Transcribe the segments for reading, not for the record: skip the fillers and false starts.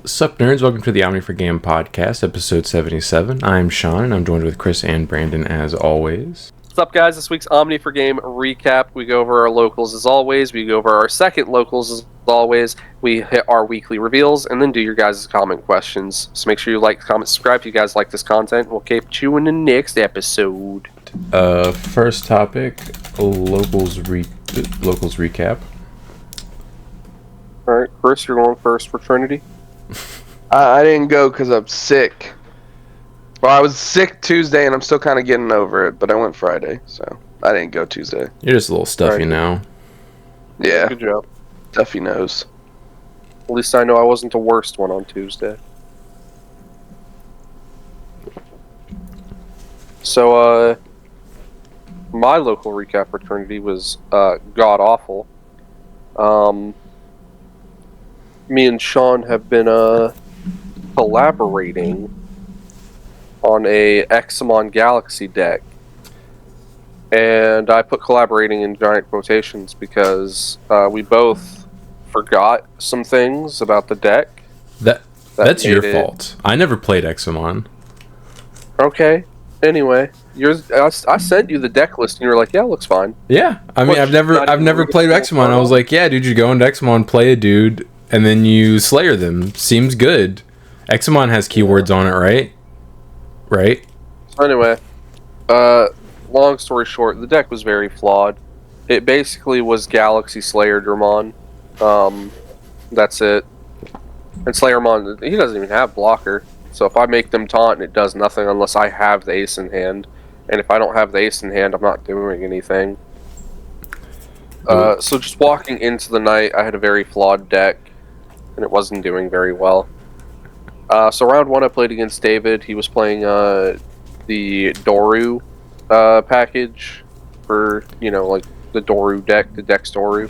Sup nerds, welcome to the Omni4Game podcast, episode 77. I'm Sean, and I'm joined with Chris and Brandon as always. What's up, guys? This week's Omni4Game recap. We go over our locals as always, we go over our second locals as always, we hit our weekly reveals, and then do your guys' comment questions. So make sure you like, comment, subscribe if you guys like this content. We'll keep you in the next episode. First topic, locals recap. Alright, Chris, you're going first for Trinity. I didn't go because I'm sick. Well, I was sick Tuesday and I'm still kind of getting over it, but I went Friday, so I didn't go Tuesday. You're just a little stuffy now. Yeah. Good job. Stuffy nose. At least I know I wasn't the worst one on Tuesday. So, my local recap for Trinity was god-awful. Me and Sean have been collaborating on a Examon Galaxy deck. And I put collaborating in giant quotations because we both forgot some things about the deck. That's your fault. I never played Examon. Okay. Anyway, I sent you the deck list and you were like, "Yeah, it looks fine." Yeah, I mean, I've never played Examon. I was like, "Yeah, dude, you go into Examon, play a dude, and then you Slayer them. Seems good." Examon has keywords on it, right? Right. So anyway, long story short, the deck was very flawed. It basically was Galaxy Slayer Dramon. That's it. And Slayermon, he doesn't even have blocker. So if I make them taunt, it does nothing unless I have the ace in hand. And if I don't have the ace in hand, I'm not doing anything. So just walking into the night, I had a very flawed deck, and it wasn't doing very well. So round one, I played against David. He was playing the Doru package for, like the Doru deck, the Dex Doru.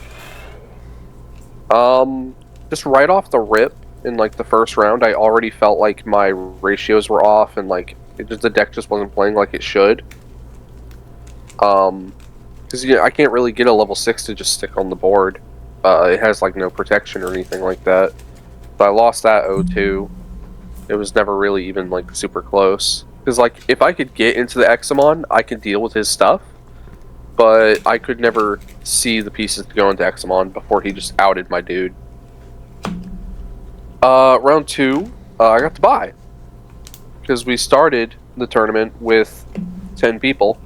Just right off the rip, in like the first round, I already felt like my ratios were off, and like the deck just wasn't playing like it should. Because I can't really get a level 6 to just stick on the board. It has like no protection or anything like that. But I lost that 0-2. It was never really even like super close. Because like if I could get into the Examon, I could deal with his stuff. But I could never see the pieces to go into Examon before he just outed my dude. Round two, I got to buy. Because we started the tournament with 10 people.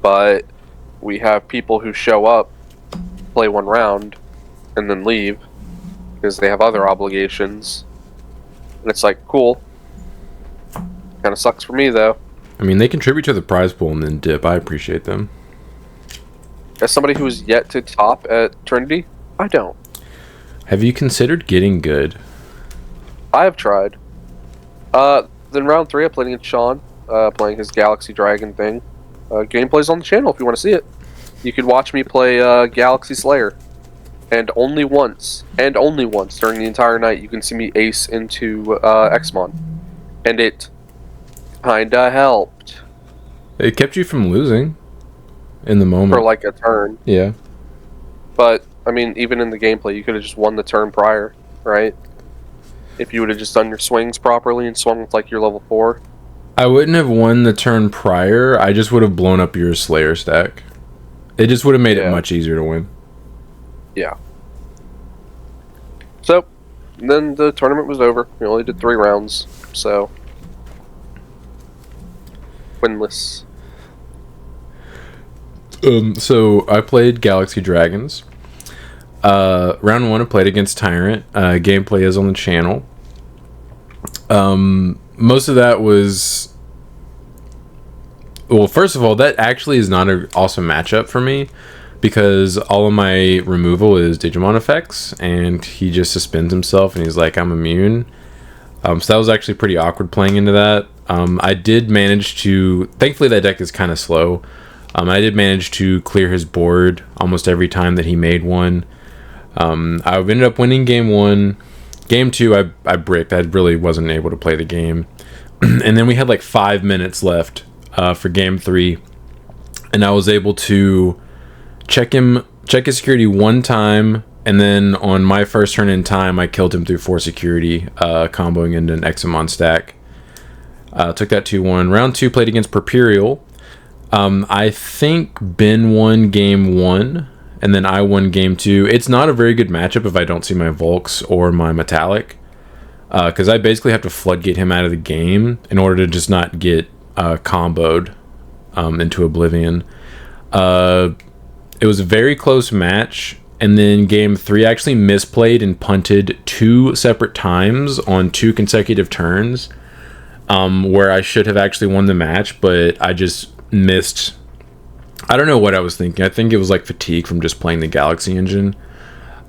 But we have people who show up, play one round, and then leave. Because they have other obligations. And it's like, cool. Kind of sucks for me, though. I mean, they contribute to the prize pool and then dip. I appreciate them. As somebody who is yet to top at Trinity, I don't. Have you considered getting good? I have tried. Then round three, I played against Sean, playing his Galaxy Dragon thing. Gameplay's on the channel if you want to see it. You could watch me play Galaxy Slayer. And only once during the entire night, you can see me ace into Examon. And it kinda helped. It kept you from losing in the moment. For like a turn. Yeah. But, I mean, even in the gameplay, you could have just won the turn prior, right? If you would have just done your swings properly and swung with like your level 4. I wouldn't have won the turn prior. I just would have blown up your Slayer stack. It just would have made it much easier to win. Yeah. So, then the tournament was over. We only did 3 rounds, so winless. So I played Galaxy Dragons. Round 1 I played against Tyrant. Gameplay is on the channel. Most of that was... Well, first of all, that actually is not an awesome matchup for me, because all of my removal is Digimon effects, and he just suspends himself, and he's like, I'm immune. So that was actually pretty awkward playing into that. I did manage to... Thankfully, that deck is kind of slow. I did manage to clear his board almost every time that he made one. I ended up winning game 1. Game 2, I bricked. I really wasn't able to play the game. And then we had like 5 minutes left for game 3. And I was able to check his security one time And then on my first turn in time, I killed him through 4 security, comboing into an Examon stack. Took that 2-1. Round 2, played against Purpurial. I think Ben won game 1, and then I won game 2. It's not a very good matchup if I don't see my Volks or my Metallic, because I basically have to floodgate him out of the game in order to just not get comboed into oblivion. It was a very close match, and then game 3 I actually misplayed and punted 2 separate times on 2 consecutive turns, where I should have actually won the match, but I just missed. I don't know what I was thinking. I think it was like fatigue from just playing the Galaxy engine.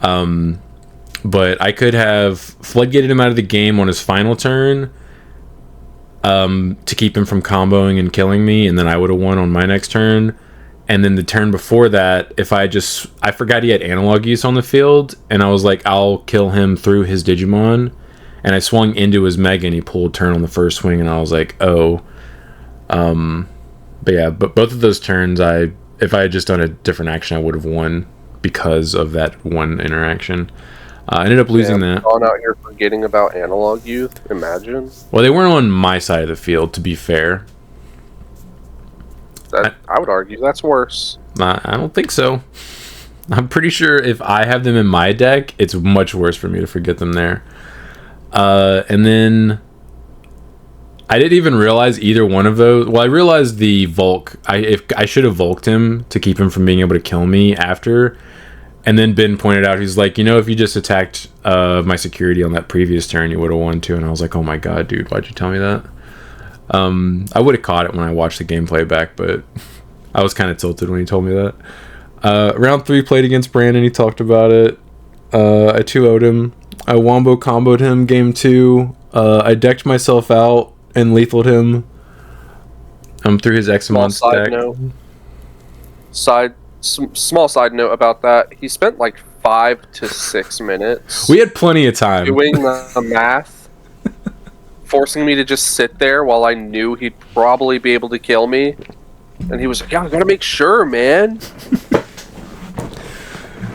But I could have floodgated him out of the game on his final turn, to keep him from comboing and killing me, and then I would have won on my next turn. And then the turn before that, I forgot he had analog use on the field, and I was like, I'll kill him through his Digimon, and I swung into his Mega, and he pulled turn on the first swing, and I was like, oh. But yeah, but both of those turns, if I had just done a different action, I would have won because of that one interaction. I ended up losing that. Gone out here forgetting about analog youth. Imagine. Well, they weren't on my side of the field, to be fair. I would argue that's worse. I don't think so. I'm pretty sure if I have them in my deck, it's much worse for me to forget them there. And then I didn't even realize either one of those. Well, I realized the Volk. I should have Volked him to keep him from being able to kill me after. And then Ben pointed out, he's like, if you just attacked my security on that previous turn, you would have won too. And I was like, oh my god, dude, why'd you tell me that? I would have caught it when I watched the gameplay back, but I was kind of tilted when he told me that. Round 3, played against Brandon. He talked about it. I 2-0'd him. I wombo comboed him game 2. I decked myself out and lethaled him through his Examon stack. Small side note about that. He spent like 5 to 6 minutes. We had plenty of time doing the math, forcing me to just sit there while I knew he'd probably be able to kill me. And he was like, "Yeah, I gotta make sure, man."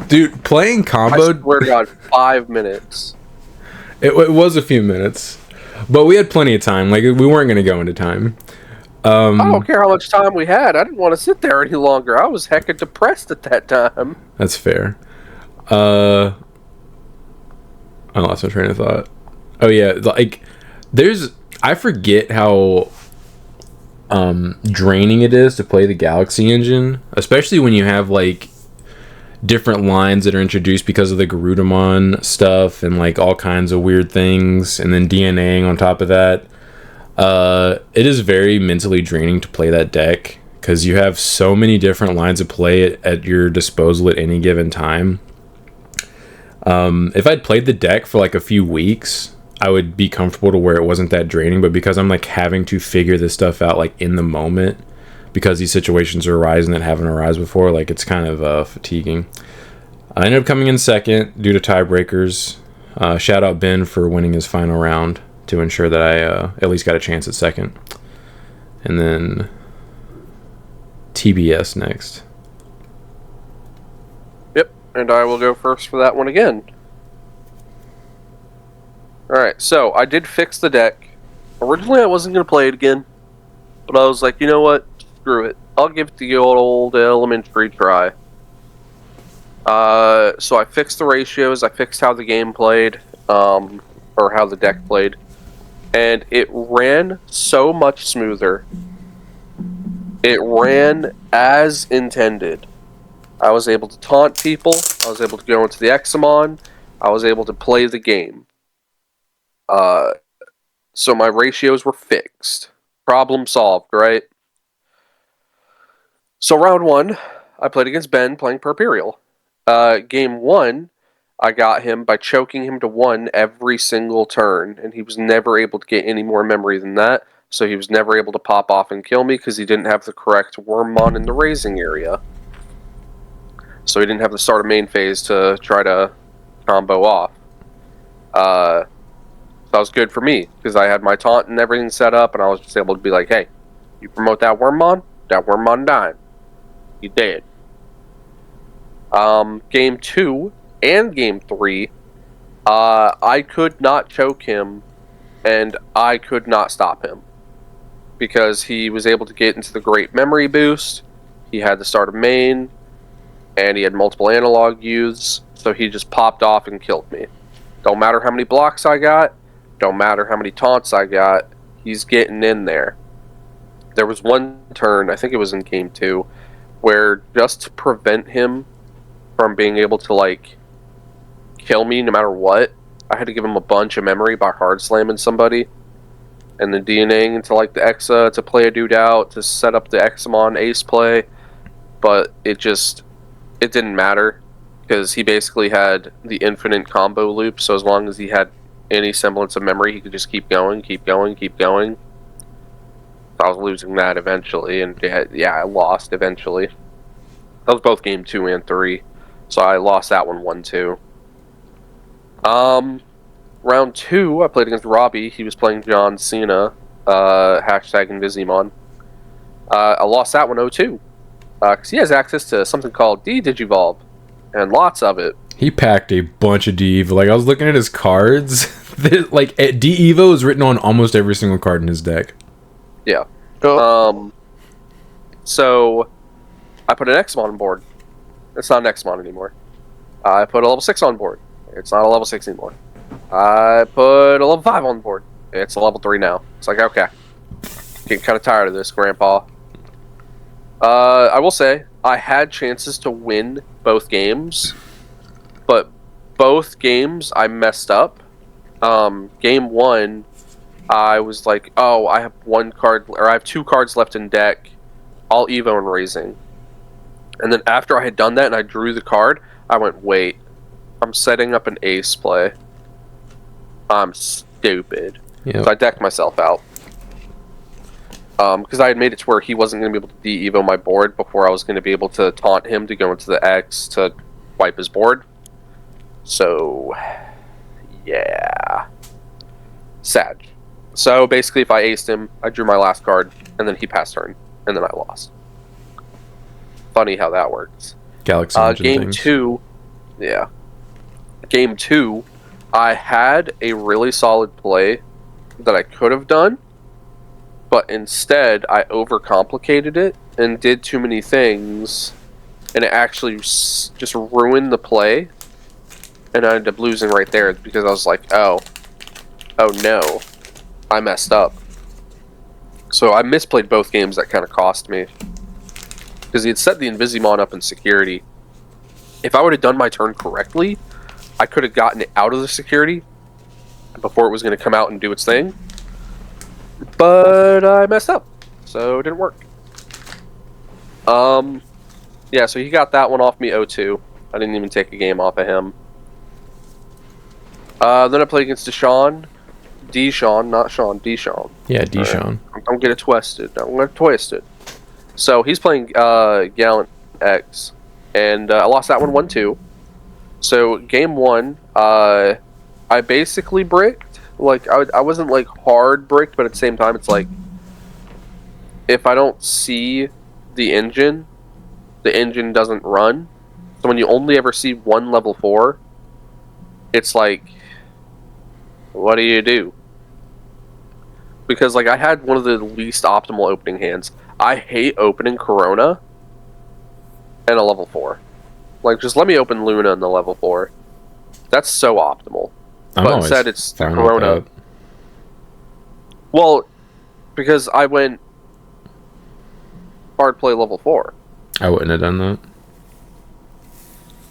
Dude, playing combo. I swear to God, 5 minutes. It was a few minutes, but we had plenty of time. Like, we weren't gonna go into time. I don't care how much time we had. I didn't want to sit there any longer. I was heckin' depressed at that time. That's fair. I lost my train of thought. Oh yeah, like I forget how draining it is to play the Galaxy engine, especially when you have like different lines that are introduced because of the Garurumon stuff and like all kinds of weird things, and then DNAing on top of that. It is very mentally draining to play that deck because you have so many different lines of play at your disposal at any given time. If I'd played the deck for like a few weeks, I would be comfortable to where it wasn't that draining, but because I'm like having to figure this stuff out like in the moment because these situations are arising that haven't arisen before, like it's kind of fatiguing. I ended up coming in second due to tiebreakers. Shout out Ben for winning his final round to ensure that I at least got a chance at second. And then TBS next. Yep, and I will go first for that one again. Alright, so I did fix the deck. Originally I wasn't going to play it again, but I was like, you know what? Screw it. I'll give it the old elementary try. So I fixed the ratios, I fixed how the game played, or how the deck played, and it ran so much smoother. It ran as intended. I was able to taunt people, I was able to go into the Examon, I was able to play the game. So my ratios were fixed. Problem solved, right? So round 1, I played against Ben playing Purpurial. Game 1, I got him by choking him to 1 every single turn, and he was never able to get any more memory than that, so he was never able to pop off and kill me because he didn't have the correct Wormmon in the raising area. So he didn't have the start of main phase to try to combo off. That was good for me, because I had my taunt and everything set up, and I was just able to be like, hey, you promote that Wormmon dying. He dead. Game 2, and game 3, I could not choke him, and I could not stop him. Because he was able to get into the great memory boost, he had the start of main, and he had multiple analog youths, so he just popped off and killed me. Don't matter how many blocks I got, don't matter how many taunts I got, he's getting in there. There was one turn, I think it was in game 2, where just to prevent him from being able to, like, kill me no matter what, I had to give him a bunch of memory by hard slamming somebody, and then DNAing into, like, the Exa to play a dude out, to set up the Examon ace play, but it didn't matter, because he basically had the infinite combo loop, so as long as he had any semblance of memory, he could just keep going, keep going, keep going. I was losing that eventually, and yeah, I lost eventually. That was both game 2 and 3, so I lost that one 1-2. Round 2, I played against Robbie. He was playing John Cena, hashtag Invisimon. I lost that one 0-2, because he has access to something called D-Digivolve, and lots of it. He packed a bunch of D-Evo. Like, I was looking at his cards. Like, D-Evo is written on almost every single card in his deck. Yeah. Cool. So, I put an Examon on board. It's not an Examon anymore. I put a level 6 on board. It's not a level 6 anymore. I put a level 5 on board. It's a level 3 now. It's like, okay. Getting kind of tired of this, Grandpa. I will say, I had chances to win both games, but both games I messed up. Game 1, I was like, oh, I have I have 2 cards left in deck. I'll Evo and Raising. And then after I had done that and I drew the card, I went, wait, I'm setting up an ace play. I'm stupid. Yep. So I decked myself out. Because I had made it to where he wasn't going to be able to de-evo my board before I was going to be able to taunt him to go into the X to wipe his board. So, yeah. Sad. So basically, if I aced him, I drew my last card, and then he passed turn, and then I lost. Funny how that works. Galaxy Game things. 2, yeah. Game 2, I had a really solid play that I could have done, but instead I overcomplicated it and did too many things, and it actually just ruined the play, and I ended up losing right there because I was like, oh no, I messed up. So I misplayed both games. That kind of cost me, because he had set the Invisimon up in security. If I would have done my turn correctly, I could have gotten it out of the security before it was going to come out and do its thing. But I messed up, so it didn't work. Yeah, so he got that one off me 0-2. I didn't even take a game off of him. Then I played against Deshaun. Deshaun, not Sean, Deshaun. Yeah, Deshaun. Right. Don't get it twisted. Don't get it twisted. So he's playing Gallant X, and I lost that one 1-2. So game 1, I basically bricked. Like, I wasn't like hard bricked, but at the same time, it's like, if I don't see the engine doesn't run. So when you only ever see one level 4, it's like, what do you do? Because, like, I had one of the least optimal opening hands. I hate opening Corona and a level 4. Like, just let me open Luna in the level 4. That's so optimal. But instead, it's Corona. Well, because I went hard play level 4. I wouldn't have done that.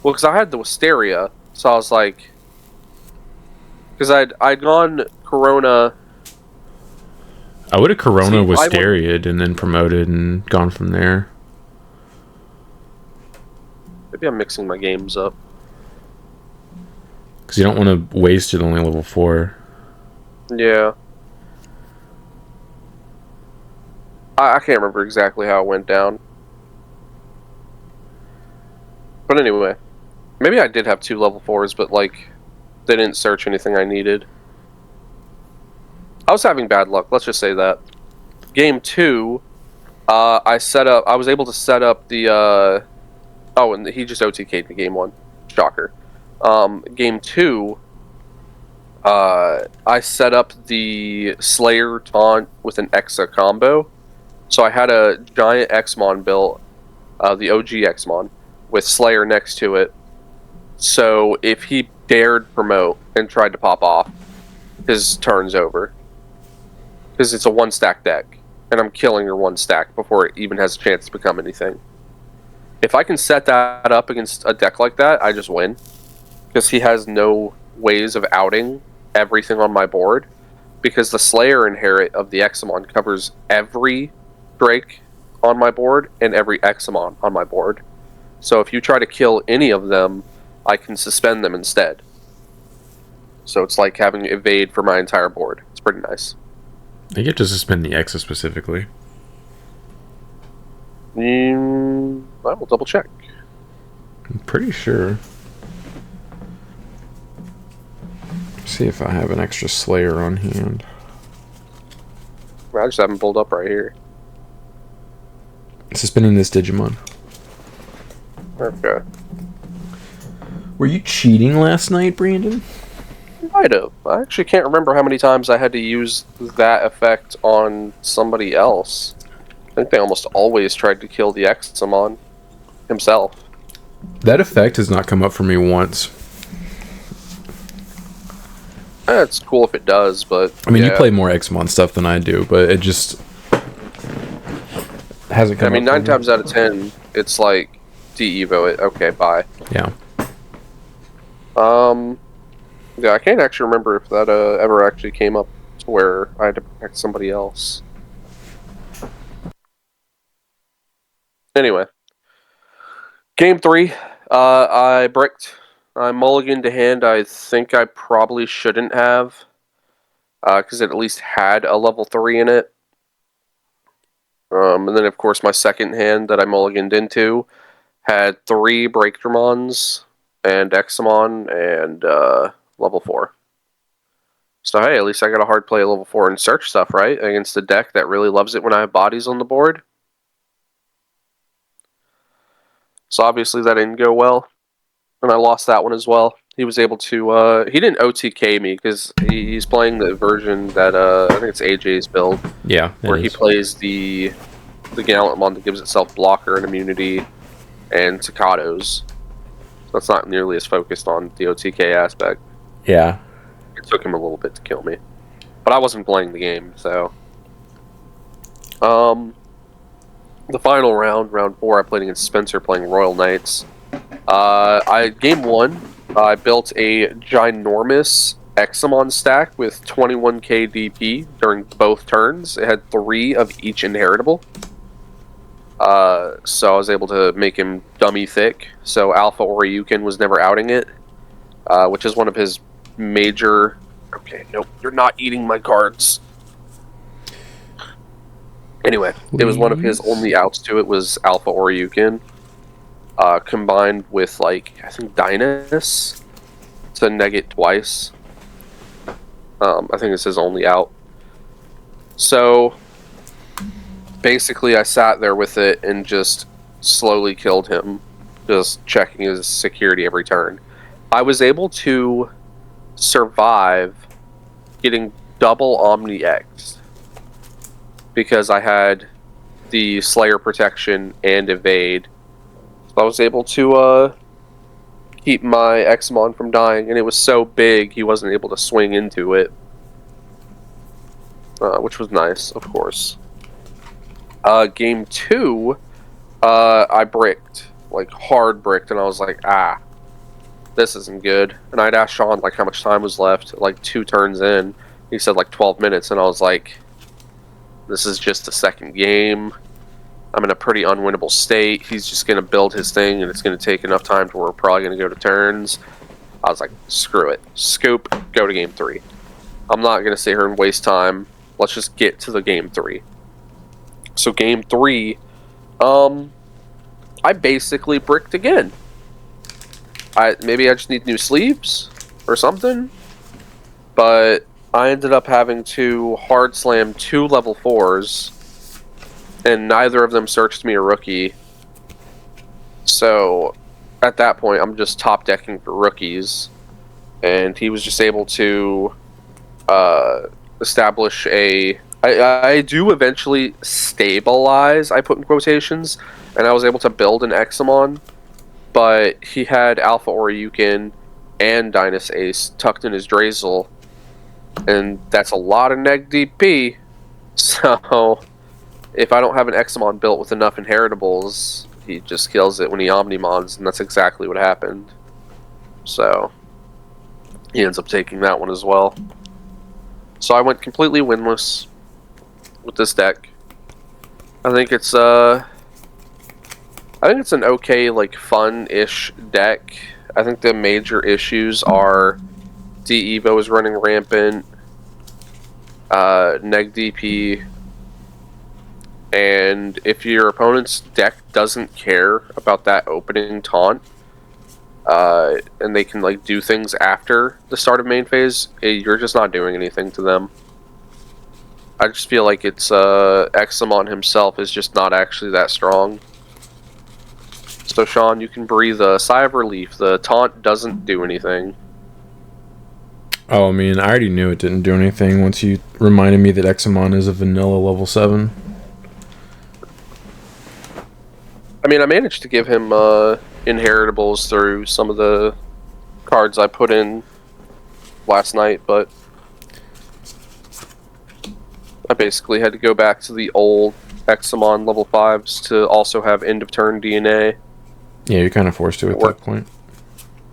Well, because I had the Wisteria, so I was like... Because I'd gone Corona... I would have Corona Wisteria'd and then promoted and gone from there. Maybe I'm mixing my games up. Because you don't want to waste it only level 4. Yeah. I can't remember exactly how it went down. But anyway. Maybe I did have 2 level 4s, but, like, they didn't search anything I needed. I was having bad luck, let's just say that. Game 2, I was able to set up the, oh, and he just OTK'd me game 1. Shocker. Game 2, I set up the Slayer taunt with an Exa combo. So I had a giant Xmon built, the OG Xmon, with Slayer next to it. So if he dared promote and tried to pop off, his turn's over. Because it's a 1-stack deck, and I'm killing your 1-stack before it even has a chance to become anything. If I can set that up against a deck like that, I just win. Because he has no ways of outing everything on my board. Because the Slayer inherit of the Examon covers every Drake on my board and every Examon on my board. So if you try to kill any of them, I can suspend them instead. So it's like having evade for my entire board. It's pretty nice. I get to suspend the Exa specifically. I will double check. I'm pretty sure. See if I have an extra Slayer on hand. I just have him pulled up right here. Suspending this Digimon. Okay. Were you cheating last night, Brandon? Might have. I actually can't remember how many times I had to use that effect on somebody else. I think they almost always tried to kill the Examon himself. That effect has not come up for me once. It's cool if it does, but... I mean, you play more Xmon stuff than I do, but it just... hasn't come up. I mean, 9 times out of 10, it's like, de-evo it. Okay, bye. Yeah. Yeah, I can't actually remember if that ever actually came up to where I had to protect somebody else. Anyway. Game 3, I bricked. I mulliganed to hand I think I probably shouldn't have. Because it at least had a level 3 in it. And then, of course, my second hand that I mulliganed into had 3 Breakdramons and Examon and level 4. So, hey, at least I got a hard play level 4 in search stuff, right? Against a deck that really loves it when I have bodies on the board. So, obviously, that didn't go well. And I lost that one as well. He was able to... he didn't OTK me because he's playing the version that... I think it's AJ's build. Yeah, where he plays the Gallantmon that gives itself blocker and immunity and staccatos. That's not nearly as focused on the OTK aspect. Yeah. It took him a little bit to kill me. But I wasn't playing the game, so... The final round, round 4, I played against Spencer playing Royal Knights. Game 1, I built a ginormous Examon stack with 21k DP during both turns. It had 3 of each inheritable. So I was able to make him dummy thick. So Alpha Oryukin was never outing it, which is one of his major... Okay, nope, you're not eating my cards. Anyway, it was one of his only outs to it was Alpha Oryukin, combined with, like, I think Dynas to neg it twice. I think it's his only out. So, basically I sat there with it and just slowly killed him, just checking his security every turn. I was able to survive getting double Omni-X because I had the Slayer protection and evade. So I was able to keep my Examon from dying, and it was so big he wasn't able to swing into it. Which was nice, of course. Game 2, I bricked. Like, hard bricked, and I was like, this isn't good. And I'd asked Sean, like, how much time was left, like, 2 turns in. He said, like, 12 minutes, and I was like, this is just the second game. I'm in a pretty unwinnable state. He's just going to build his thing, and it's going to take enough time to where we're probably going to go to turns. I was like, screw it. Scoop, go to game 3. I'm not going to sit here and waste time. Let's just get to the game 3. So game 3, I basically bricked again. Maybe I just need new sleeves or something. But I ended up having to hard slam 2 level 4s. And neither of them searched me a rookie. So, at that point, I'm just top decking for rookies, and he was just able to establish a. I do eventually stabilize. I put in quotations, and I was able to build an Examon, but he had Alpha Oryukin and Dynus Ace tucked in his Drazel, and that's a lot of neg DP. So if I don't have an Examon built with enough inheritables, he just kills it when he Omnimons, and that's exactly what happened. So he ends up taking that one as well. So I went completely winless with this deck. I think it's an okay, like, fun-ish deck. I think the major issues are D-Evo is running rampant, neg DP, and if your opponent's deck doesn't care about that opening taunt, and they can, like, do things after the start of main phase, you're just not doing anything to them. I just feel like it's Examon himself is just not actually that strong. So Sean, you can breathe a sigh of relief. The taunt doesn't do anything. Oh, I mean, I already knew it didn't do anything once you reminded me that Examon is a vanilla level 7. I mean, I managed to give him inheritables through some of the cards I put in last night, but I basically had to go back to the old Examon level 5s to also have end of turn DNA. Yeah, you're kind of forced to at that point.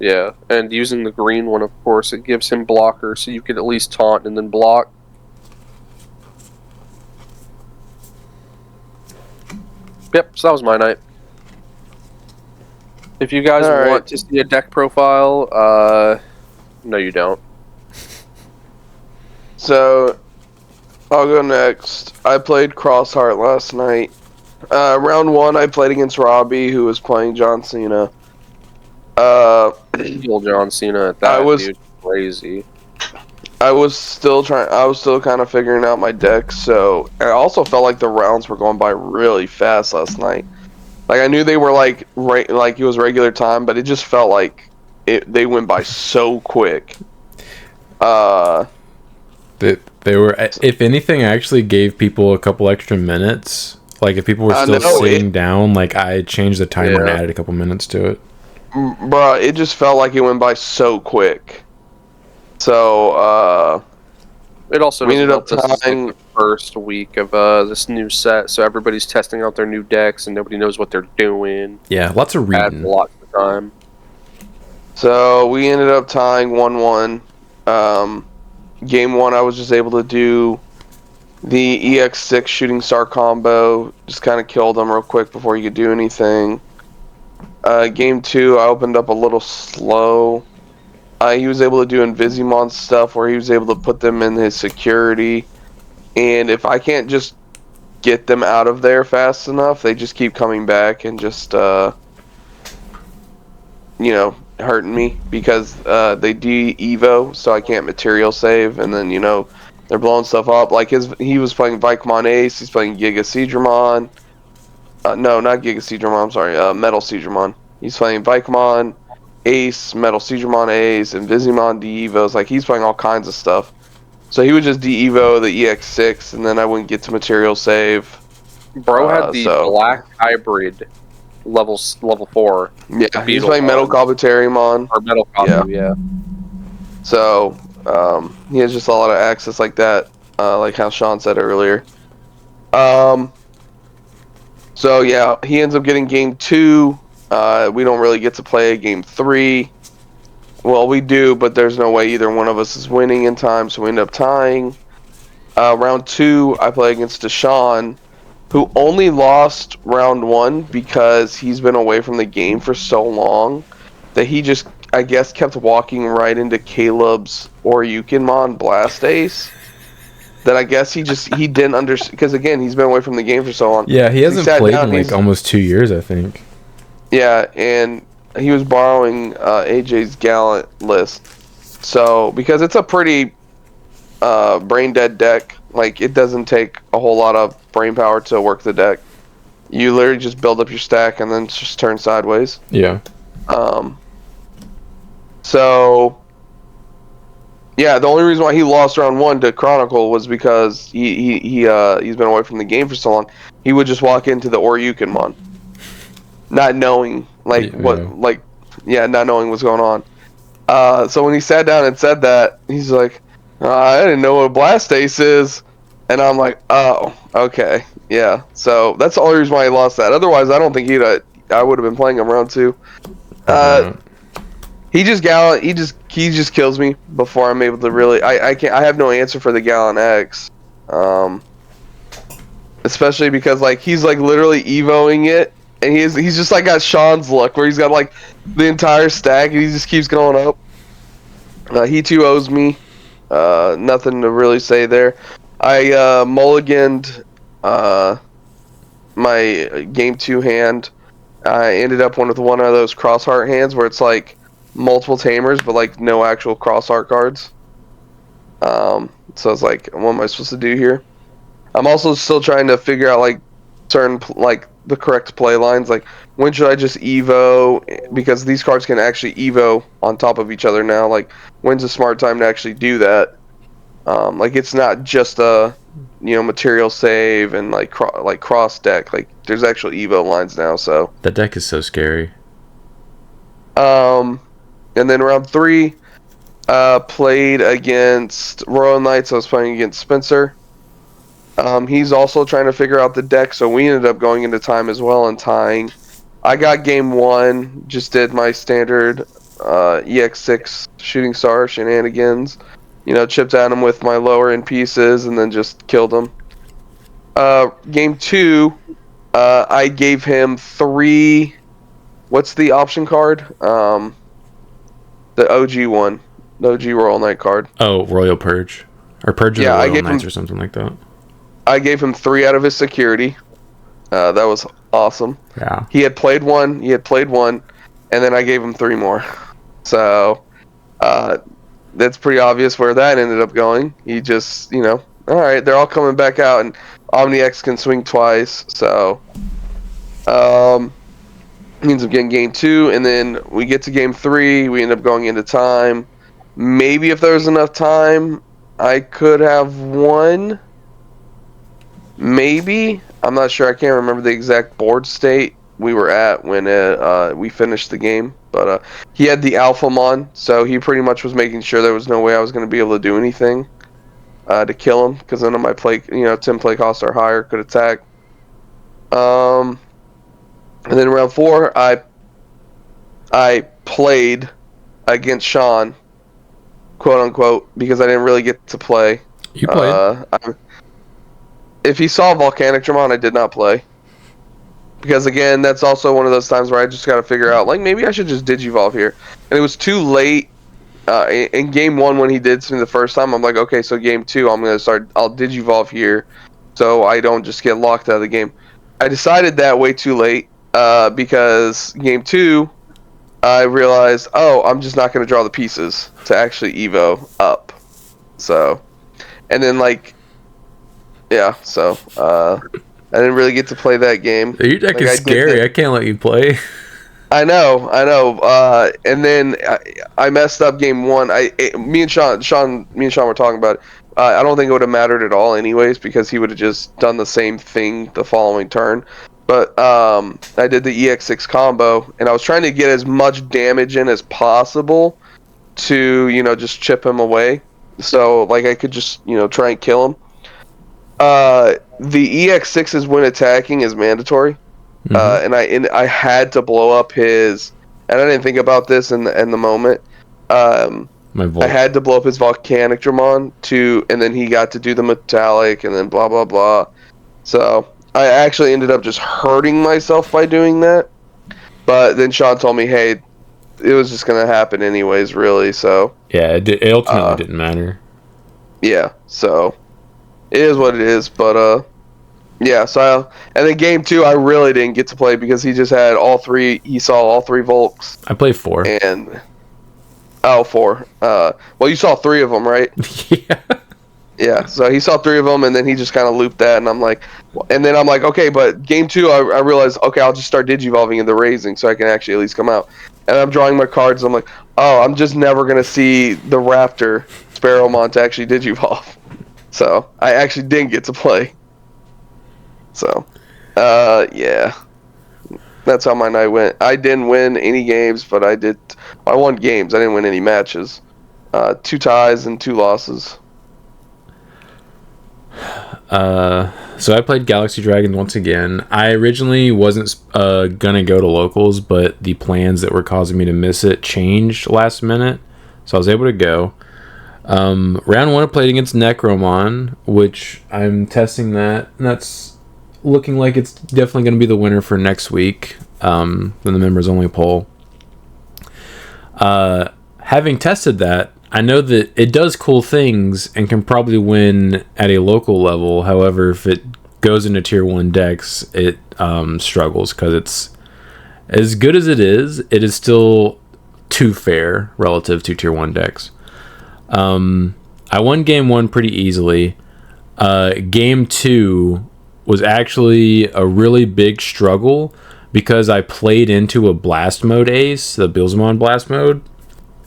Yeah, and using the green one, of course, it gives him blocker, so you could at least taunt and then block. Yep, so that was my night. If you guys want to see a deck profile, no you don't. So, I'll go next. I played Crossheart last night. Round 1, I played against Robbie, who was playing John Cena. Kill John Cena at that, dude. Crazy. I was still kind of figuring out my deck, so I also felt like the rounds were going by really fast last night. Like, I knew they were like it was regular time, but it just felt like they went by so quick. They were, if anything, I actually gave people a couple extra minutes. Like, if people were still sitting down, like, I changed the timer and added a couple minutes to it. Bruh, it just felt like it went by so quick. So, it also ended up tying the first week of this new set, so everybody's testing out their new decks, and nobody knows what they're doing. Yeah, lots of reading. Adds a lot of time. So, we ended up tying 1-1. Game 1, I was just able to do the EX6 Shooting Star combo. Just kind of killed him real quick before you could do anything. Game 2, I opened up a little slow. He was able to do Invisimon stuff where he was able to put them in his security. And if I can't just get them out of there fast enough, they just keep coming back and just, hurting me because they de-evo, so I can't material save, and then, they're blowing stuff up. Like, he was playing Vicmon Ace, he's playing Giga Seedramon. No, not Giga Seedramon, I'm sorry, Metal Seedramon. He's playing Vicmon Ace, Metal Seedramon Ace, and Vizimon de-evos. Like, he's playing all kinds of stuff. So he would just de-evo the EX6, and then I wouldn't get to material save. Bro had the black hybrid level 4. Yeah, he's playing Metal Galacticmon. Or Metal Galacticmon, yeah. So, he has just a lot of access like that, like how Sean said earlier. So, yeah, he ends up getting game 2. We don't really get to play game 3. Well, we do, but there's no way either one of us is winning in time, so we end up tying. Round 2, I play against Deshaun, who only lost round 1 because he's been away from the game for so long that he just, I guess, kept walking right into Caleb's Oryukinmon Blast Ace. That I guess he didn't understand, because again, he's been away from the game for so long. Yeah, he hasn't played in like almost 2 years, I think. Yeah, and he was borrowing AJ's Gallant list. So, because it's a pretty brain dead deck, like, it doesn't take a whole lot of brain power to work the deck. You literally just build up your stack and then just turn sideways. Yeah. So yeah, the only reason why he lost round 1 to Chronicle was because he's been away from the game for so long. He would just walk into the Oryukenmon, not knowing not knowing what's going on. So when he sat down and said that, he's like, I didn't know what Blastace is. And I'm like, oh, okay. Yeah. So that's the only reason why he lost that. Otherwise, I don't think I would have been playing him round 2. He just kills me before I'm able to really. I have no answer for the Gallant X. Especially because like he's like literally evoing it, and he's just like got Sean's luck where he's got like the entire stack and he just keeps going up. He too owes me. Nothing to really say there. I mulliganed my game 2 hand. I ended up with one of those cross heart hands where it's like multiple tamers but like no actual cross heart cards. So I was like, what am I supposed to do here? I'm also still trying to figure out like certain like the correct play lines. Like when should I just evo, because these cards can actually evo on top of each other now. Like when's a smart time to actually do that? Like it's not just a material save and like cross deck. Like there's actual evo lines now. So that deck is so scary. And then round 3, played against Royal Knights. I was playing against Spencer. He's also trying to figure out the deck, so we ended up going into time as well and tying. I got game 1, just did my standard EX6 shooting star shenanigans. Chipped at him with my lower end pieces and then just killed him. Game 2, I gave him 3. What's the option card? The OG one. The OG Royal Knight card. Oh, Royal Purge. Or Purge of the Royal Knights or something like that. I gave him 3 out of his security. That was awesome. Yeah. He had played one, and then I gave him 3 more. So, that's pretty obvious where that ended up going. He just, alright, they're all coming back out, and Omni X can swing twice, so, means I'm getting game 2, and then we get to game 3, we end up going into time. Maybe if there was enough time, I could have won. Maybe. I'm not sure. I can't remember the exact board state we were at when we finished the game. But he had the Alphamon, so he pretty much was making sure there was no way I was going to be able to do anything to kill him, because none of my 10 play costs or higher could attack. And then round 4, I played against Sean, quote unquote, because I didn't really get to play. You played. If he saw Volcanicmon, I did not play. Because again, that's also one of those times where I just got to figure out, like, maybe I should just Digivolve here. And it was too late. In game 1, when he did to me the first time, I'm like, okay, so game 2, I'm going to start, I'll Digivolve here, so I don't just get locked out of the game. I decided that way too late, because game 2, I realized, oh, I'm just not going to draw the pieces to actually Evo up. So, and then, like, yeah, so, I didn't really get to play that game. Your deck is scary. I can't let you play. I know. And then I messed up game 1. Me and Sean were talking about it. I don't think it would have mattered at all anyways, because he would have just done the same thing the following turn. But I did the EX6 combo, and I was trying to get as much damage in as possible to, just chip him away. So, like, I could just, try and kill him. The EX6's when attacking is mandatory. And I had to blow up his, and I didn't think about this in the moment. I had to blow up his Volcanicmon and then he got to do the metallic, and then blah blah blah. So I actually ended up just hurting myself by doing that. But then Sean told me, hey, it was just gonna happen anyways, really. So yeah, it ultimately didn't matter. Yeah, so it is what it is. But yeah, so and then game 2, I really didn't get to play because he just had all 3. He saw all 3 Volks. I played 4. And 4. Well, you saw 3 of them, right? Yeah. Yeah, so he saw 3 of them, and then he just kind of looped that, and I'm like, okay, but game 2, I realized, okay, I'll just start digivolving into raising, so I can actually at least come out. And I'm drawing my cards, I'm like, oh, I'm just never gonna see the Raptor Sparrowmon to actually digivolve. So I actually didn't get to play. So, yeah, that's how my night went. I didn't win any games, but I won games. I didn't win any matches. 2 ties and 2 losses. So I played Galaxy Dragon once again. I originally wasn't gonna go to locals, but the plans that were causing me to miss it changed last minute, so I was able to go. Round 1 I played against Necromon, which I'm testing that, and that's looking like it's definitely going to be the winner for next week, in the members only poll. Having tested that, I know that it does cool things and can probably win at a local level. However, if it goes into tier 1 decks, it struggles, because it's as good as it is still too fair relative to tier 1 decks. I won game 1 pretty easily. Game 2 was actually a really big struggle, because I played into a blast mode ace, the Bilzamon blast mode,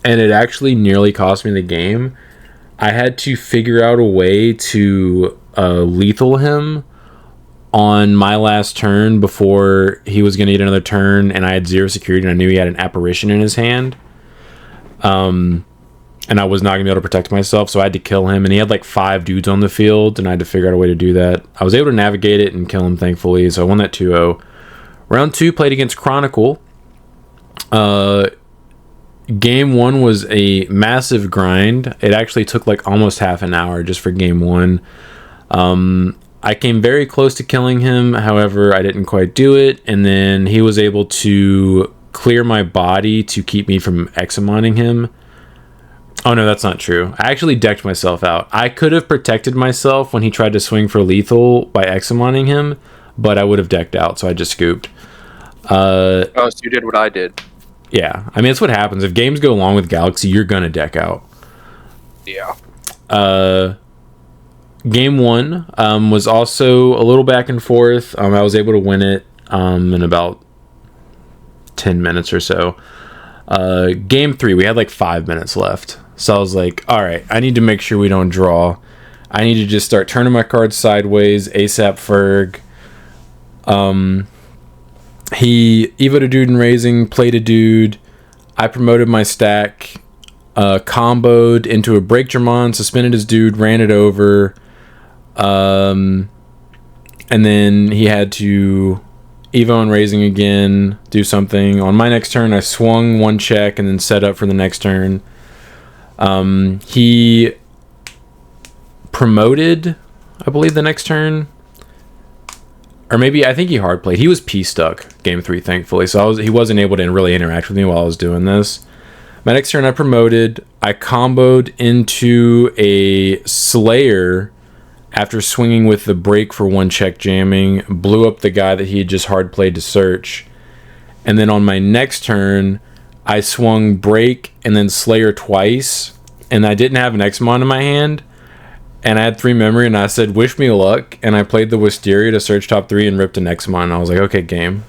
and it actually nearly cost me the game. I had to figure out a way to lethal him on my last turn before he was going to get another turn, and I had 0 security, and I knew he had an apparition in his hand. And I was not going to be able to protect myself, so I had to kill him, and he had like 5 dudes on the field, and I had to figure out a way to do that. I was able to navigate it and kill him, thankfully, so I won that 2-0. Round 2, played against Chronicle. Game 1 was a massive grind. It actually took like almost half an hour just for game 1. I came very close to killing him, however, I didn't quite do it, and then he was able to clear my body to keep me from Examoning him. Oh no, that's not true. I actually decked myself out. I could have protected myself when he tried to swing for lethal by Examoning him, but I would have decked out, so I just scooped. So you did what I did. Yeah, I mean, that's what happens. If games go along with Galaxy, you're gonna deck out. Yeah. Game 1 was also a little back and forth. I was able to win it in about 10 minutes or so. Game 3, we had like 5 minutes left. So I was like, alright, I need to make sure we don't draw. I need to just start turning my cards sideways, ASAP Ferg. He evoed a dude in raising, played a dude. I promoted my stack, comboed into a Breakdramon, suspended his dude, ran it over. And then he had to Evo and raising again, do something. On my next turn, I swung 1 check and then set up for the next turn. He promoted, I believe, the next turn. Or maybe, I think he hard played. He was P-stuck game 3, thankfully. So he wasn't able to really interact with me while I was doing this. My next turn, I promoted. I comboed into a Slayer after swinging with the break for 1 check jamming. Blew up the guy that he had just hard played to search. And then on my next turn, I swung break and then Slayer twice. And I didn't have an Exmon in my hand. And I had 3 memory, and I said, wish me luck. And I played the Wisteria to search top 3 and ripped an Exmon. And I was like, okay, game.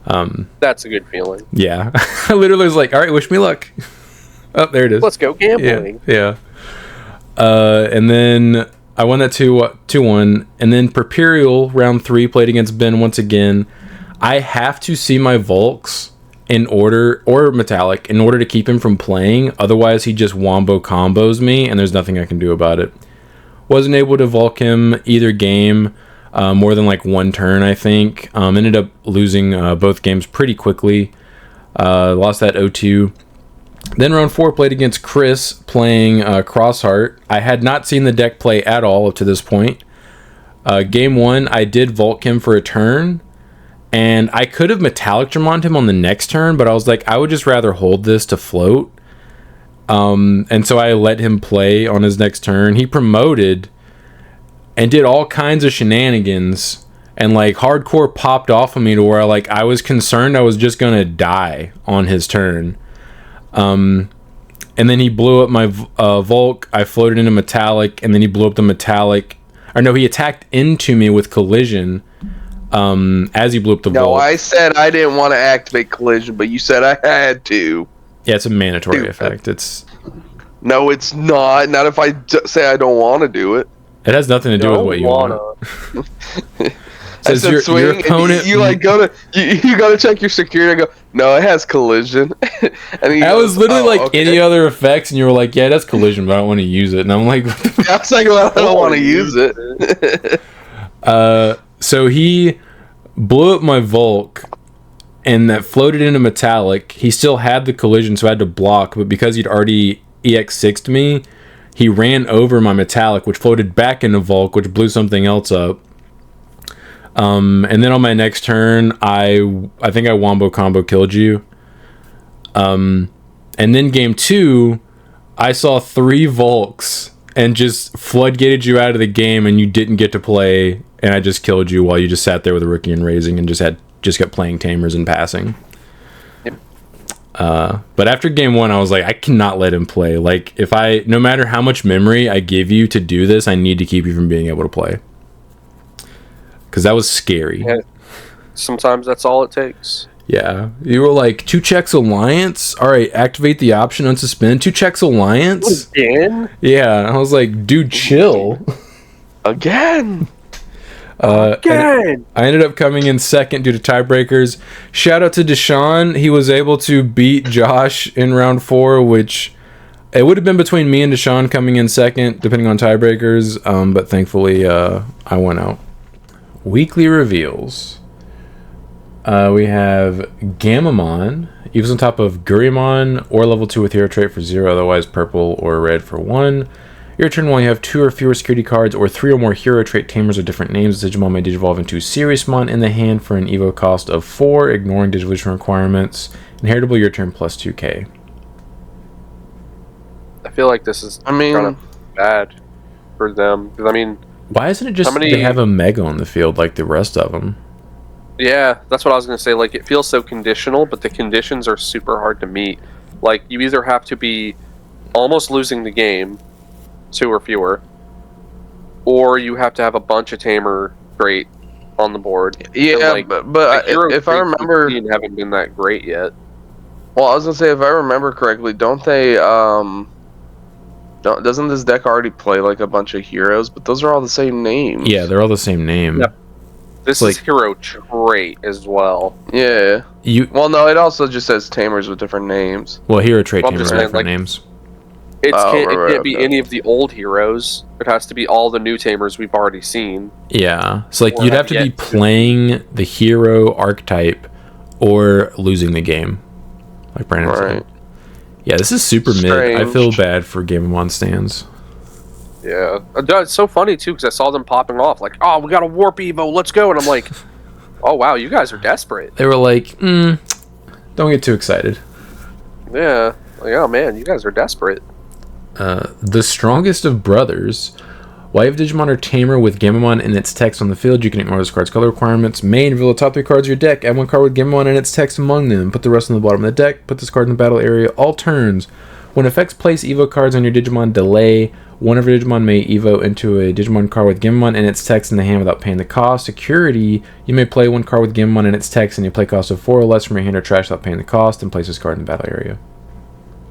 That's a good feeling. Yeah. I literally was like, all right, wish me luck. Oh, there it is. Let's go gambling. Yeah. And then I won that 2-1. And then Perperial, round 3, played against Ben once again. I have to see my Volks in order, or Metallic, in order to keep him from playing. Otherwise, he just wombo combos me, and there's nothing I can do about it. Wasn't able to Volk him either game, more than like 1 turn, I think. Ended up losing both games pretty quickly. Lost that 0-2. Then round 4, played against Chris, playing Crossheart. I had not seen the deck play at all up to this point. Game 1, I did Volk him for a turn. And I could have Metallic Dramoned him on the next turn, but I was like, I would just rather hold this to float. And so I let him play on his next turn. He promoted and did all kinds of shenanigans, and like hardcore popped off of me to where like I was concerned I was just gonna die on his turn. and then he blew up my Volk. I floated into Metallic, and then he blew up the Metallic. Or no, he attacked into me with Collision as he blew up the Volk. No, I said I didn't want to activate Collision, but you said I had to. Yeah, it's a mandatory effect. No, it's not. Not if I say I don't want to do it. It has nothing to do with what you want. I said swing, and you like go to check your security and go, no, it has Collision. And that was literally any other effects, and you were like, yeah, that's Collision, but I don't want to use it. And I'm like, what the fuck? I was like, well, I don't want to use it. So he blew up my Volk, and that floated into Metallic. He still had the Collision, so I had to block, but because he'd already EX6'd me, he ran over my Metallic, which floated back into Volk, which blew something else up. And then on my next turn, I think I wombo combo killed you. And then game 2, I saw 3 Volks and just floodgated you out of the game, and you didn't get to play, and I just killed you while you just sat there with a Rookie and Raising and just kept playing Tamers and passing. Yep. But after game 1, I was like, I cannot let him play. Like, no matter how much memory I give you to do this, I need to keep you from being able to play. Because that was scary. Yeah. Sometimes that's all it takes. Yeah. You were like, 2 checks Alliance? Alright, activate the option, unsuspend. 2 checks Alliance? Again? Yeah. I was like, dude, chill. Again. Again. I ended up coming in second due to tiebreakers. Shout out to Deshaun. He was able to beat Josh in round 4, which it would have been between me and Deshaun coming in second, depending on tiebreakers. But thankfully, I went out. Weekly reveals. We have Gammamon. Evo's on top of Gurumon or level 2 with hero trait for 0, otherwise purple or red for 1. Your turn while you have 2 or fewer security cards or 3 or more hero trait tamers with different names. The Digimon may digivolve into Seriousmon in the hand for an Evo cost of 4, ignoring digivolution requirements. Inheritable your turn plus 2k. I feel like this is kind of bad for them. Because, why isn't it just they have a Mega on the field like the rest of them? Yeah, that's what I was going to say. Like, it feels so conditional, but the conditions are super hard to meet. Like, you either have to be almost losing the game, 2 or fewer, or you have to have a bunch of tamer trait on the board. Yeah, like, but if I remember, haven't been that great yet. Well, I was gonna say, if I remember correctly, don't they? Doesn't this deck already play like a bunch of heroes? But those are all the same names. Yeah, they're all the same name. Yep. This is hero trait as well. Yeah. Well, no, it also just says tamers with different names. Well, hero trait tamers with different names. It can't be any of the old heroes. It has to be all the new tamers we've already seen. Yeah. So, like, you'd have to be playing the hero archetype or losing the game. Like Brandon said. Yeah, this is super mid. I feel bad for Gammamon stands. Yeah. It's so funny, too, because I saw them popping off. Like, oh, we got a Warp Evo, let's go. And I'm like, oh, wow, you guys are desperate. They were like, don't get too excited. Yeah. Like, oh, man, you guys are desperate. The strongest of brothers. While you have Digimon or Tamer with Gammamon in its text on the field, you can ignore this card's color requirements. Main, reveal the top 3 cards of your deck. Add 1 card with Gammamon in its text among them. Put the rest on the bottom of the deck. Put this card in the battle area all turns. When effects place Evo cards on your Digimon delay, one of your Digimon may Evo into a Digimon card with Gammamon in its text in the hand without paying the cost. Security, you may play 1 card with Gammamon in its text and you play cost of 4 or less from your hand or trash without paying the cost, and place this card in the battle area.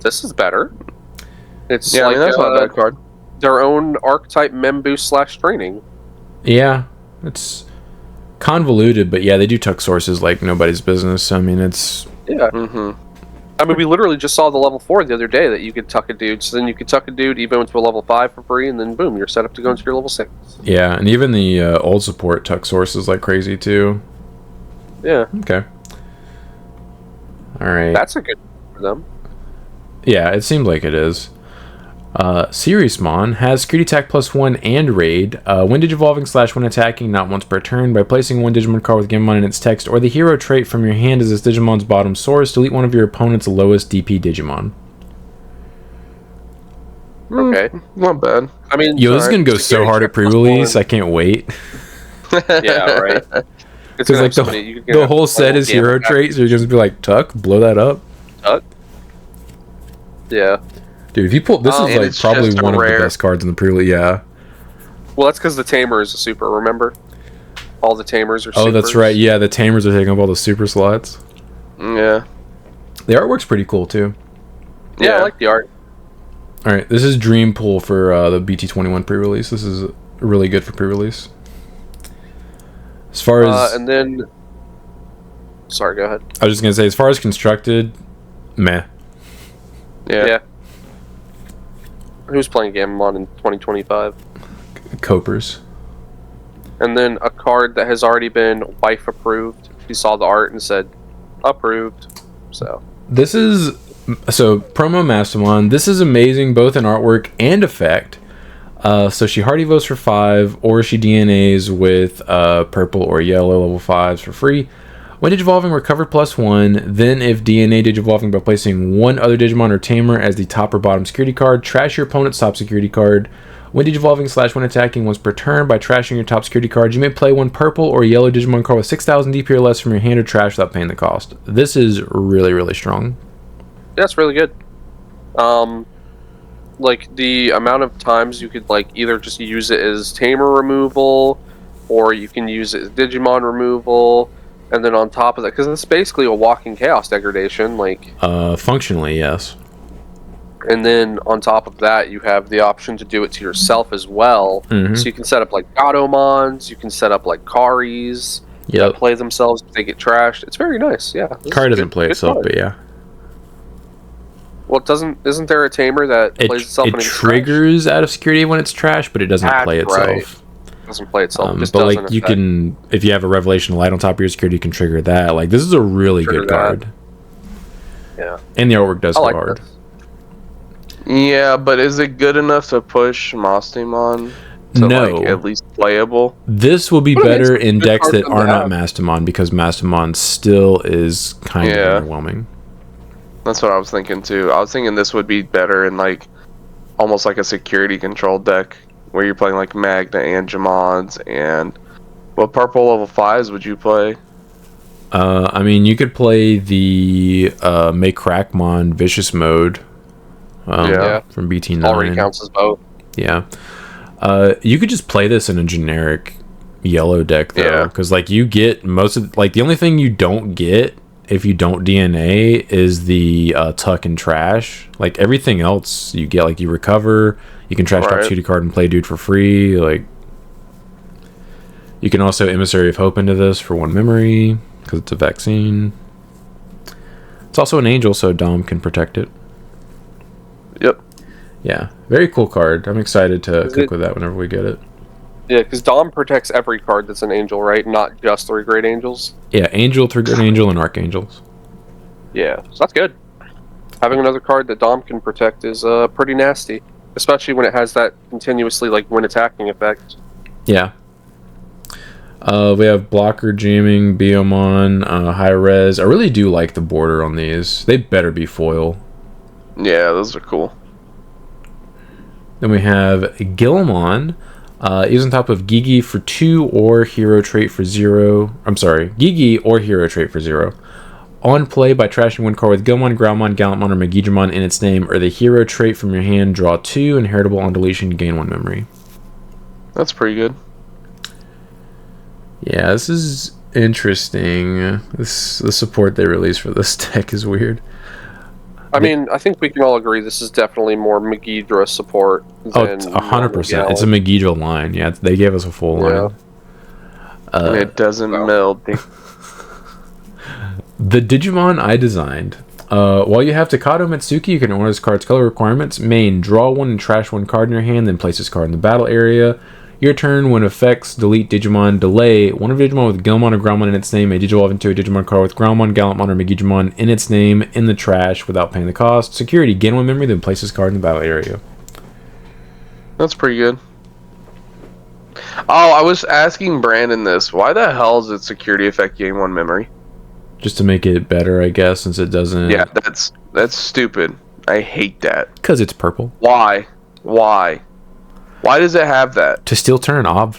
This is better. It's like that's not a bad card. Their own archetype memboost / training. Yeah, it's convoluted, but yeah, they do tuck sources like nobody's business. I mean, it's... Yeah. Mm-hmm. We literally just saw the level 4 the other day that you could tuck a dude. So then you could tuck a dude, Evo into a level 5 for free, and then boom, you're set up to go into your level 6. Yeah, and even the old support tuck sources like crazy too. Yeah. Okay. Alright. That's a good for them. Yeah, it seems like it is. Seriousmon has security attack +1 and raid. When digivolving / when attacking, not once per turn. By placing 1 Digimon card with Gammamon in its text or the hero trait from your hand as this Digimon's bottom source, delete one of your opponent's lowest DP Digimon. Okay. Not bad. Yo, this is gonna go so hard at pre-release. I can't wait. Yeah, right. Because like the whole set is hero traits. So you're just be like, tuck, blow that up. Tuck. Yeah. Dude, if you pull, this is and like it's probably just a one of the rare. best cards in the pre-release. Yeah. Well, that's because the Tamer is a super, remember? All the Tamers are Oh, supers. that's right. Yeah, the Tamers are taking up all the super slots. Yeah. The artwork's pretty cool too. Yeah, I like the art. All right, this is Dream Pool for the BT21 pre-release. This is really good for pre-release. As far as and then, sorry, go ahead. I was just gonna say, as far as constructed, meh. Yeah. Who's playing Gammon in 2025? Copers. And then a card that has already been wife approved. She saw the art and said, approved. So This is promo Mastemon. This is amazing both in artwork and effect. So she Hardy votes for 5, or she DNAs with purple or yellow level 5s for free. When Digivolving, recover +1. Then, if DNA Digivolving by placing one other Digimon or Tamer as the top or bottom security card, trash your opponent's top security card. When Digivolving / when attacking once per turn by trashing your top security card, you may play one purple or yellow Digimon card with 6,000 DP or less from your hand or trash without paying the cost. This is really, really strong. that's really good. Like the amount of times you could like either just use it as Tamer removal, or you can use it as Digimon removal, and then on top of that, because it's basically a walking chaos degradation, like. Functionally, yes. And then on top of that, you have the option to do it to yourself as well. Mhm. So you can set up like Gatomons, you can set up like Karis that Yep. play themselves if they get trashed. It's very nice, yeah. This Card is doesn't good- play good itself, card. but yeah. Well, isn't there a Tamer that plays itself It when it's triggers out of security when it's trash, but it doesn't That's play itself. right. trashed? Doesn't play itself. Just But doesn't like you affect. can, if you have a Revelation Light on top of your security, you can trigger that. Like this is a really Trigger good that. card, Yeah. and the artwork does I go like hard. this. Yeah, but is it good enough to push Mastemon to No. like at least playable? This will be But it's better a in good decks card that for them are to not have. Mastemon, because Mastemon still is kind Yeah. of underwhelming. That's what I was thinking too. I was thinking this would be better in like almost like a security control deck where you're playing like MagnaAngemons and what purple level 5s would you play? I mean, you could play the Make Crackmon Vicious Mode Yeah. from BT9. Already counts as both. Yeah. You could just play this in a generic yellow deck, though. Yeah. Because, like, you get most of... Like, the only thing you don't get if you don't DNA is the tuck and trash. Like, everything else you get. Like, you recover. You can trash top Right. security card and play dude for free. Like, you can also Emissary of Hope into this for 1 memory. Because it's a vaccine. It's also an angel, so Dom can protect it. Yep. Yeah, very cool card. I'm excited to Is cook it- with that whenever we get it. Yeah, because Dom protects every card that's an angel, right? Not just 3 great angels. Yeah, Angel, Trigger Angel, and Archangels. Yeah, so that's good. Having another card that Dom can protect is pretty nasty, especially when it has that continuously like when attacking effect. Yeah. We have Blocker, Jamming, Biomon, High Res. I really do like the border on these. They better be foil. Yeah, those are cool. Then we have Gilmon. He's on top of Gigi for 2 or Hero Trait for 0. I'm sorry, Gigi or Hero Trait for 0. On play, by trashing 1 card with Gilmon, Growlmon, Gallantmon, or Magidramon in its name, or the Hero Trait from your hand, draw 2, inheritable on deletion, gain 1 memory. That's pretty good. Yeah, this is interesting. The support they released for this deck is weird. I mean, I think we can all agree this is definitely more Megidra support Oh, than it's 100%. It's a Gallant. Megiddo line. Yeah, they gave us a full Yeah. line. It doesn't well. meld. The Digimon I designed. While you have Takato Mitsuki, you can order this card's color requirements. Main, draw 1 and trash 1 card in your hand, then place this card in the battle area. Your turn, when effects delete Digimon, delay one of Digimon with Gilmon or Growlmon in its name may Digivolve into a Digimon card with Growlmon, Gallantmon, or Megidramon in its name in the trash without paying the cost. Security, gain 1 memory, then place this card in the battle area. That's pretty good. Oh, I was asking Brandon this. Why the hell is it security effect gain 1 memory? Just to make it better, I guess, since it doesn't... Yeah, that's stupid. I hate that. Because it's purple. Why? Why does it have that? To steal turn, ob.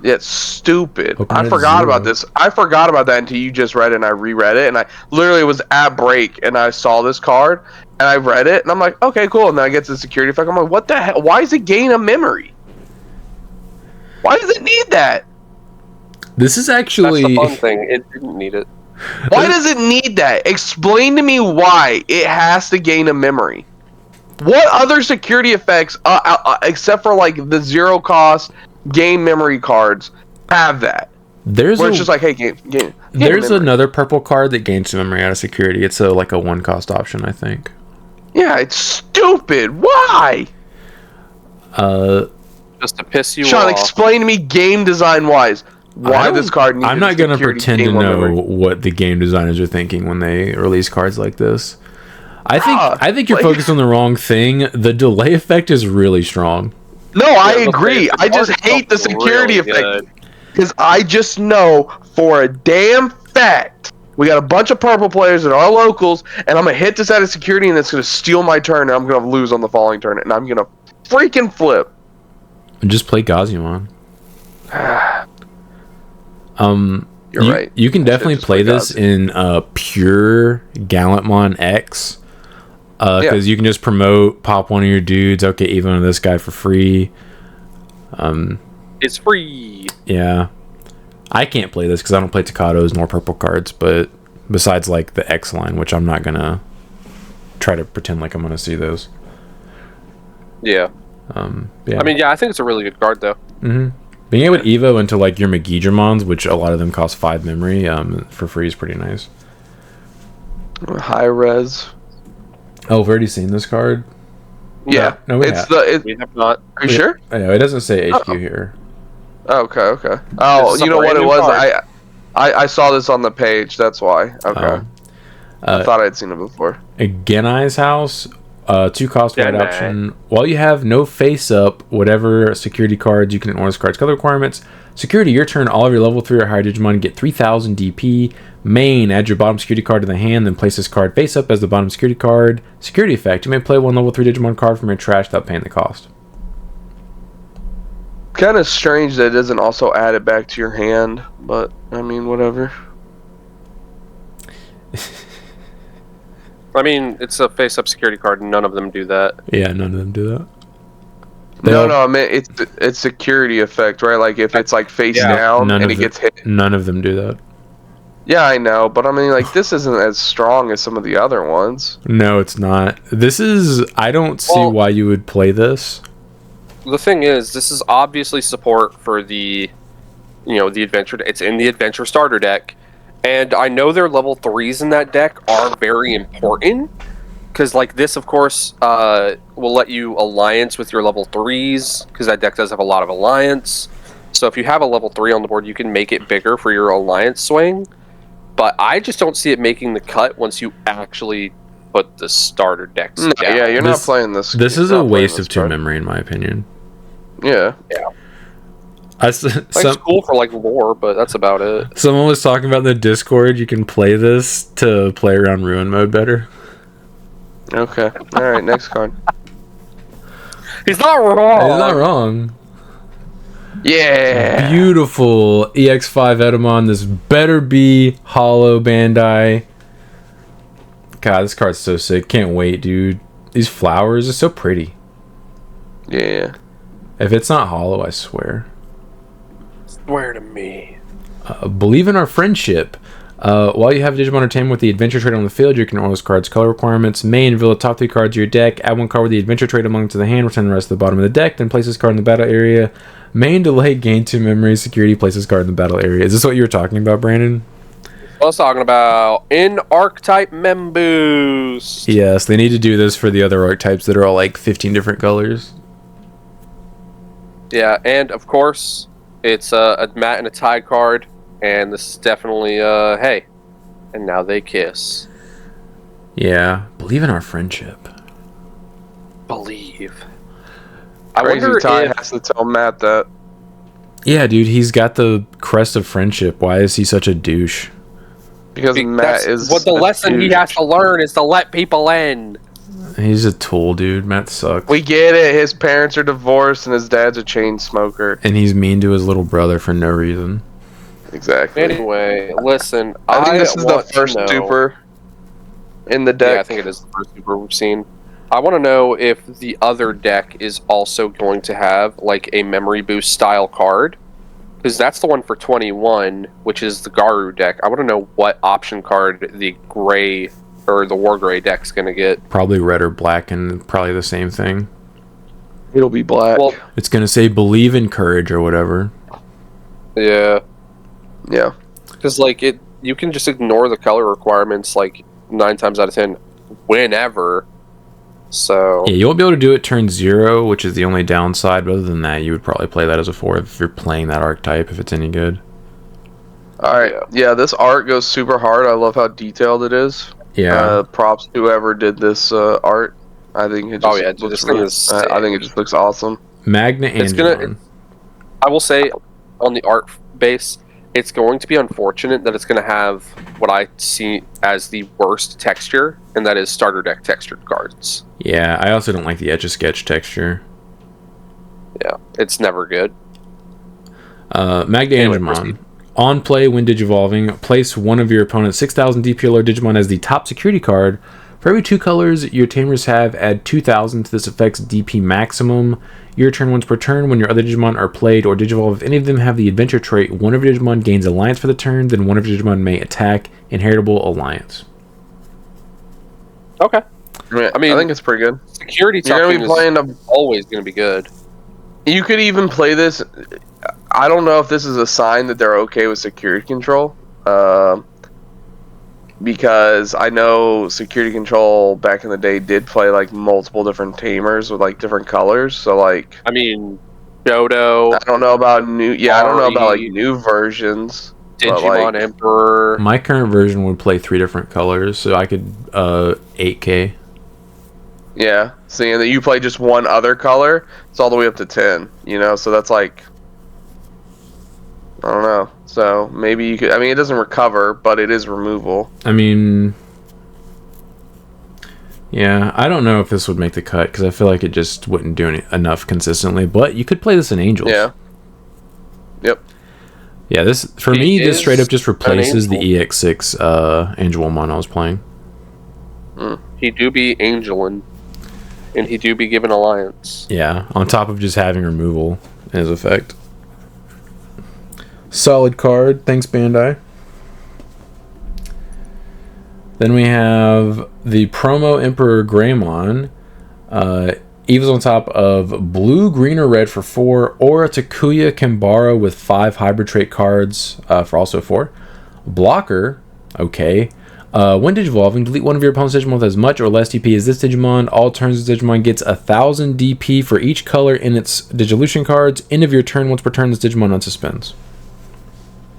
Yeah, it's stupid. Open I at forgot 0. about this. I forgot about that until you just read it, and I reread it, and I literally was at break, and I saw this card, and I read it, and I'm like, okay, cool. And then I get to the security effect. I'm like, what the hell? Why does it gain a memory? Why does it need that? This is That's actually the fun thing. It didn't need it. Why does it need that? Explain to me why it has to gain a memory. What other security effects, except for like the 0 cost game memory cards, have that? there's Where it's just like, hey, gain there's memory. another purple card that gains memory out of security. It's like a 1 cost option, I think. Yeah, it's stupid. Why? Just to piss you Sean, off. explain to me game design wise why this card needs. I'm not gonna security pretend to game know memory. what the game designers are thinking when they release cards like this. I think you're like- focused on the wrong thing. The delay effect is really strong. No, I Yeah, agree. the I just card hate the itself is security really effect. good. Because I just know for a damn fact we got a bunch of purple players that are locals, and I'm gonna hit this out of security, and it's gonna steal my turn, and I'm gonna lose on the following turn, and I'm gonna freaking flip. And just play Gallantmon. You're right. You can I should definitely just play play this in pure Gallantmon X. Because you can just promote, pop one of your dudes, okay, even on this guy for free. It's free. Yeah. I can't play this because I don't play Takados nor purple cards, but besides like the X line, which I'm not gonna try to pretend like I'm gonna see those. Yeah. Yeah. I mean, yeah, I think it's a really good card, though. Being able to Evo into like your MagnaAngemons, which a lot of them cost 5 memory, for free is pretty nice. High res. Oh, we've already seen this card. Yeah, No, we it's have. the. We have not. Are you sure? I know it doesn't say HQ here. Okay. Oh, This is you a know what brand it new was? card. I saw this on the page. That's why. Okay. I thought I'd seen it before. Genai's house, 2 cost white Genai. option. While you have no face up, whatever security cards you can ignore this card's color requirements. Security, your turn. All of your level 3 or higher Digimon get 3,000 DP. Main, add your bottom security card to the hand, then place this card face up as the bottom security card. Security effect, you may play 1 level 3 Digimon card from your trash without paying the cost. Kind of strange that it doesn't also add it back to your hand, but I mean, whatever. I mean, it's a face-up security card, and none of them do that. Yeah, none of them do that. No, I mean it's security effect, right? Like if it's like face Yeah. down None and of it them, gets hit. None of them do that. Yeah, I know, but I mean, like this isn't as strong as some of the other ones. No, it's not. This is... I don't see Well- why you would play this. The thing is, this is obviously support for the, the adventure. It's in the adventure starter deck, and I know their level 3s in that deck are very important, because like this, of course, will let you alliance with your level 3s, because that deck does have a lot of alliance. So if you have a level 3 on the board, you can make it bigger for your alliance swing. But I just don't see it making the cut once you actually put the starter decks down. Yeah, you're not This- playing this. This you're is a not playing waste this of 2 card. memory, in my opinion. Yeah. It's cool for like lore, but that's about it. Someone was talking about in the Discord, you can play this to play around Ruin mode better. Okay. All right. Next card. He's not wrong. He's not wrong. Yeah. Beautiful EX5 Edamon. This better be Hollow Bandai. God, this card's so sick. Can't wait, dude. These flowers are so pretty. Yeah. If it's not hollow, I swear. Swear to me. Believe in our friendship. While you have Digimon Entertainment with the Adventure Trade on the field, you can order this card's color requirements. Main, reveal the top 3 cards of your deck. Add 1 card with the Adventure Trade among to the hand. Return the rest to the bottom of the deck. Then place this card in the battle area. Main, delay, gain 2 memory. Security, place this card in the battle area. Is this what you were talking about, Brandon? I was talking about in archetype Memboost. Yes, they need to do this for the other archetypes that are all like 15 different colors. Yeah, and of course, it's a Matt and a tie card, and this is definitely hey, and now they kiss. Yeah, believe in our friendship. Believe. Crazy Ty has to tell Matt that. Yeah, dude, he's got the crest of friendship. Why is he such a douche? Because Matt is what the a lesson he douche. has to learn is to let people in. He's a tool, dude. Matt sucks. We get it. His parents are divorced and his dad's a chain smoker. And he's mean to his little brother for no reason. Exactly. Anyway, listen. I think this is the first super in the deck. Yeah, I think it is the first super we've seen. I want to know if the other deck is also going to have like a memory boost style card, because that's the one for 21, which is the Garu deck. I want to know what option card the gray or the War Gray deck's going to get. Probably red or black, and probably the same thing. It'll be black. Well, It's going to say believe in courage or whatever. yeah, yeah. because like you can just ignore the color requirements like 9 times out of 10 whenever. So Yeah, you won't be able to do it turn 0, which is the only downside. But other than that, you would probably play that as a 4 if you're playing that archetype, if it's any good. All right. Yeah, this art goes super hard. I love how detailed it is. Yeah. Props to whoever did this art. I think it just dude, looks this thing really, is I think it just looks awesome. MagnaAngemon. I will say on the art base, it's going to be unfortunate that it's going to have what I see as the worst texture, and that is starter deck textured cards. Yeah, I also don't like the Etch-a-Sketch texture. Yeah, it's never good. MagnaAngemon. On play, when digivolving, place one of your opponent's 6,000 DPLR Digimon as the top security card. For every 2 colors your tamers have, add 2,000 to this effect's DP maximum. Your turn once per turn. When your other Digimon are played or digivolve, if any of them have the adventure trait, one of your Digimon gains alliance for the turn, then one of your Digimon may attack. Inheritable alliance. Okay. I mean, I think it's pretty good. Security You're gonna be playing always going to be good. You could even play this. I don't know if this is a sign that they're okay with security control. Because I know security control back in the day did play like multiple different tamers with like different colors. So like, I mean, Dodo. I don't know about new. Yeah, I don't know about like new versions. Digimon like, Emperor. My current version would play 3 different colors, so I could 8K. Yeah, seeing that you play just one other color, it's all the way up to 10. You know, so that's like, I don't know. So maybe you could. I mean, it doesn't recover, but it is removal. I mean, yeah, I don't know if this would make the cut because I feel like it just wouldn't do enough consistently. But you could play this in Angels. Yeah. Yep. Yeah, this for me, this straight up just replaces the EX6 Angelomon I was playing. He do be Angelin, and he do be given alliance. Yeah, on top of just having removal in his effect. Solid card. Thanks, Bandai. Then we have the promo EmperorGreymon. Eva's on top of blue, green, or red for 4, or a Takuya Kambara with 5 hybrid trait cards for also 4. Blocker, okay. When digivolving, delete one of your opponent's Digimon with as much or less DP as this Digimon. All turns this Digimon gets 1,000 DP for each color in its Digivolution cards. End of your turn. Once per turn, this Digimon unsuspends.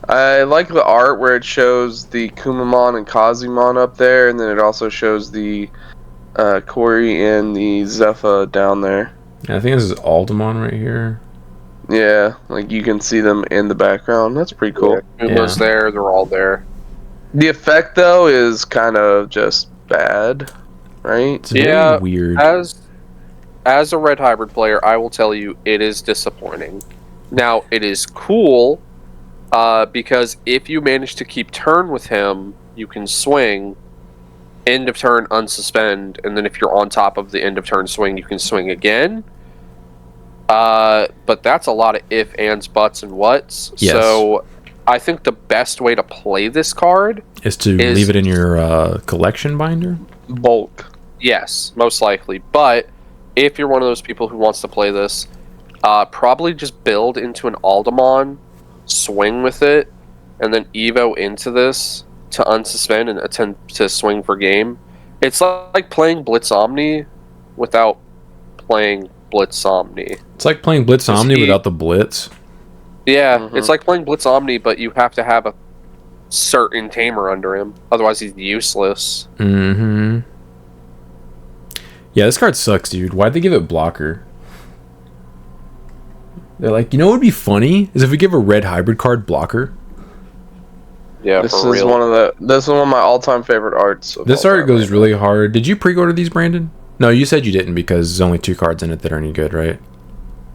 I like the art where it shows the Kumamon and Kazimon up there, and then it also shows the Kori and the Zephyr down there. Yeah, I think this is Aldemon right here. Yeah, like you can see them in the background. That's pretty cool. Kuma's there, they're all there. The effect, though, is kind of just bad, right? It's very weird. As a red hybrid player, I will tell you it is disappointing. Now, it is cool because if you manage to keep turn with him, you can swing, end of turn, unsuspend, and then if you're on top of the end of turn swing, you can swing again. But that's a lot of if, ands, buts, and whats. Yes. So I think the best way to play this card is to leave it in your collection binder? Bulk. Yes, most likely. But if you're one of those people who wants to play this, probably just build into an Aldemon, swing with it, and then Evo into this to unsuspend and attempt to swing for game. It's like playing Blitz Omni without playing Blitz Omni. It's like playing Blitz Omni without the Blitz. Yeah, it's like playing Blitz Omni, but you have to have a certain tamer under him. Otherwise, he's useless. Mm-hmm. Yeah, this card sucks, dude. Why'd they give it blocker? They're like, you know what would be funny? Is if we give a red hybrid card blocker. Yeah, this for is real. this is one of my all-time favorite arts. This art goes really hard. Did you pre-order these, Brandon? No, you said you didn't because there's only 2 cards in it that are any good, right?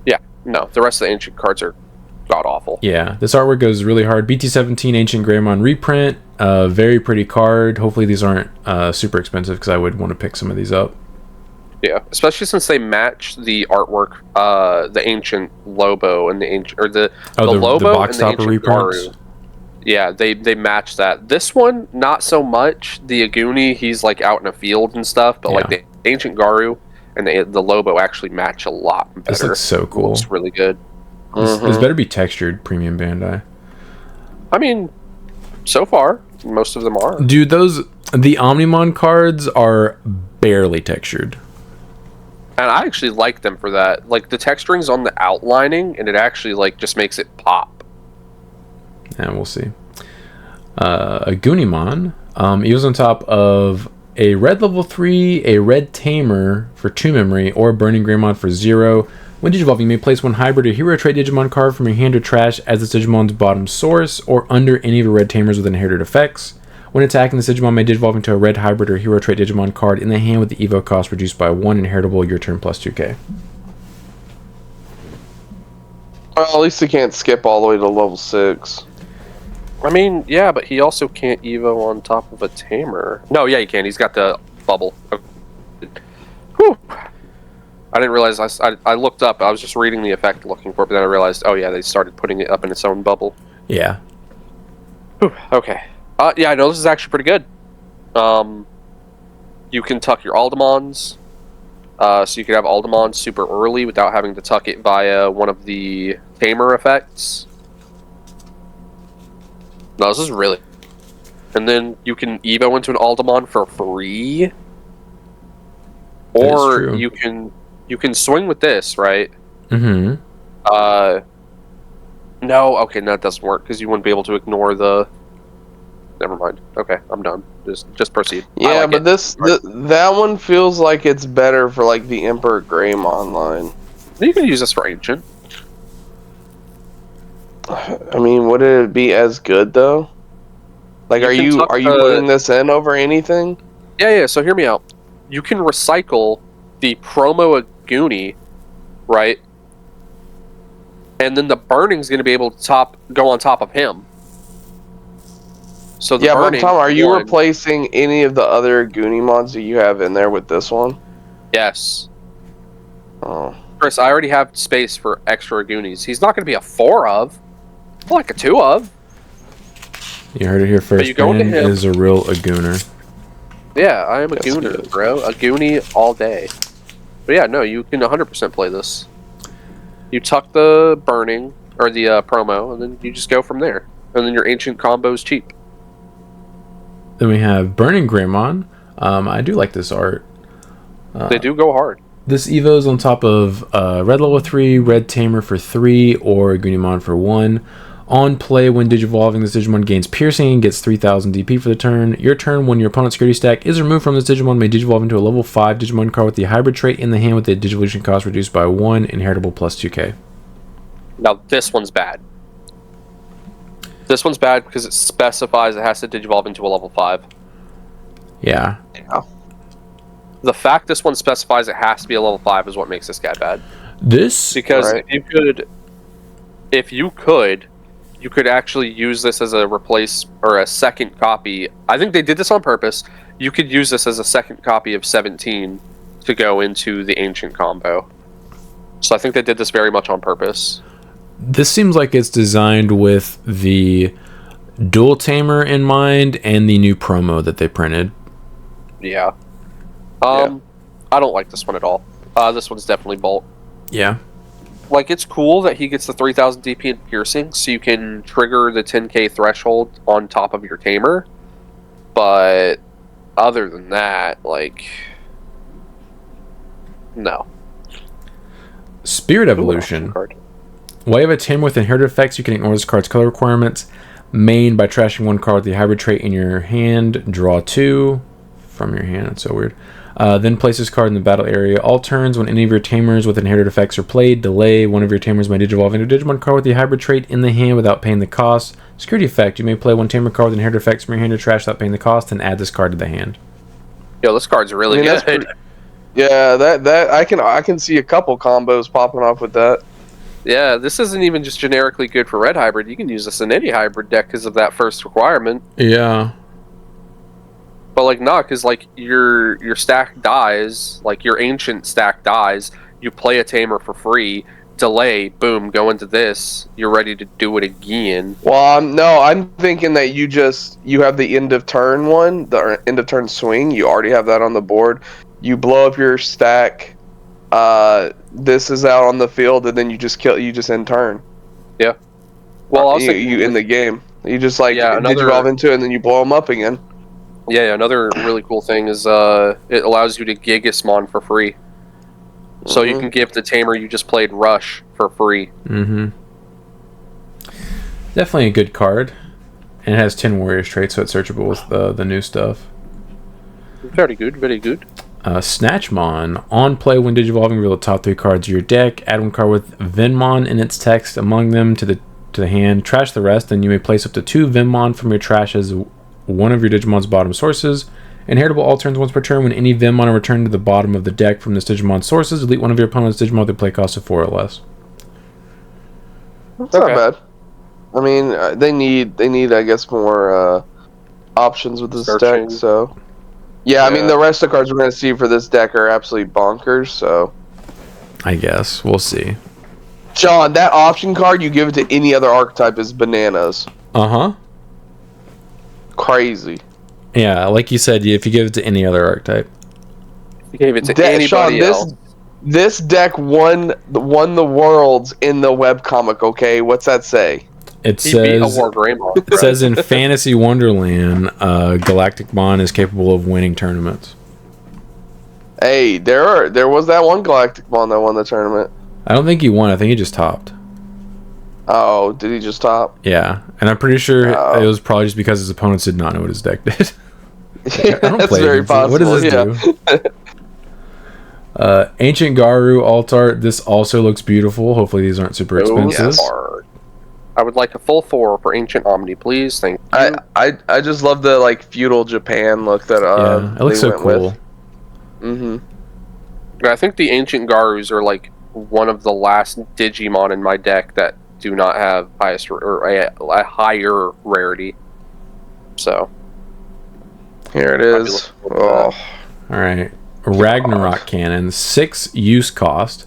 Yeah, no, the rest of the ancient cards are god awful. Yeah, this artwork goes really hard. BT17 AncientGarurumon reprint, very pretty card. Hopefully these aren't super expensive because I would want to pick some of these up. Yeah, especially since they match the artwork, the ancient Lobo and the ancient, or the Lobo the box and the topper ancient reprints. Garu. Yeah, they match that. This one, not so much. The Aguni, he's like out in a field and stuff, but like the ancient Garu and the Lobo actually match a lot better. This looks so cool. It looks really good. This better be textured, Premium Bandai. I mean, so far, most of them are. Dude, the Omnimon cards are barely textured. And I actually like them for that. Like, the texturing's on the outlining, and it actually, like, just makes it pop. And we'll see. A Goonimon. He was on top of a red level 3, a red Tamer for 2 memory, or a Burning Greymon for 0. When digivolving, you may place 1 hybrid or hero trait Digimon card from your hand or trash as this Digimon's bottom source, or under any of your red Tamers with inherited effects. When attacking, this Digimon may digivolve into a red hybrid or hero trait Digimon card in the hand with the evo cost reduced by 1 inheritable your turn plus 2k. Well, at least he can't skip all the way to level 6. I mean, yeah, but he also can't evo on top of a Tamer. No, yeah, he can. He's got the bubble. Whew. I didn't realize. I looked up. I was just reading the effect looking for it, but then I realized, oh yeah, they started putting it up in its own bubble. Yeah. Whew, okay. Yeah, I know this is actually pretty good. You can tuck your Aldemons. So you can have Aldemon super early without having to tuck it via one of the Tamer effects. No, this is really... And then you can Evo into an Aldemon for free. Or you can swing with this, right? Mm-hmm. No, okay, no, that doesn't work, because you wouldn't be able to ignore the... Never mind. Okay, I'm done. Just proceed. Yeah, like but that one feels like it's better for like the EmperorGreymon line. You can use this for Ancient. I mean, would it be as good though? Like, are you putting this in over anything? Yeah. So hear me out. You can recycle the promo Aguni, right? And then the Burning's going to be able to go on top of him. So the but Tom, are you replacing any of the other Goonie mods that you have in there with this one? Yes. Oh. Chris, I already have space for extra Goonies. He's not going to be a 4 of, like a 2 of. You heard it here first. Ben is a real Agooner. Yeah, I am a Gooner, bro. A Goonie all day. But yeah, no, you can 100% play this. You tuck the Burning, or the promo, and then you just go from there. And then your Ancient combo's cheap. Then we have Burning Greymon. I do like this art. They do go hard. This Evo's on top of red level 3, red Tamer for 3, or Goonimon for 1. On play, when Digivolving, this Digimon gains Piercing and gets 3000 DP for the turn. Your turn, when your opponent's security stack is removed from this Digimon, may Digivolve into a level 5 Digimon card with the hybrid trait in the hand with the Digivolution cost reduced by 1, inheritable plus 2k. Now, this one's bad. This one's bad because it specifies it has to Digivolve into a level 5. Yeah. The fact this one specifies it has to be a level 5 is what makes this guy bad. Because if you could actually use this as a or a second copy. I think they did this on purpose. You could use this as a second copy of 17 to go into the Ancient combo. So I think they did this very much on purpose. This seems like it's designed with the Dual Tamer in mind and the new promo that they printed. Yeah. I don't like this one at all. This one's definitely Bolt. Yeah. Like, it's cool that he gets the 3000 DP and Piercing, so you can trigger the 10k threshold on top of your Tamer. But other than that, like, no. Spirit Evolution. While you have a Tamer with inherited effects, you can ignore this card's color requirements. Main by trashing 1 card with the hybrid trait in your hand. Draw 2 from your hand. That's so weird. Then place this card in the battle area. All turns, when any of your Tamers with inherited effects are played, delay. One of your Tamers may Digivolve into a Digimon card with the hybrid trait in the hand without paying the cost. Security effect. You may play 1 Tamer card with inherited effects from your hand to trash without paying the cost, and add this card to the hand. Yo, this card's really good. Yeah, that I can see a couple combos popping off with that. Yeah, this isn't even just generically good for red hybrid. You can use this in any hybrid deck because of that first requirement. Yeah. But like not because like your stack dies, like your ancient stack dies. You play a tamer for free, delay, boom, go into this. You're ready to do it again. Well, no, I'm thinking that you have the end of turn one, the end of turn swing. You already have that on the board. You blow up your stack. This is out on the field, and then you just end turn. Yeah. Well, also you in the game. You just Yeah, digivolve into it, and then you blow them up again. Yeah, another really cool thing is it allows you to Gigasmon for free. So you can give the tamer you just played Rush for free. Mm-hmm. Definitely a good card. And it has 10 Warriors traits, so it's searchable with the new stuff. Very good, very good. Snatchmon. On play, when digivolving, reveal the top 3 cards of your deck. Add 1 card with Venmon in its text among them to the hand. Trash the rest, and you may place up to 2 Venmon from your trash as one of your Digimon's bottom sources. Inheritable all turns once per turn. When any Venmon are returned to the bottom of the deck from this Digimon sources, delete one of your opponent's Digimon with a play cost of 4 or less. That's not bad. I mean, they need I guess more options with this deck. So yeah, I mean the rest of the cards we're going to see for this deck are absolutely bonkers. So I guess we'll see. John, that option card you give it to any other archetype is bananas. Uh-huh. Crazy. Yeah, like you said, if you give it to any other archetype. You gave it to anybody else. This deck won the worlds in the webcomic, okay? What's that say? It says Greymon, says in Fantasy Wonderland, Galacticmon is capable of winning tournaments. Hey, there was that one Galacticmon that won the tournament. I don't think he won. I think he just topped. Oh, did he just top? Yeah, and I'm pretty sure it was probably just because his opponents did not know what his deck did. Yeah, that's very possible. What does this do? Ancient Garu alt art. This also looks beautiful. Hopefully these aren't super expensive. I would like a full 4 for Ancient Omni, please. Thank you. I just love the like feudal Japan look that yeah, it looks so cool. I think the Ancient Garus are like one of the last Digimon in my deck that do not have highest or a higher rarity. So here it is. All right, Ragnarok Cannon, 6 use cost.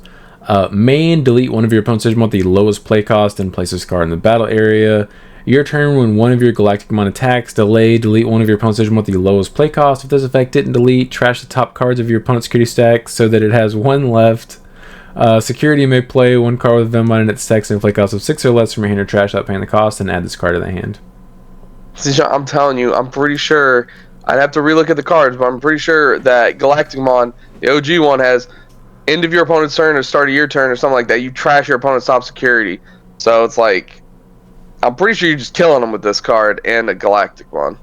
Main, delete one of your opponent's Digimon with the lowest play cost and place this card in the battle area. Your turn, when one of your Galacticmon attacks, delete one of your opponent's Digimon with the lowest play cost. If this effect didn't delete, trash the top cards of your opponent's security stack so that it has 1 left. Security may play 1 card with Venmon in its text and a play cost of 6 or less from your hand or trash without paying the cost, and add this card to the hand. See, Sean, I'm telling you, I'm pretty sure. I'd have to relook at the cards, but I'm pretty sure that Galacticmon, the OG one, has end of your opponent's turn or start of your turn or something like that. You trash your opponent's top security. So it's like, I'm pretty sure you're just killing them with this card and a Galacticmon.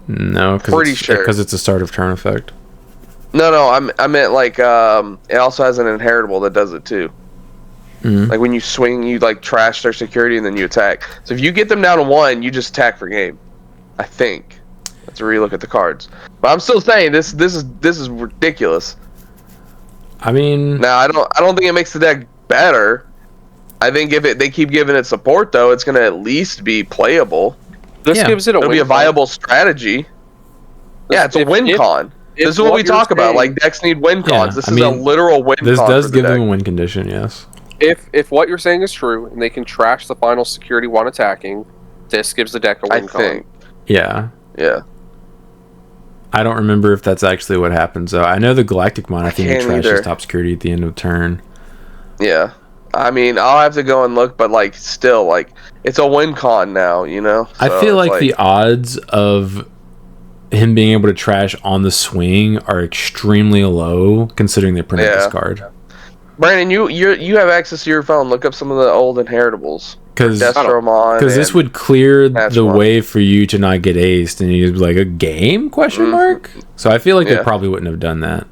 No, because it's a start of turn effect. No, I meant like it also has an inheritable that does it too. Like when you swing, you like trash their security and then you attack. So if you get them down to 1, you just attack for game. I think. Let's relook at the cards. But I'm still saying this is ridiculous. I mean, now I don't think it makes the deck better. I think if they keep giving it support though, it's gonna at least be playable. This gives it It'll be a viable strategy. Yeah, it's a win con. This is what we talk about. Like decks need win cons. This is a literal win con. This does give them a win condition, yes. If what you're saying is true and they can trash the final security while attacking, this gives the deck a win con. I think. Yeah. Yeah. I don't remember if that's actually what happens though. I know the Galacticmon, I think it trashes top security at the end of turn. Yeah. I mean, I'll have to go and look, but like still, like it's a win con now, you know? So I feel like the odds of him being able to trash on the swing are extremely low considering they printed this card. Brandon, you have access to your phone. Look up some of the old inheritables. Because this would clear the way for you to not get aced, and you'd be like, a game? Question mark? So I feel like they probably wouldn't have done that.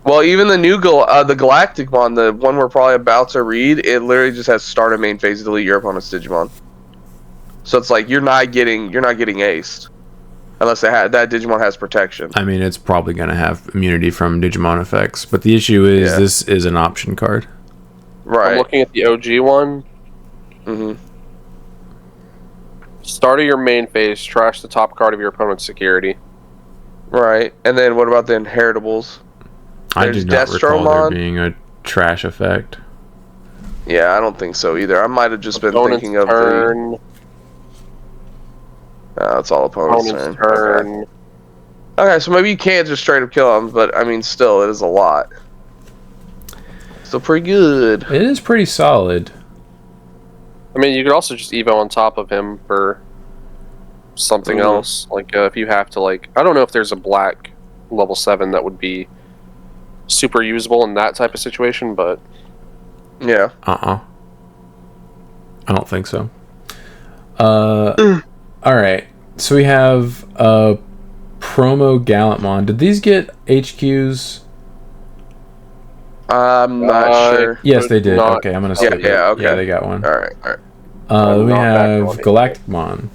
Well, even the new the Galacticmon, the one we're probably about to read, it literally just has start a main phase, delete your opponent's Digimon. So it's like you're not getting aced. unless that Digimon has protection. I mean, it's probably going to have immunity from Digimon effects, but the issue is this is an option card. I'm looking at the OG one. Mm-hmm. Start of your main phase, trash the top card of your opponent's security. Right, and then what about the inheritables? I do not recall there being a trash effect. Yeah, I don't think so either. I might have just been thinking of turn. It's all opponent's turn. Okay, so maybe you can't just straight up kill him, but I mean, still, it is a lot. Still pretty good. It is pretty solid. I mean, you could also just Evo on top of him for something else. Like, if you have to, like... I don't know if there's a black level 7 that would be super usable in that type of situation, but... Yeah. I don't think so. Alright. So we have promo Gallantmon. Did these get HQs? I'm not sure. Yes, they did. Okay, I'm gonna skip it. Okay. Yeah, they got one. Alright. We have Galacticmon.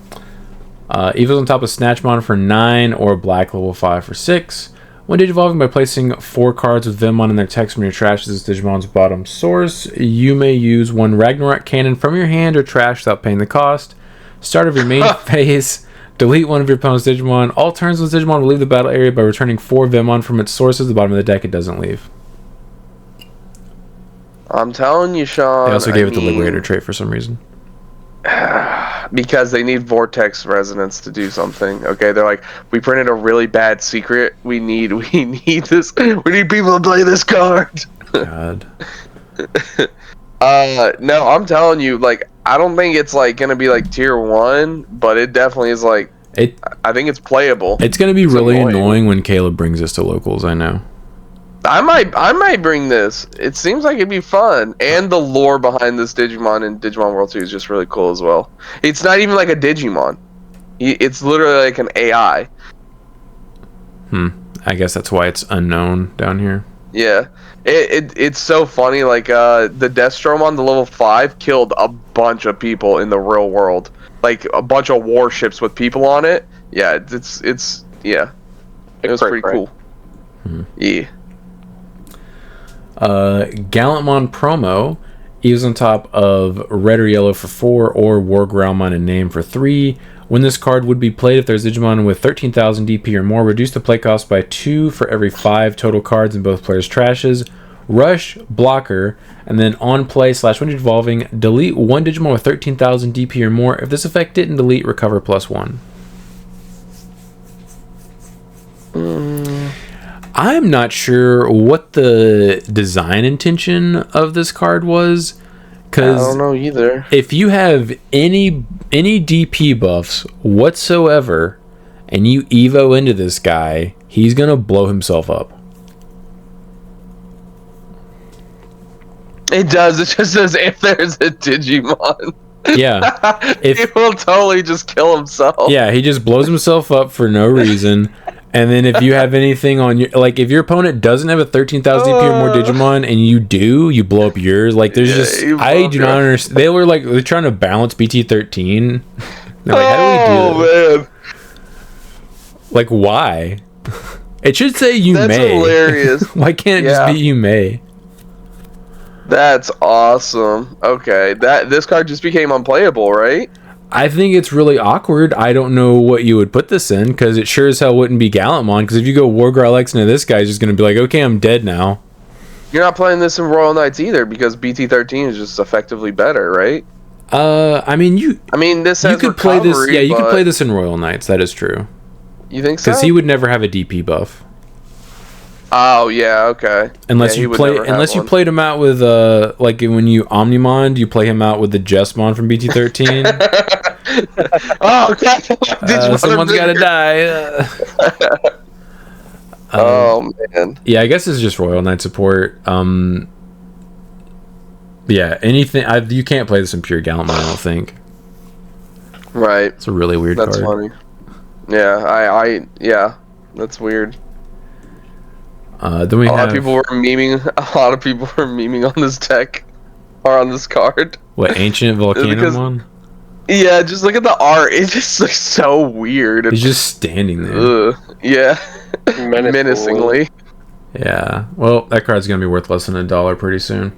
Evo's on top of Snatchmon for 9, or Black level 5 for 6. When digivolving by placing 4 cards with Vimon in their text from your trash as Digimon's bottom source, you may use 1 Ragnarok Cannon from your hand or trash without paying the cost. Start of your main phase, delete 1 of your opponent's Digimon. All turns with Digimon will leave the battle area by returning 4 Vimon from its sources at the bottom of the deck it doesn't leave. I'm telling you, Sean. They also gave it the Liberator trait for some reason. Because they need Vortex Resonance to do something. Okay, they're like, we printed a really bad secret. We need this. We need people to play this card. God. No, I'm telling you, like, I don't think it's like gonna be like tier 1, but it definitely is like. I think it's playable. It's gonna be really annoying when Caleb brings us to locals. I know. I might bring this. It seems like it'd be fun, and the lore behind this Digimon in Digimon World 2 is just really cool as well. It's not even like a Digimon; it's literally like an AI. I guess that's why it's unknown down here. Yeah, it's so funny. Like the Destromon, the level 5, killed a bunch of people in the real world. Like a bunch of warships with people on it. Yeah, it was pretty cool. Yeah. Gallantmon promo. He was on top of red or yellow for 4, or Wargrowlmon and name for 3. When this card would be played, if there's Digimon with 13,000 DP or more, reduce the play cost by 2 for every 5 total cards in both players' trashes. Rush, blocker, and then on play / when evolving, delete 1 Digimon with 13,000 DP or more. If this effect didn't delete, recover +1. I'm not sure what the design intention of this card was, because I don't know either. If you have any DP buffs whatsoever and you Evo into this guy, he's gonna blow himself up. It does. It just says if there's a Digimon. Yeah. He will totally just kill himself. Yeah, he just blows himself up for no reason. And then if you have anything on your... Like, if your opponent doesn't have a 13,000 DP or more Digimon, and you do, you blow up yours. Like, there's just... I do not understand. They were, like, they're trying to balance BT13. They're like, how do we do this? Man. Like, why? It should say you may. That's hilarious. Why can't it just be you may? That's awesome. Okay, this card just became unplayable, right? I think it's really awkward. I don't know what you would put this in, because it sure as hell wouldn't be Gallantmon, because if you go Wargrowl X into this guy, he's just going to be like, okay, I'm dead now. You're not playing this in Royal Knights either, because BT13 is just effectively better, right? I mean, this has you could play this. Yeah, you could play this in Royal Knights. That is true. You think so? Because he would never have a DP buff. Oh yeah, okay. Unless you played him out with like when you Omnimon, do you play him out with the Justmon from BT13? Oh god! Someone's got to die. Oh man. Yeah, I guess it's just Royal Knight support. Yeah, anything. You can't play this in pure Gallantmon, I don't think. Right. It's a really weird card. That's funny. Yeah, yeah, that's weird. Then we a lot of people were memeing on this deck or on this card. What, Ancient Volcanomon? Yeah, just look at the art. It just looks so weird. He's just standing there. Yeah. Menacingly. Menacingly. Yeah. Well, that card's gonna be worth less than $1 pretty soon.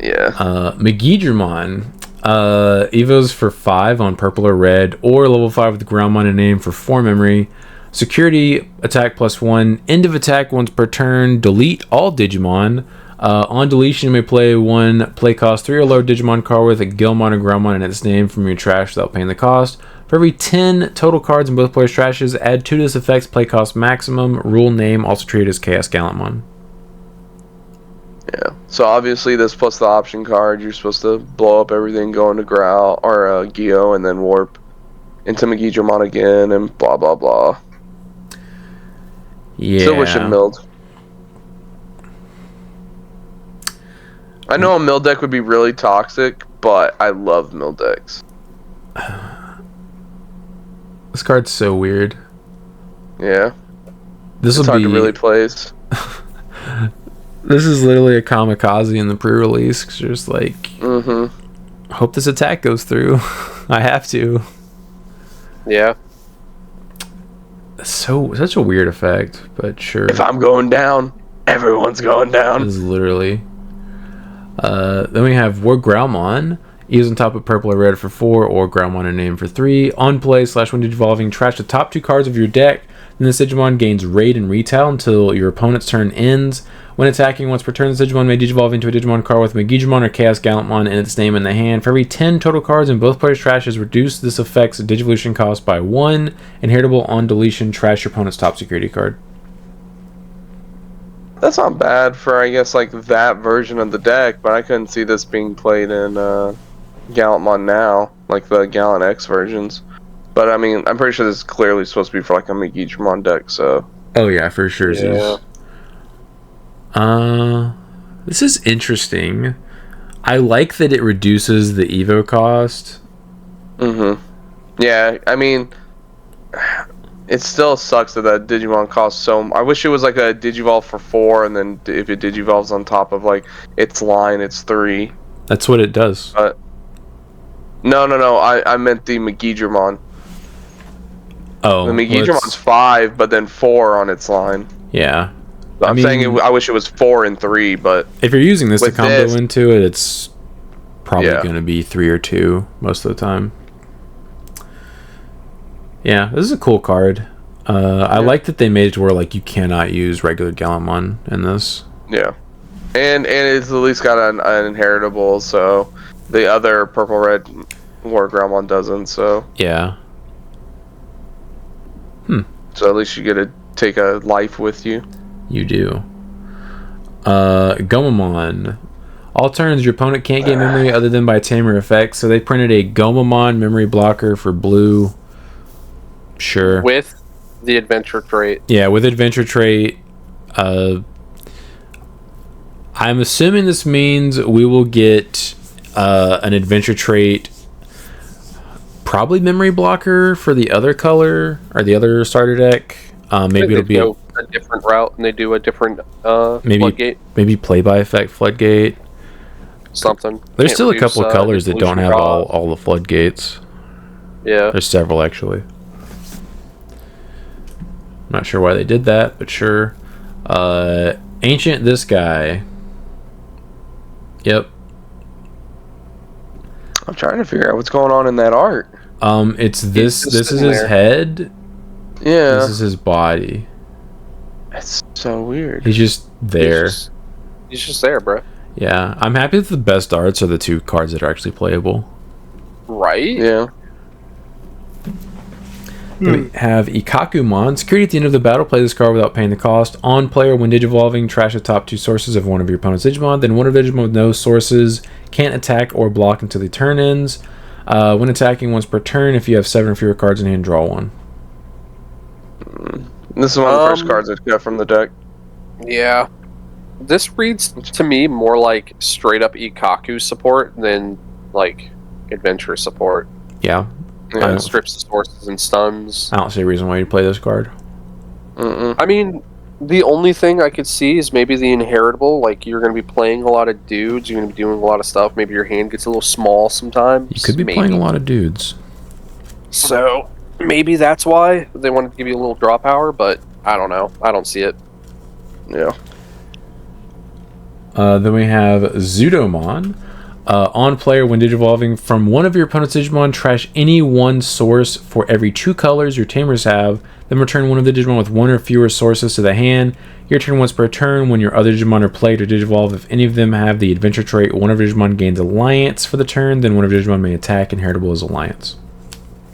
Yeah. MagnaAngemon. Evos for 5 on purple or red, or level 5 with Gallantmon and name for 4 memory. Security attack +1. End of attack once per turn. Delete all Digimon. On deletion, you may play one play cost 3 or lower Digimon card with a Gallantmon or Greymon in its name from your trash without paying the cost. For every 10 total cards in both players' trashes, add 2 to this effect's play cost maximum. Rule name also treated as Chaos Gallantmon. Yeah. So obviously this plus the option card, you're supposed to blow up everything, go into Growl or Geo, and then warp into MagnaAngemon again, and blah blah blah. Yeah. Still wishing milled. I know a mill deck would be really toxic, but I love mill decks. This card's so weird. Yeah. This It's will hard be to really place. This is literally a kamikaze in the pre-release. 'Cause you're just like, Mm-hmm. hope this attack goes through. I have to. Yeah. Such a weird effect, but sure. If I'm going down, everyone's going down. This is literally. Then we have War Growlmon. He's on top of purple or red for 4, or Growlmon and name for 3. On play / when evolving, trash the top 2 cards of your deck. Then this Digimon gains raid and retail until your opponent's turn ends. When attacking once per turn, this Digimon may digivolve into a Digimon card with MagnaAngemon or Chaos Gallantmon in its name in the hand. For every 10 total cards in both players' trashes, reduce this effect's Digivolution cost by 1. Inheritable on deletion, trash your opponent's top security card. That's not bad for, I guess, like that version of the deck, but I couldn't see this being played in Gallantmon now, like the Gallant X versions. But I mean, I'm pretty sure this is clearly supposed to be for like a MagnaAngemon deck, so. Oh yeah, for sure. Yeah. This is interesting. I like that it reduces the Evo cost. Mm-hmm. Yeah, I mean, it still sucks that that Digimon costs so. I wish it was like a Digivolve for 4, and then if it Digivolves on top of like its line, it's 3. That's what it does. No. I meant the MagnaAngemon. Oh, The MagnaAngemon's 5, but then 4 on its line. Yeah. I'm saying I wish it was 4 and 3, but if you're using this to with combo this- into it, it's probably Yeah. going to be 3 or 2 most of the time. Yeah, this is a cool card. I like that they made it to where like you cannot use regular Gallantmon in this. yeah, and it's at least got an inheritable, so the other purple red War Growlmon doesn't. So Yeah. so at least you get to take a life with you. You do. Gomamon. All turns, your opponent can't get memory other than by tamer effects, so they printed a Gomamon memory blocker for blue. Sure. With the adventure trait. Yeah, with adventure trait. I'm assuming this means we will get an adventure trait, probably memory blocker for the other color or the other starter deck. Maybe it'll be a different route, and they do a different floodgate. maybe play by effect floodgate. Something. There's Can't still a reduce, couple of colors that don't have Digivolution all the floodgates. Yeah. There's several actually. Not sure why they did that, but sure. Ancient this guy. Yep. I'm trying to figure out what's going on in that art. It's this. just This is sitting his there. head. Yeah, This is his body. it's so weird. He's just there. He's just there, bro. Yeah, I'm happy that the best arts are the 2 cards that are actually playable. Right? Yeah, Then we have Ikakumon. Security at the end of the battle. Play this card without paying the cost. On player, when digivolving, trash the top 2 sources of one of your opponent's Digimon. Then one of the Digimon with no sources can't attack or block until the turn ends. When attacking once per turn, if you have 7 or fewer cards in hand, draw 1. this is one of the first cards I got from the deck. Yeah. This reads to me more like straight up Ikaku support than like adventure support. Yeah, Yeah, it strips the sources and stuns. I don't see a reason why you'd play this card. Mm-mm. I mean, The only thing I could see is maybe the inheritable. Like, you're going to be playing a lot of dudes, you're going to be doing a lot of stuff. Maybe your hand gets a little small sometimes. You could be playing a lot of dudes. So, maybe that's why they wanted to give you a little draw power, but I don't know. I don't see it. Yeah. Then we have Zudomon. On player, when digivolving from one of your opponent's Digimon, trash any one source for every 2 colors your tamers have. Then return one of the Digimon with 1 or fewer sources to the hand. Your turn once per turn. When your other Digimon are played or digivolve, if any of them have the adventure trait, one of your Digimon gains Alliance for the turn. Then one of your Digimon may attack. Inheritable is Alliance.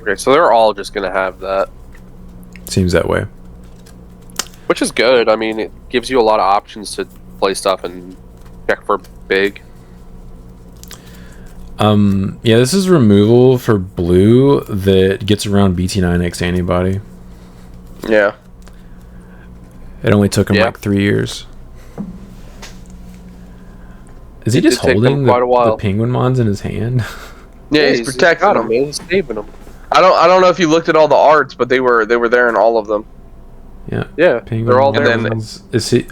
Okay, so they're all just going to have that. Seems that way. Which is good. I mean, it gives you a lot of options to play stuff and check for big. Yeah, this is removal for blue that gets around BT9X antibody. Yeah. It only took him like 3 years. Is he just holding the penguin mons in his hand? Yeah, he's protecting them. Man. He's saving them. I don't know if you looked at all the arts, but they were there in all of them. Yeah. Yeah. Penguin they're all there. And then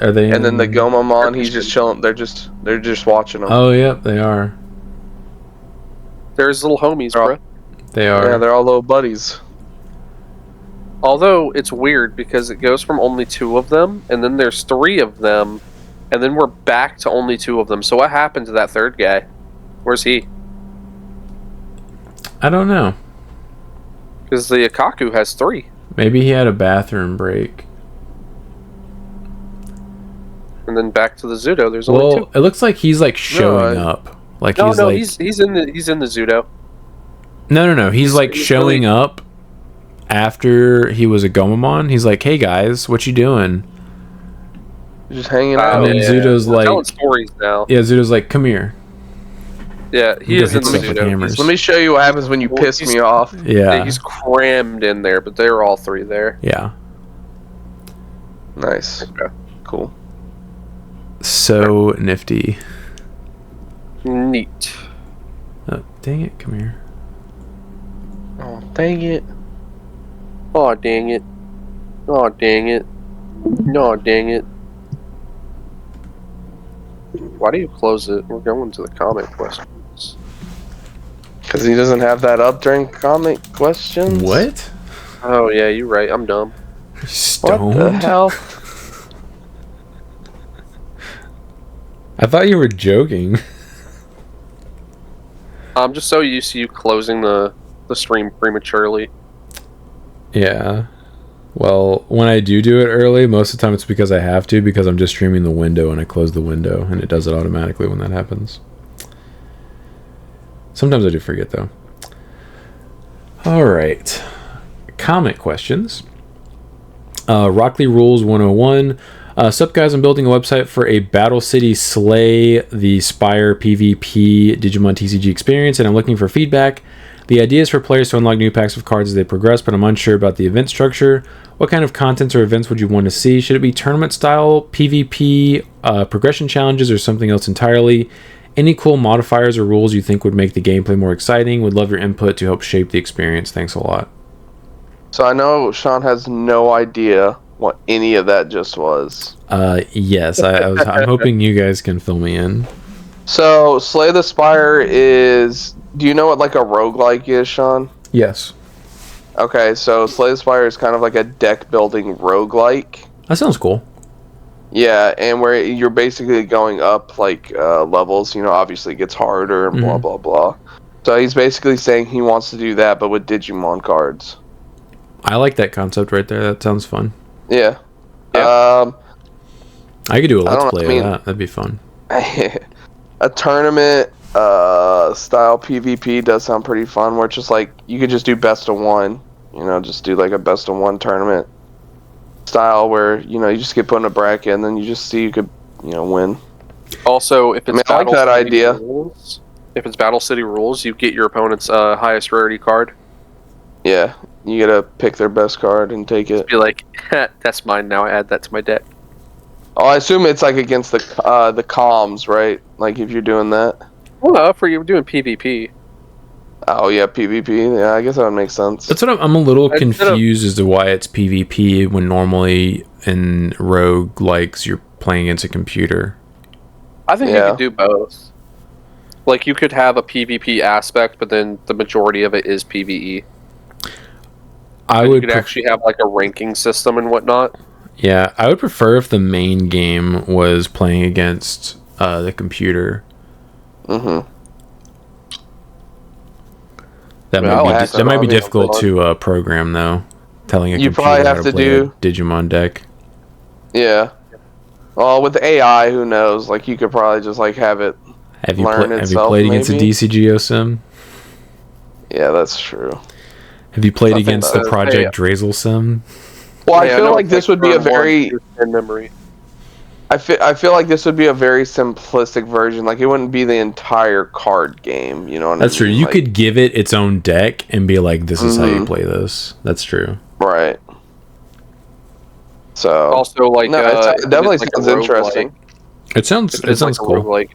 are they? And then the Gomamon, he's just chilling. They're just watching them. Oh, yep, they are. There's little homies, bro. They are. Yeah, they're all little buddies. Although it's weird because it goes from only 2 of them, and then there's 3 of them, and then we're back to only 2 of them. So what happened to that third guy? Where's he? I don't know. Because the Akaku has 3. Maybe he had a bathroom break. And then back to the Zudo. There's only 2. It looks like he's like showing up. Like no, he's no, like he's in the Zudo. No. He's like showing up after he was a Gomamon. He's like, "Hey guys, what you doing?" Just hanging out. And then Zudo's like, telling stories now. Yeah, Zudo's like, "Come here." Yeah, he is in the Zudo. Let me show you what happens when you piss me off. Yeah, he's crammed in there, but they're all 3 there. Yeah. Nice. Okay. Cool. So nifty. Neat. Oh, dang it! Come here. Oh, dang it. Oh, dang it. Oh, dang it. No, dang it. Why do you close it? We're going to the comment questions. Because he doesn't have that up during comment questions? What? Oh, yeah, you're right. I'm dumb. Stoned? What the hell? I thought you were joking. I'm just so used to you closing the stream prematurely. Yeah. Well, when I do it early, most of the time it's because I have to, because I'm just streaming the window and I close the window and it does it automatically when that happens. Sometimes I do forget though. Alright. Comment questions. Rockley Rules 101. Sup guys, I'm building a website for a Battle City Slay the Spire PvP Digimon TCG experience and I'm looking for feedback. The idea is for players to unlock new packs of cards as they progress, but I'm unsure about the event structure. What kind of contents or events would you want to see? Should it be tournament style, PvP, progression challenges, or something else entirely? Any cool modifiers or rules you think would make the gameplay more exciting? Would love your input to help shape the experience. Thanks a lot. So I know Sean has no idea what any of that just was. Yes, I'm hoping you guys can fill me in. So, Slay the Spire is... Do you know what, like, a roguelike is, Sean? Yes. Okay, so Slay the Spire is kind of like a deck-building roguelike. That sounds cool. Yeah, and where you're basically going up, like, levels. You know, obviously it gets harder and blah, blah, blah. So he's basically saying he wants to do that, but with Digimon cards. I like that concept right there. That sounds fun. Yeah. I could do a let's play of that. That'd be fun. A tournament style PvP does sound pretty fun, where it's just like you could just do best of one, you know, just do like a best of one tournament style where, you know, you just get put in a bracket and then you just see you could, you know, win. Also, if it's I like that idea. Rules, if it's Battle City rules, you get your opponent's highest rarity card. Yeah, you get to pick their best card and take it. Be like, that's mine now. I add that to my deck. Oh, I assume it's like against the comms, right? Like if you're doing that. Well, for you doing PvP. Oh yeah, PvP. Yeah, I guess that would make sense. That's what I'm a little confused as to why it's PvP when normally in rogue likes you're playing against a computer. I think you could do both. Like, you could have a PvP aspect, but then the majority of it is PvE. You could actually have like a ranking system and whatnot. Yeah, I would prefer if the main game was playing against the computer. Mm-hmm. That might be difficult to program, though. Telling a computer how to play a Digimon deck. Yeah. Well, with AI, who knows? Like, you could probably just like have it learn itself. Have you played against a DCGO sim? Yeah, that's true. Have you played against the Project Drazel sim? Well, I feel like this would be a very memory. I feel like this would be a very simplistic version. Like, it wouldn't be the entire card game. You know what I mean? That's true. You could give it its own deck and be like, "This is how you play this." That's true. Right. So also, like, it definitely sounds interesting. It sounds cool. Like,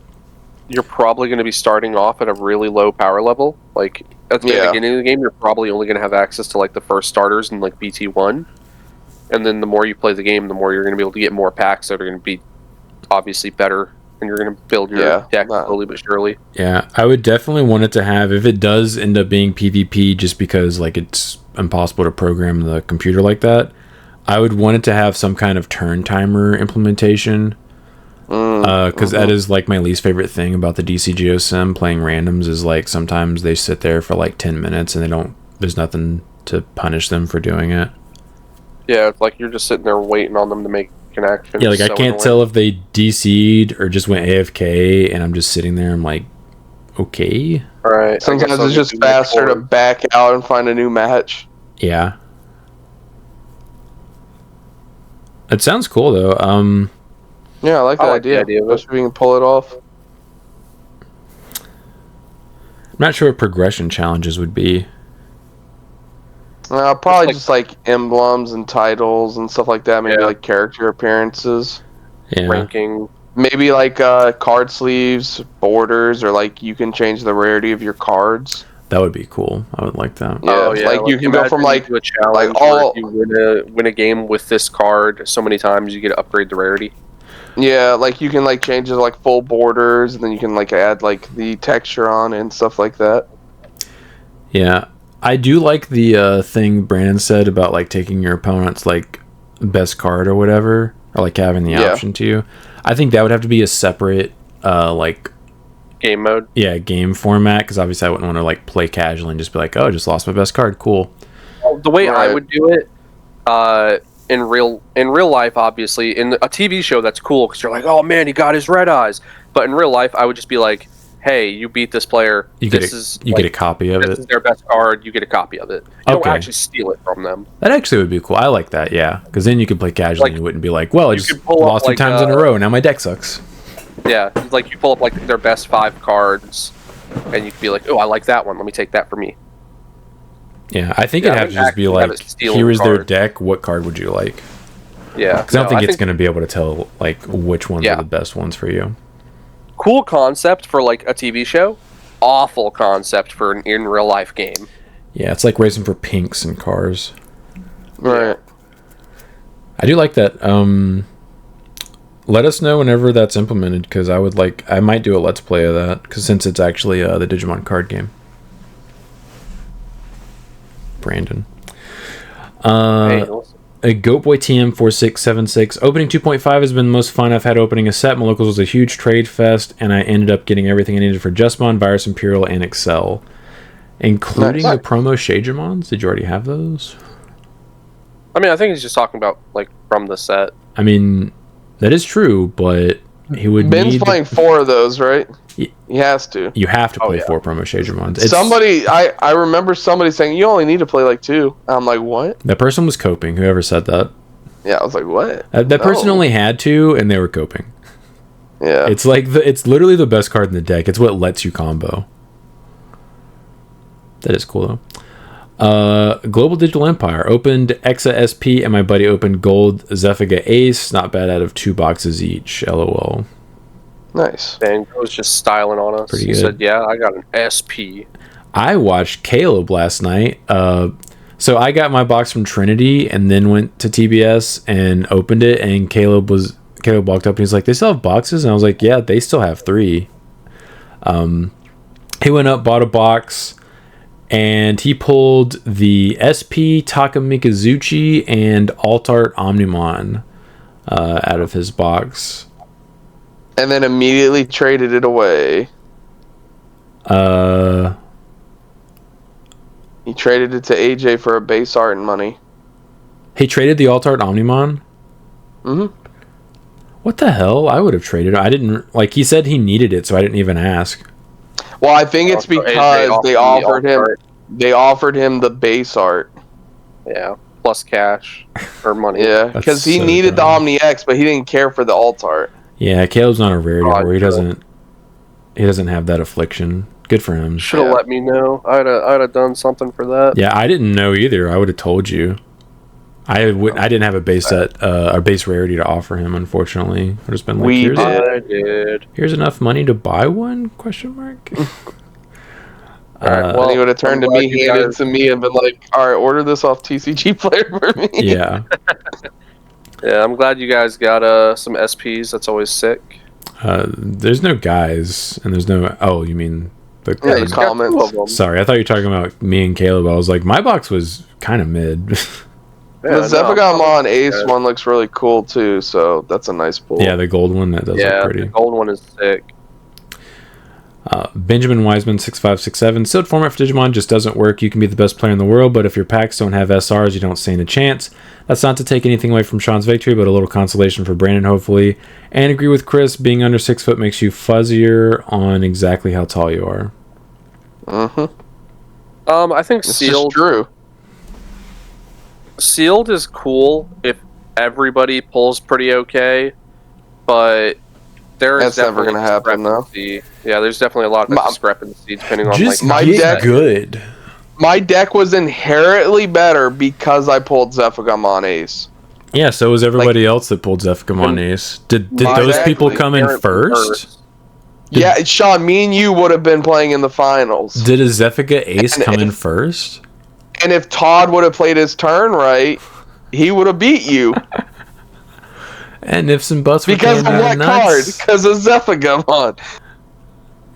you're probably going to be starting off at a really low power level. Like, at the beginning of the game, you're probably only going to have access to like the first starters and like BT1. And then the more you play the game, the more you're going to be able to get more packs that are going to be obviously better, and you're going to build your deck slowly but surely. Yeah, I would definitely want it to have, if it does end up being PvP, just because like it's impossible to program the computer like that, I would want it to have some kind of turn timer implementation. Because that is like my least favorite thing about the DCGO sim playing randoms is like sometimes they sit there for like 10 minutes and there's nothing to punish them for doing it. Yeah, it's like you're just sitting there waiting on them to make an action. Yeah, like I can't tell if they DC'd or just went AFK, and I'm just sitting there. I'm like, okay. All right. Sometimes it's just faster to back out and find a new match. Yeah. It sounds cool though. Yeah, I like the idea. Especially if you can pull it off. I'm not sure what progression challenges would be. Probably just like emblems and titles and stuff like that. Maybe like character appearances. Yeah. Ranking. Maybe like card sleeves, borders, or like you can change the rarity of your cards. That would be cool. I would like that. Yeah, like you can go from like a challenge where if you win a game with this card so many times, you get to upgrade the rarity. Yeah, like you can like change it to like full borders, and then you can like add like the texture on and stuff like that. Yeah. I do like the thing Brandon said about like taking your opponent's like best card or whatever, or like having the option to. I think that would have to be a separate like game mode. Yeah, game format, because obviously I wouldn't want to like play casually and just be like, oh, I just lost my best card. Cool. Well, the way I would do it in real life, obviously, in a TV show that's cool because you're like, oh man, he got his red eyes. But in real life, I would just be like, hey, you beat this player. You get a copy of it. This is their best card. You get a copy of it. You don't actually steal it from them. That actually would be cool. I like that, yeah. Because then you could play casually and you wouldn't be like, well, I just lost 2 times in a row. Now my deck sucks. Yeah, like you pull up like their best 5 cards and you could be like, oh, I like that one. Let me take that for me. Yeah, I think it'd have to just be like, here is their deck. What card would you like? Yeah. Because I don't think it's going to be able to tell like which ones are the best ones for you. Cool concept for like a TV show, awful concept for an in real life game. Yeah, it's like racing for pinks in cars. Right. I do like that. Let us know whenever that's implemented, because I might do a let's play of that, because since it's actually the Digimon card game. Brandon. A Goatboy TM4676. Opening 2.5 has been the most fun I've had opening a set. My locals was a huge trade fest, and I ended up getting everything I needed for Justmon, Virus Imperial, and Excel. Including the promo Shagemons. Did you already have those? I mean, I think he's just talking about, like, from the set. I mean, that is true, but he would Ben's playing 4 of those, right? He has to. You have to play 4 promo Shagemons. I remember somebody saying, you only need to play, like, 2. I'm like, what? That person was coping, whoever said that. Yeah, I was like, what? That person only had 2, and they were coping. Yeah. It's like, it's literally the best card in the deck. It's what lets you combo. That is cool, though. Global Digital Empire. Opened Exa SP, and my buddy opened Gold Zephyga Ace. Not bad out of 2 boxes each. LOL. Nice. Van was just styling on us. He said, yeah, I got an SP. I watched Caleb last night So I got my box from Trinity and then went to TBS and opened it, and Caleb walked up and he's like, "They still have boxes?" And I was like, "Yeah, they still have 3." He went up, bought a box, and he pulled the SP Takamikazuchi and Altart Omnimon out of his box. And then immediately traded it away. He traded it to AJ for a base art and money. He traded the Altart Omnimon? Mm-hmm. What the hell? I would have traded it. I didn't... Like, he said he needed it, so I didn't even ask. Well, I think it's because they offered him the base art. Yeah, plus cash or money. Yeah, because he needed the Omni X, but he didn't care for the alt art. Yeah, Caleb's not a rarity whore. He doesn't have that affliction. Good for him. Should have let me know. I'd have done something for that. Yeah, I didn't know either. I would have told you. I didn't have a base set, a base rarity to offer him. Unfortunately, I've just been like, I did. Here's enough money to buy one? Question mark. All right. Well, he would have turned to me, handed it to me, and been like, "All right, order this off TCG Player for me." Yeah. Yeah, I'm glad you guys got some SPs. That's always sick. There's no guys, and there's no. Oh, you mean the comments? Sorry, I thought you were talking about me and Caleb. I was like, my box was kind of mid. The Zephagomon Ace one looks really cool too, so that's a nice pull. Yeah, the gold one, that does look pretty. The gold one is sick. Benjamin Wiseman 6567. Sealed format for Digimon just doesn't work. You can be the best player in the world, but if your packs don't have SRs, you don't stand a chance. That's not to take anything away from Sean's victory, but a little consolation for Brandon, hopefully. And agree with Chris, being under 6 foot makes you fuzzier on exactly how tall you are. I think sealed. Is true. Sealed is cool if everybody pulls pretty okay, but that's never going to happen, though. Yeah, there's definitely a lot of discrepancy depending on just my deck. Good. My deck was inherently better because I pulled Zephagomon Ace. Yeah, so was everybody else that pulled Zephagomon Ace. Did those people come in first? Yeah, Sean, me and you would have been playing in the finals. Did a Zephica Ace come in first? And if Todd would have played his turn right, he would have beat you. And if some buts were because of what card? Because of Zephagomon.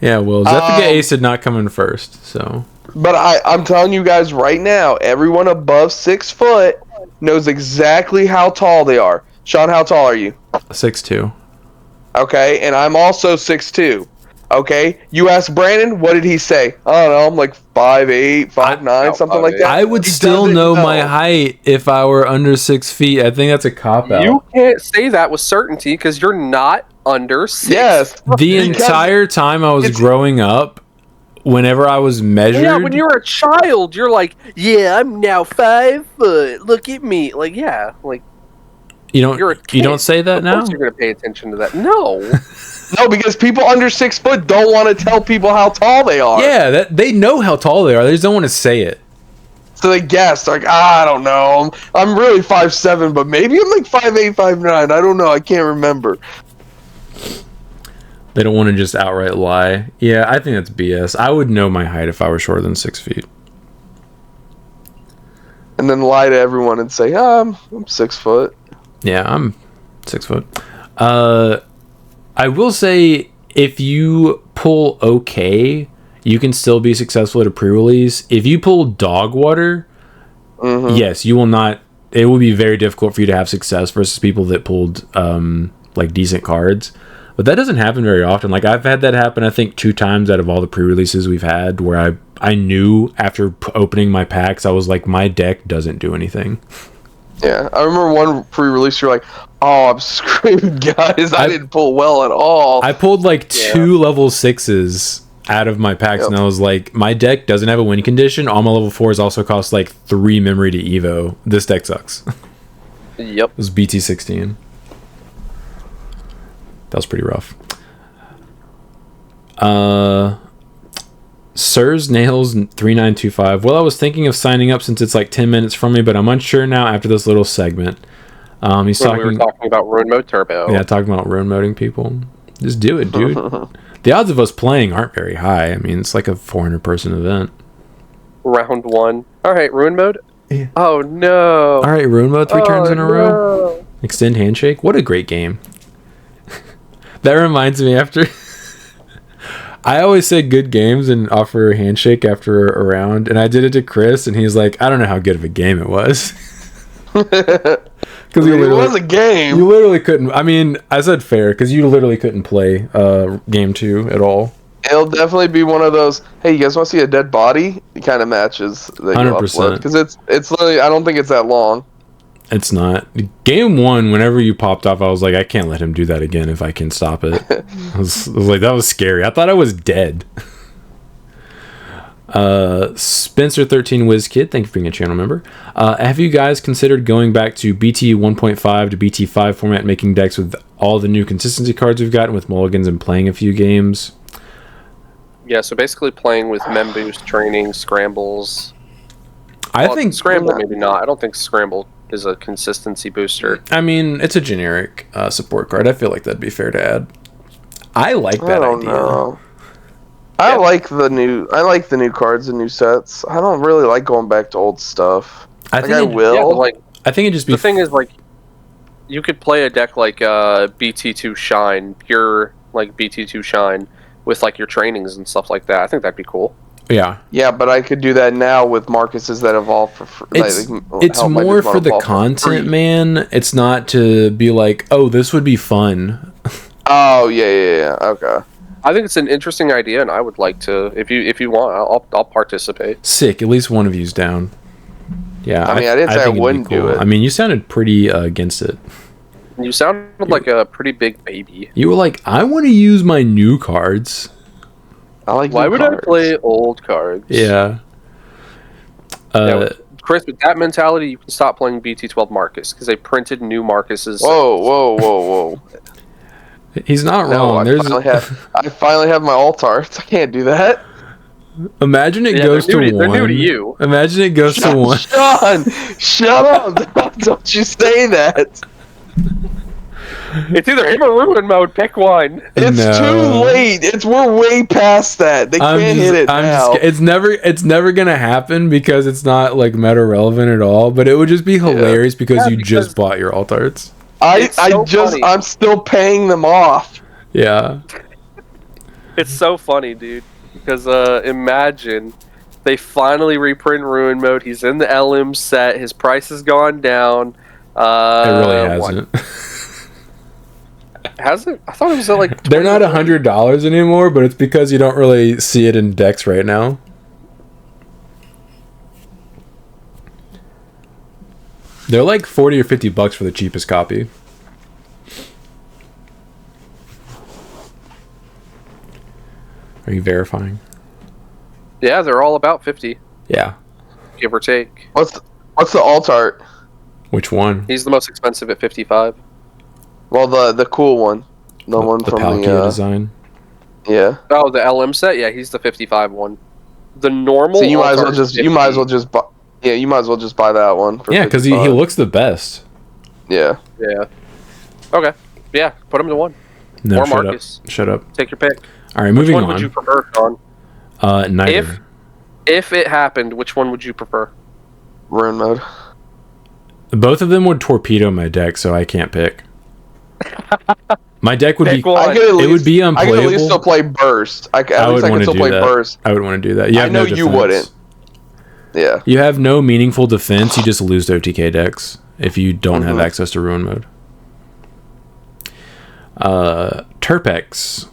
Yeah, well, Zephica Ace did not come in first, so. But I'm telling you guys right now, everyone above 6 foot knows exactly how tall they are. Sean, how tall are you? 6'2". Okay, and I'm also 6'2". Okay, you ask Brandon, what did he say? I don't know, I'm like 5'8", 5'9", something like that. I would still know my height if I were under 6 feet. I think that's a cop-out. You can't say that with certainty because you're not under 6. Yes. The entire time I was growing up, whenever I was measured... Yeah, when you're a child, you're like, yeah, I'm now 5 foot. Look at me. Like, yeah, like... You don't say that now? Of course you're going to pay attention to that. No. No, because people under 6 foot don't want to tell people how tall they are. Yeah, they know how tall they are. They just don't want to say it. So they guess, like, I don't know. I'm really 5'7", but maybe I'm like 5'8", 5'9". I don't know. I can't remember. They don't want to just outright lie. Yeah, I think that's BS. I would know my height if I were shorter than 6 feet. And then lie to everyone and say, I'm 6 foot. Yeah, I'm 6 foot. I will say, if you pull okay, you can still be successful at a pre-release. If you pull dog water, yes, you will not. It will be very difficult for you to have success versus people that pulled like decent cards. But that doesn't happen very often. Like, I've had that happen, I think, 2 times out of all the pre-releases we've had, where I knew after opening my packs, I was like, my deck doesn't do anything. Yeah, I remember one pre-release, you're like, oh, I'm screwed, guys. I didn't pull well at all. I pulled like 2 level 6s out of my packs, and I was like, my deck doesn't have a win condition. All my level 4s also cost like 3 memory to Evo. This deck sucks. Yep. It was BT16. That was pretty rough. Sirs Nails 3925. Well, I was thinking of signing up since it's like 10 minutes from me, but I'm unsure now after this little segment. We were talking about Ruin Mode Turbo. Yeah, talking about ruin moding people. Just do it, dude. The odds of us playing aren't very high. I mean, it's like a 400 person event. Round 1. All right, Ruin Mode. Oh no! All right, ruin mode 3 turns in a row. No. Extend handshake. What a great game. That reminds me after. I always say good games and offer a handshake after a round, and I did it to Chris, and he's like, I don't know how good of a game it was. Because it was a game. You literally couldn't. I mean, I said fair because you literally couldn't play game 2 at all. It'll definitely be one of those. Hey, you guys want to see a dead body? Kind of matches that 100%. Because it's literally. I don't think it's that long. It's not. Game 1, whenever you popped off, I was like, I can't let him do that again if I can stop it. I was like, that was scary. I thought I was dead. Spencer13 WizKid, thank you for being a channel member. Have you guys considered going back to BT 1.5 to BT 5 format, making decks with all the new consistency cards we've gotten with mulligans and playing a few games? Yeah, so basically playing with Mem Boost, training, scrambles. I think Scramble, maybe not. I don't think Scramble is a consistency booster. I mean, it's a generic support card. I feel like that'd be fair to add. I like that idea. Know. I like the new cards and new sets. I don't really like going back to old stuff. I will. Yeah, like, I think it just be the thing is, like, you could play a deck like BT2 Shine, pure like BT2 Shine, with like your trainings and stuff like that. I think that'd be cool. Yeah. Yeah, but I could do that now with Marcuses that evolve for free. It's more for the content, man. It's not to be like, oh, this would be fun. Oh, yeah. Okay. I think it's an interesting idea, and I would like to. If you want, I'll participate. Sick. At least one of you's down. Yeah. I mean, I didn't say I wouldn't do it. I mean, you sounded pretty against it. You sounded like a pretty big baby. You were like, I want to use my new cards. I like. Why would I play old cards? Yeah. Chris, with that mentality, you can stop playing BT12 Marcus because they printed new Marcuses. Whoa. He's not No, wrong. I finally have my alt arts. I can't do that. Imagine it goes to 1. They're new to you. Imagine it goes to 1. Sean, shut up. Don't you say that. It's either him or ruin mode. Pick one. It's too late. We're way past that. They can't hit it now. It's never gonna happen because it's not like meta relevant at all. But it would just be hilarious because you just bought your alt arts. I'm still paying them off. Yeah. It's so funny, dude. Because imagine they finally reprint ruin mode. He's in the LM set. His price has gone down. It really hasn't. Has it? I thought it was at like. They're not $100 anymore, but it's because you don't really see it in decks right now. They're like $40 or $50 for the cheapest copy. Are you verifying? Yeah, they're all about 50. Yeah. Give or take. What's the alt art? Which one? He's the most expensive at 55. Well, the cool one. The one from Palkia design. Yeah. Oh, the LM set? Yeah, he's the 55 one. The normal. So you might as well just buy that one. Yeah, because he looks the best. Yeah. Yeah. Okay. Yeah, put him to 1. No, or Marcus. Shut up. Take your pick. All right, moving on. Which one would you prefer, Sean? Neither. If it happened, which one would you prefer? Ruin mode. Both of them would torpedo my deck, so I can't pick. My deck would pick be. One. It would be unplayable. I could at least still play Burst. I would want to play Burst. I would want to do that. I know you wouldn't. Yeah. You have no meaningful defense. You just lose to OTK decks if you don't have access to ruin mode. Turpex.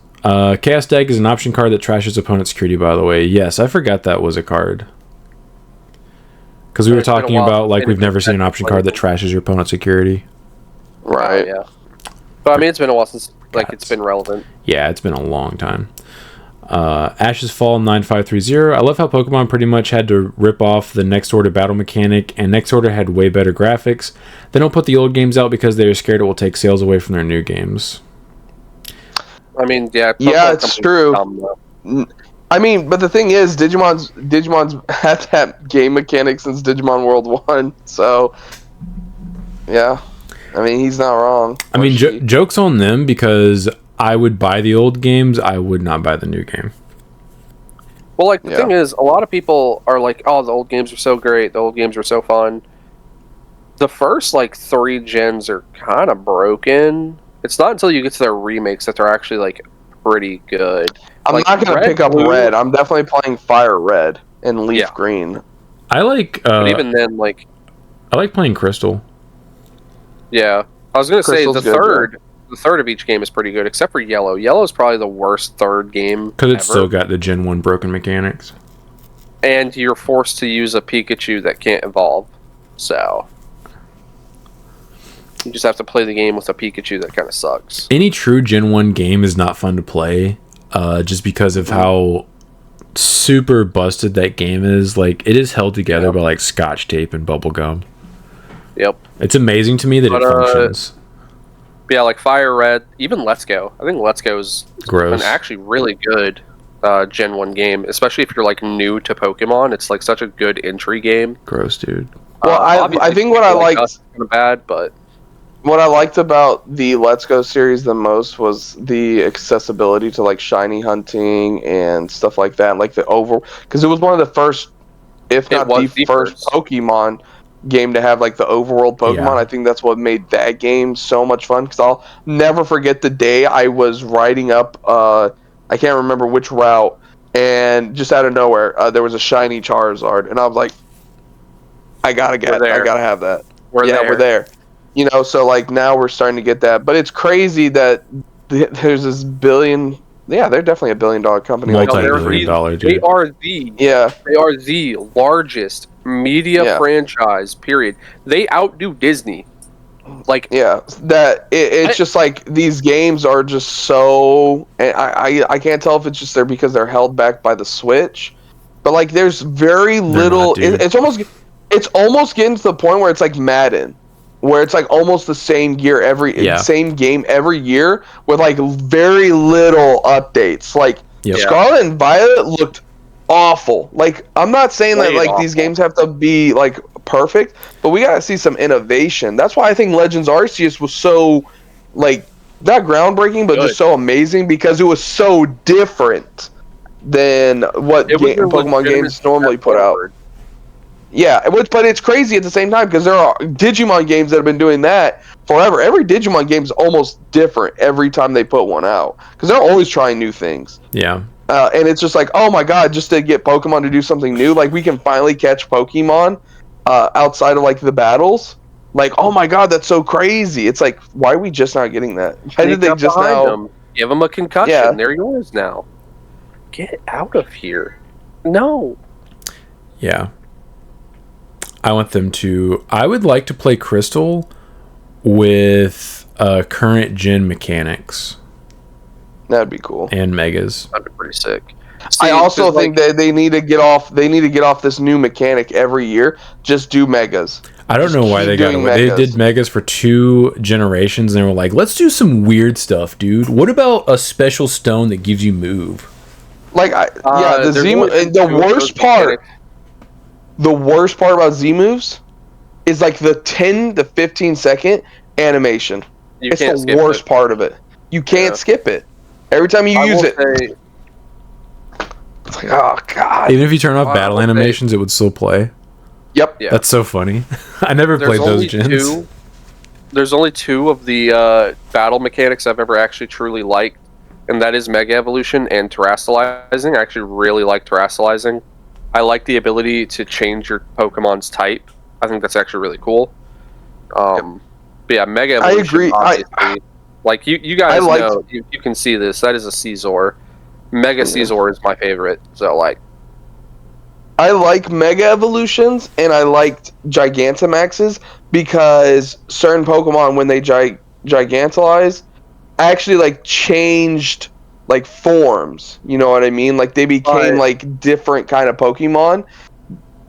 Chaos Deck is an option card that trashes opponent's security, by the way. Yes, I forgot that was a card. Because we were talking about, like, we've never seen an option card that trashes your opponent's security. Right. Yeah. But, I mean, it's been a while since, like, it's been relevant. Yeah, it's been a long time. Ashes Fall 9530. I love how Pokemon pretty much had to rip off the Next Order battle mechanic, and Next Order had way better graphics. They don't put the old games out because they're scared it will take sales away from their new games. I mean, yeah. Yeah, it's true. I mean, but the thing is, Digimon's had that game mechanic since Digimon World 1, so yeah. I mean, he's not wrong. I mean, joke's on them because I would buy the old games. I would not buy the new game. Well, like, the thing is, a lot of people are like, oh, the old games are so great, the old games are so fun. The first, like, 3 gens are kind of broken. It's not until you get to their remakes that they're actually, like, pretty good. I'm like, not going to pick up Red. I'm definitely playing Fire Red and Leaf Green. I like... but even then, like... I like playing Crystal. Yeah. I was going to say, the third of each game is pretty good, except for Yellow. Yellow is probably the worst third game because it's still got the Gen 1 broken mechanics. And you're forced to use a Pikachu that can't evolve. So... you just have to play the game with a Pikachu that kind of sucks. Any true Gen 1 game is not fun to play, just because of how super busted that game is. Like, it is held together by, like, Scotch tape and bubble gum. Yep. It's amazing to me that it functions. Yeah, like Fire Red, even Let's Go. I think Let's Go is gross. An actually really good Gen 1 game, especially if you're, like, new to Pokemon. It's, like, such a good entry game. Gross, dude. Well, I think what I liked... kind of bad, but... what I liked about the Let's Go series the most was the accessibility to, like, shiny hunting and stuff like that. Like, because it was one of the first, if not the first Pokemon game to have, like, the overworld Pokemon. Yeah. I think that's what made that game so much fun, because I'll never forget the day I was riding up, I can't remember which route, and just out of nowhere, there was a shiny Charizard, and I was like, I gotta have that. We're there. You know, so, like, now we're starting to get that. But it's crazy that there's this billion... yeah, they're definitely $1 billion company. Multi-billion dollar, dude. They are the largest media franchise, period. They outdo Disney. Like... yeah, it's just, like, these games are just so... and I can't tell if it's just there because they're held back by the Switch. But, like, there's very little... It's almost getting to the point where it's like Madden. Where it's like almost the same same game every year with like very little updates. Like Scarlet and Violet looked awful. Like, I'm not saying that like these games have to be like perfect, but we gotta see some innovation. That's why I think Legends Arceus was so like not groundbreaking, but just so amazing because it was so different than what Pokemon games normally put out. Yeah, but it's crazy at the same time because there are Digimon games that have been doing that forever. Every Digimon game is almost different every time they put one out because they're always trying new things. Yeah. And it's just like, oh my god, just to get Pokemon to do something new, like we can finally catch Pokemon outside of like the battles. Like, oh my god, that's so crazy. It's like, why are we just not getting that? Why did they just now them. Give them a concussion? Yeah. They're yours now. Get out of here. No. Yeah. I want them to... I would like to play Crystal with current gen mechanics. That'd be cool. And Megas. That'd be pretty sick. See, I also think that they need to get off this new mechanic every year. Just do Megas. I don't know why they got away. They did Megas for 2 generations and they were like, let's do some weird stuff, dude. What about a special stone that gives you move? Like, the worst part about Z moves is like the 10 to 15 second animation. It's the worst part of it. You can't skip it. Every time you use it, it's like, oh god. Even if you turn off battle animations, it would still play. Yep. Yeah. That's so funny. I never played those gens. There's only 2 of the battle mechanics I've ever actually truly liked, and that is Mega Evolution and Terastallizing. I actually really like Terastallizing. I like the ability to change your Pokemon's type. I think that's actually really cool. But yeah, Mega Evolution. I agree. Like you guys know, you can see this. That is a Caesar. Mega Caesar is my favorite. So like, I like Mega Evolutions and I liked Gigantamaxes because certain Pokemon, when they Gigantalize, actually like changed like forms, you know what I mean? Like they became like different kind of Pokemon.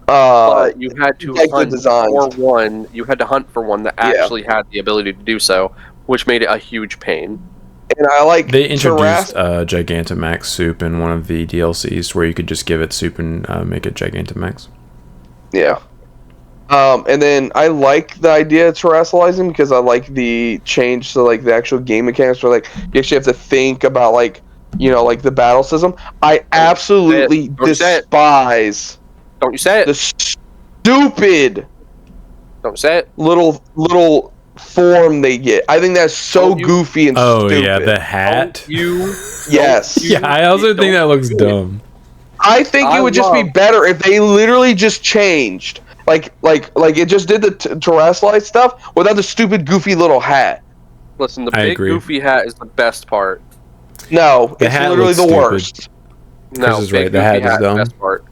But you had to hunt for one. You had to hunt for one that actually had the ability to do so, which made it a huge pain. And I like they introduced Gigantamax Soup in one of the DLCs where you could just give it soup and make it Gigantamax. Yeah. And then I like the idea of terrestrializing because I like the change to like the actual game mechanics where like you actually have to think about like like the battle system. I absolutely despise. Don't you say it. The stupid. Don't say it. Little form they get. I think that's so goofy and stupid. Oh yeah, the hat. Yes. Yeah, I also think that looks dumb. I think it would just be better if they literally just changed. Like it just did the Terrestrialite stuff without the stupid goofy little hat. Listen, the big goofy hat is the best part. No, it's literally the worst. No, Chris is right. The hat is dumb. Best part.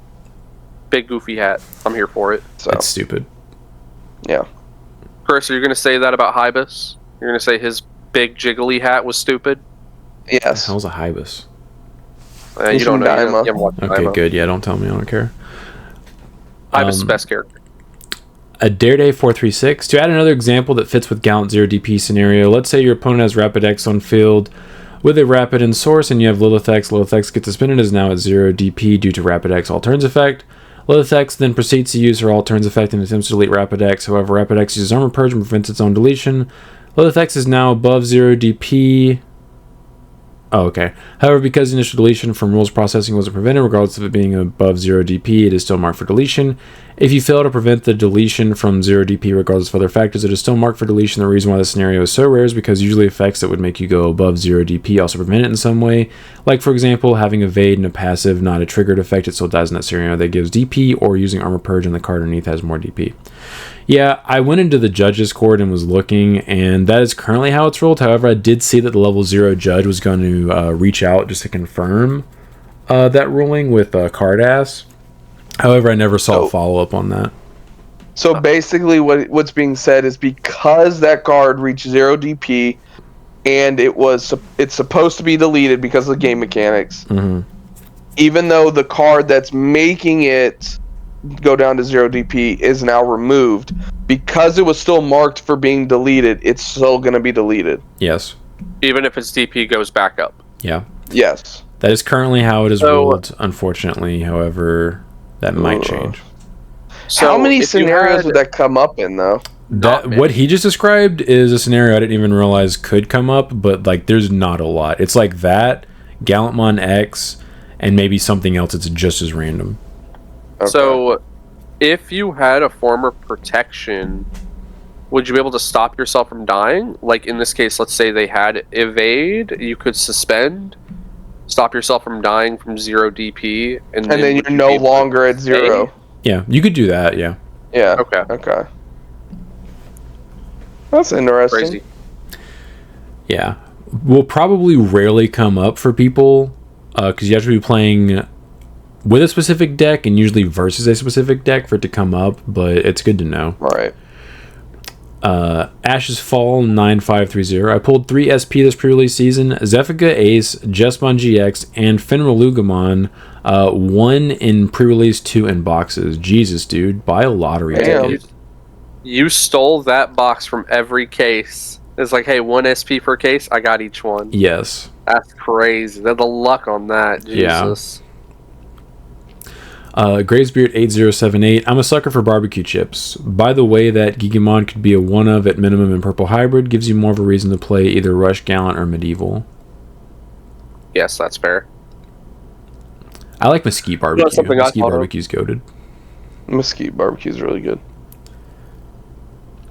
Big goofy hat. I'm here for it. So. That's stupid. Yeah. Chris, are you going to say that about Hibis? You're going to say his big jiggly hat was stupid? Yes. How's a Hibis? You don't know. You okay, good. Yeah, don't tell me. I don't care. Hibis is the best character. A Dareday 436. To add another example that fits with Gallant 0 DP scenario, let's say your opponent has Rapid X on field with a Rapid in source and you have Lilith X. Lilith X gets suspended, is now at 0 DP due to Rapid X all turns effect. Lilith X then proceeds to use her all turns effect and attempts to delete Rapid X. However, Rapid X uses Armor Purge and prevents its own deletion. Lilith X is now above 0 DP. Oh, okay. However, because the initial deletion from rules processing wasn't prevented, regardless of it being above 0 DP, it is still marked for deletion. If you fail to prevent the deletion from 0 DP, regardless of other factors, it is still marked for deletion. The reason why this scenario is so rare is because usually effects that would make you go above 0 DP also prevent it in some way. Like, for example, having evade and a passive, not a triggered effect, it still dies in that scenario that gives DP, or using Armor Purge and the card underneath has more DP. Yeah, I went into the judges court and was looking, and that is currently how it's ruled. However, I did see that the level 0 judge was going to reach out just to confirm that ruling with Cardass. However, I never saw a follow-up on that. So basically what's being said is because that card reached 0 DP and it's supposed to be deleted because of the game mechanics, even though the card that's making it go down to 0 DP is now removed, because it was still marked for being deleted, it's still going to be deleted. Yes. Even if its DP goes back up. Yeah. Yes. That is currently how it is ruled, unfortunately. However, that might change. So how many scenarios would that come up in, though? What he just described is a scenario I didn't even realize could come up, but like there's not a lot. It's like that, Gallantmon X, and maybe something else that's just as random. Okay. So, if you had a form of protection, would you be able to stop yourself from dying? Like, in this case, let's say they had evade, you could suspend, stop yourself from dying from 0 DP, and then you're no longer at 0. Yeah, you could do that, yeah. Yeah. Okay. That's interesting. Crazy. Yeah. Will probably rarely come up for people, because you have to be playing with a specific deck and usually versus a specific deck for it to come up, but it's good to know. Right. Ashes Fall 9530. I pulled 3 SP this pre-release season: Zephica Ace, Jesmon GX, and Fenrilugamon. 1 in pre-release, 2 in boxes. Jesus, dude, buy a lottery ticket. You stole that box from every case. It's like, hey, 1 SP per case, I got each one. Yes. That's crazy. The luck on that, Jesus. Yeah. Graysbeard 8078. I'm a sucker for barbecue chips. By the way, that Digimon could be a one of at minimum in purple hybrid gives you more of a reason to play either Rush, Gallant, or Medieval. Yes, that's fair. I like Mesquite barbecue. Mesquite barbecue's goated. Mesquite barbecue is really good.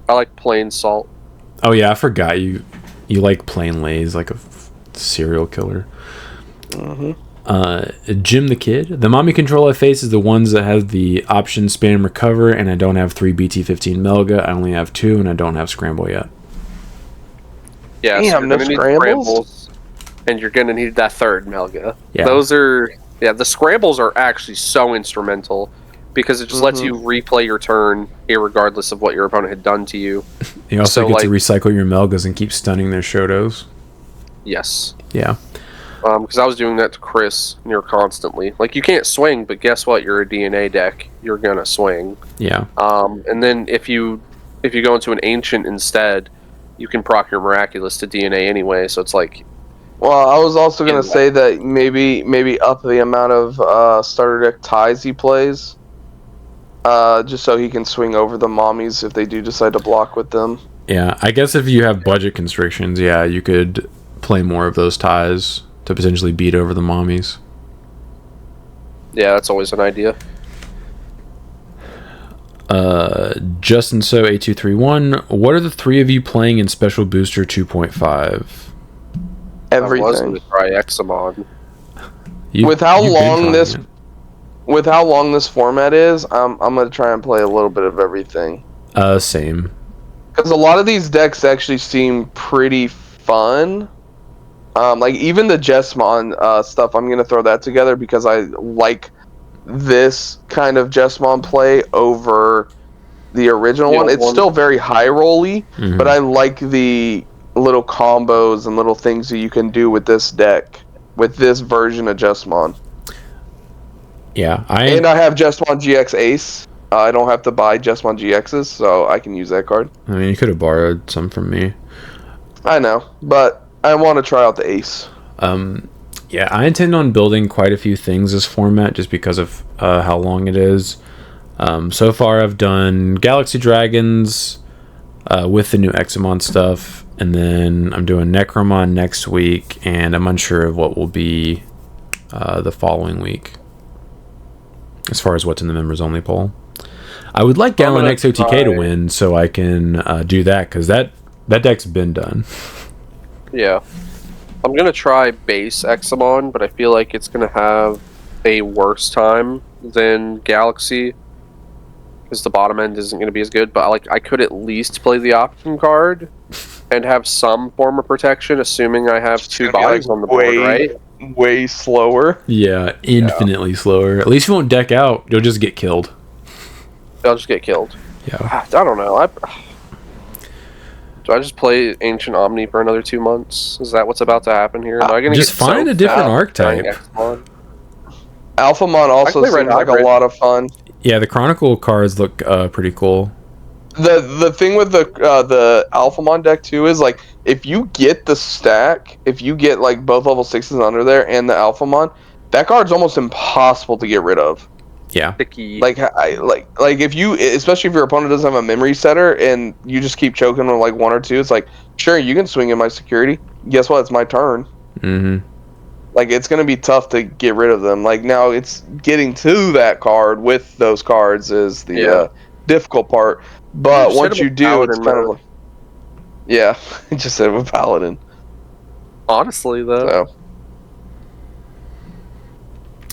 I like plain salt. Oh yeah, I forgot you like plain Lay's like a serial killer. Jim the Kid. The mommy control I face is the ones that have the option spin and recover, and I don't have 3 BT15 Melga. I only have 2, and I don't have Scramble yet. Yeah, so you're gonna need Scrambles, and you're gonna need that 3rd Melga. Yeah. The Scrambles are actually so instrumental, because it just lets you replay your turn irregardless of what your opponent had done to you. You also get to recycle your Melgas and keep stunning their Shotos. Yes. Yeah. Because I was doing that to Chris near constantly. Like, you can't swing, but guess what? You're a DNA deck. You're gonna swing. Yeah. And then if you go into an Ancient instead, you can proc your Miraculous to DNA anyway. So it's like. Well, I was also gonna say that maybe up the amount of starter deck ties he plays, just so he can swing over the mommies if they do decide to block with them. Yeah, I guess if you have budget constrictions, yeah, you could play more of those ties. to potentially beat over the mommies. Yeah, that's always an idea. Justin So 8231. What are the three of you playing in Special Booster 2.5? I was Everything. going to try Examon. With how long this format is, I'm gonna try and play a little bit of everything. Same. Because a lot of these decks actually seem pretty fun. Like even the Jesmon stuff, I'm gonna throw that together because I like this kind of Jesmon play over the original one. It's still very high rolly, but I like the little combos and little things that you can do with this deck, with this version of Jesmon. Yeah, and I have Jesmon GX Ace. I don't have to buy Jesmon GXs, so I can use that card. I mean, you could have borrowed some from me. I know, but I want to try out the Ace. Yeah, I intend on building quite a few things this format just because of how long it is. So far, I've done Galaxy Dragons with the new Examon stuff, and then I'm doing Necromon next week, and I'm unsure of what will be the following week as far as what's in the members only poll. I would like Gallon XOTK to win so I can do that, because that deck's been done. Yeah. I'm going to try base Examon, but I feel like it's going to have a worse time than Galaxy, because the bottom end isn't going to be as good. But I could at least play the option card and have some form of protection, assuming I have two bodies on the board, right? Way slower. Yeah, infinitely slower. At least you won't deck out. You'll just get killed. I'll just get killed. Yeah. I don't know. Do I just play Ancient Omni for another 2 months? Is that what's about to happen here? Am I gonna just find a different archetype. Alphamon also seems like a lot of fun. Yeah, the Chronicle cards look pretty cool. The thing with the Alphamon deck too is like if you get the stack, if you get like both level 6s under there and the Alphamon, that card's almost impossible to get rid of. Yeah. Like if you, especially if your opponent doesn't have a memory setter and you just keep choking on like one or two, it's like, sure, you can swing in my security. Guess what? It's my turn. Mm-hmm. Like it's gonna be tough to get rid of them. Like now it's getting to that card with those cards is the difficult part. But once you do, it's kind of like, yeah, just said with Paladin. Honestly, though. So.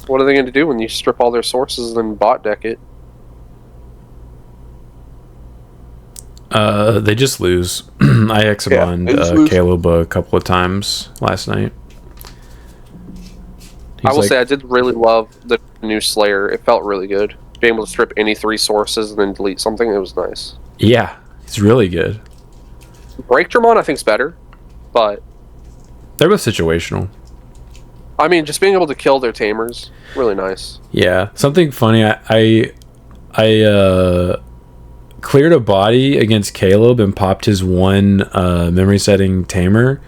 What are they going to do when you strip all their sources and then bot deck it? They just lose. I Examoned Caleb a couple of times last night. I will say I did really love the new Slayer. It felt really good. Being able to strip any 3 sources and then delete something, it was nice. Yeah, it's really good. Breakdramon I think is better, but they're both situational. I mean, just being able to kill their tamers, really nice. Yeah, something funny. I cleared a body against Caleb and popped his one memory setting tamer,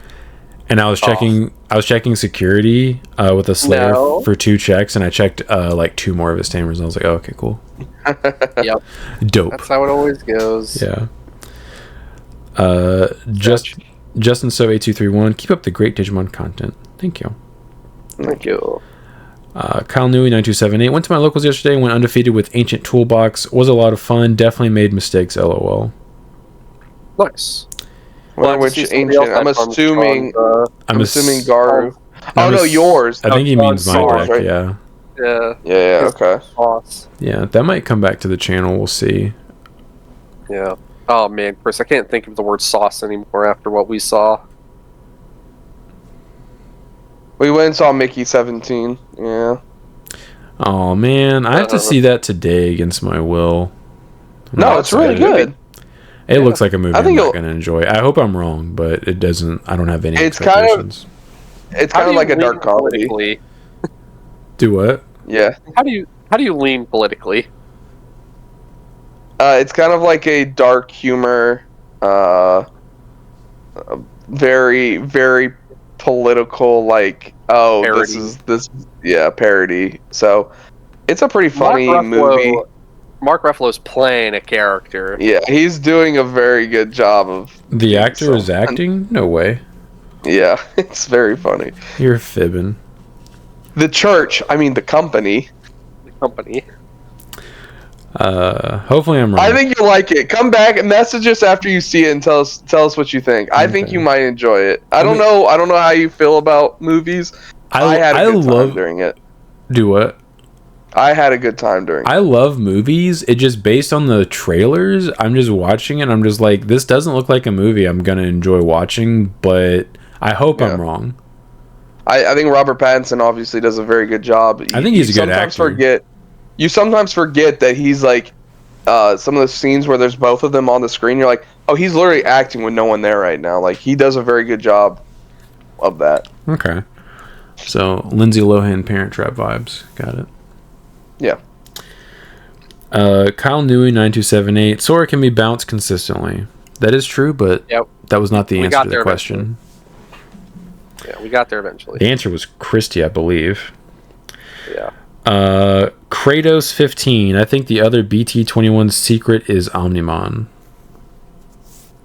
and I was checking security with a Slayer for 2 checks, and I checked like 2 more of his tamers, and I was like, oh, okay, cool. Yep. Dope. That's how it always goes. Yeah. Justin So 8231. Keep up the great Digimon content. Thank you. Thank you. Kyle Newey 9278 went to my locals yesterday, went undefeated with Ancient Toolbox. Was a lot of fun. Definitely made mistakes. LOL. Nice. Which Ancient? I'm assuming Garu. Yours. I think he means my deck. Right? Yeah. Yeah. Okay. Sauce. Yeah, that might come back to the channel. We'll see. Yeah. Oh man, Chris, I can't think of the word sauce anymore after what we saw. We went and saw Mickey 17. Yeah. Oh man, I have to see that today against my will. No, it's really good. It looks like a movie I'm not going to enjoy. I hope I'm wrong, but it doesn't. I don't have any expectations. It's kind of like a dark comedy. Do what? Yeah. How do you lean politically? It's kind of like a dark humor, very, very political, like, parody. Parody. So, it's a pretty funny movie. Mark Ruffalo's playing a character. Yeah, he's doing a very good job of... The actor is acting? No way. Yeah, it's very funny. You're fibbing. The church, I mean the company. The company. Hopefully I'm wrong. I think you'll like it. Come back and message us after you see it and tell us what you think. I think you might enjoy it. I don't know how you feel about movies. I had a good time during it. Do what? I had a good time during it. I love movies. It just based on the trailers, I'm just watching it and I'm just like, this doesn't look like a movie I'm gonna enjoy watching, but I hope I'm wrong. I think Robert Pattinson obviously does a very good job. I think he's a good actor. You sometimes forget that he's like some of the scenes where there's both of them on the screen. You're like, oh, he's literally acting with no one there right now. Like he does a very good job of that. Okay. So Lindsay Lohan Parent Trap vibes. Got it. Yeah. Kyle Newey 9278. Sora can be bounced consistently. That is true, but that was not the answer to the question. Yeah, we got there eventually. The answer was Christy, I believe. Yeah. Kratos 15. I think the other BT21's secret is Omnimon.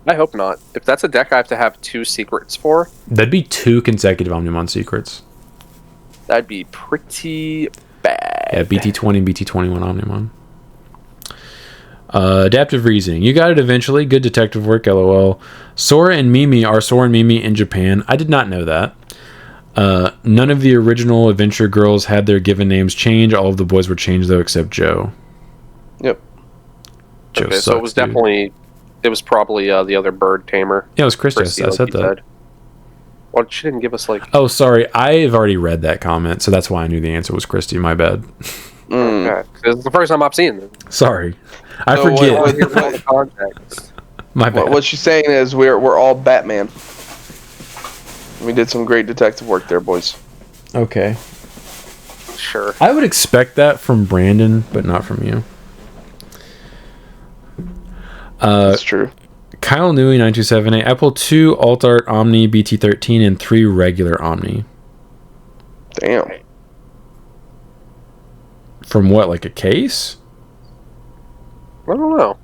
I hope not. If that's a deck I have to have 2 secrets for, that'd be 2 consecutive Omnimon secrets. That'd be pretty bad. Yeah, BT20 and BT21 Omnimon. Adaptive reasoning. You got it eventually. Good detective work, lol. Sora and Mimi are Sora and Mimi in Japan. I did not know that. None of the original Adventure Girls had their given names changed. All of the boys were changed, though, except Joe. Yep. Joe okay, sucks, so it was dude. It was probably the other bird tamer. Yeah, it was Christy. I said that. Well, she didn't give us, like... Oh, sorry. I've already read that comment, so that's why I knew the answer was Christy. My bad. Okay. It's the first time I've seen it. Sorry. I forget. My bad. What she's saying is we're all Batman. We did some great detective work there, boys. Okay. Sure. I would expect that from Brandon, but not from you. That's true. Kyle Newey 9278. I pulled 2 Alt Art Omni BT13 and 3 regular Omni. Damn. From what, like a case? I don't know.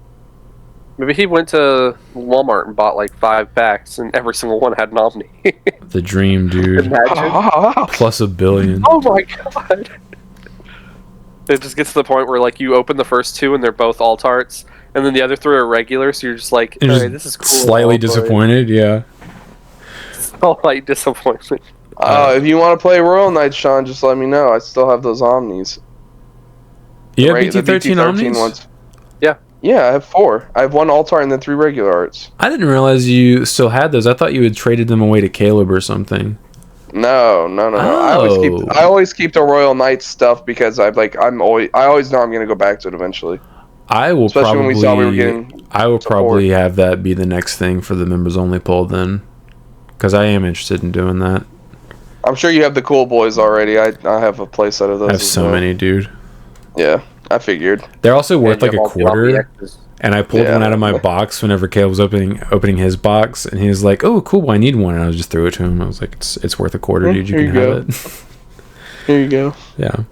Maybe he went to Walmart and bought like 5 packs, and every single one had an Omni. The dream, dude. Imagine. Plus $1 billion. Oh my god. It just gets to the point where like you open the first 2 and they're both alt arts, and then the other 3 are regular, so you're just like, alright, this is cool. Slightly disappointed, yeah. Slight disappointment. If you want to play Royal Knights, Sean, just let me know. I still have those Omnis. You have BT13 Omnis? Ones. Yeah. Yeah, I have 4. I have 1 alt art and then 3 regular arts. I didn't realize you still had those. I thought you had traded them away to Caleb or something. No. Oh. I always keep the Royal Knights stuff because I always know I'm gonna go back to it eventually. I will Especially probably. when we saw we were getting I will support. probably have that be the next thing for the members only poll then, because I am interested in doing that. I'm sure you have the cool boys already. I have a playset of those. I have so many, dude. Yeah, I figured. They're also worth like a quarter. And I pulled one out of my box whenever Caleb was opening his box, and he was like, "Oh, cool! I need one." And I just threw it to him. I was like, "It's worth a quarter, dude. You can have it." Here you go. Yeah.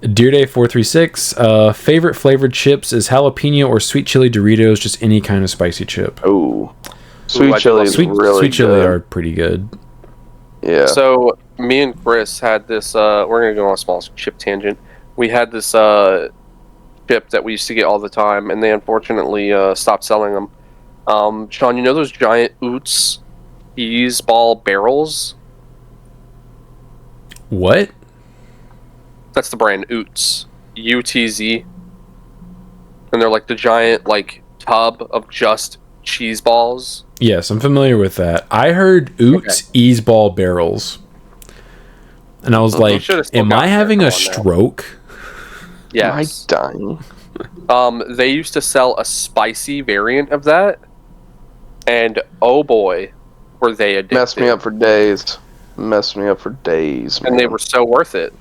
Dear Day 436. Favorite flavored chips is jalapeno or sweet chili Doritos. Just any kind of spicy chip. Oh, sweet chili is really sweet chili good. are pretty good. Yeah. So me and Chris had this. We're gonna go on a small chip tangent. We had this chip that we used to get all the time, and they unfortunately stopped selling them. Sean, you know those giant Oots cheese ball barrels? What? That's the brand Oots. UTZ. And they're like the giant like tub of just cheese balls. Yes, I'm familiar with that. I heard Oots ease ball barrels, and I was like, "Am I having a stroke?" Yes. Am I dying? They used to sell a spicy variant of that, and oh boy, were they addictive. Messed me up for days. Man. And they were so worth it.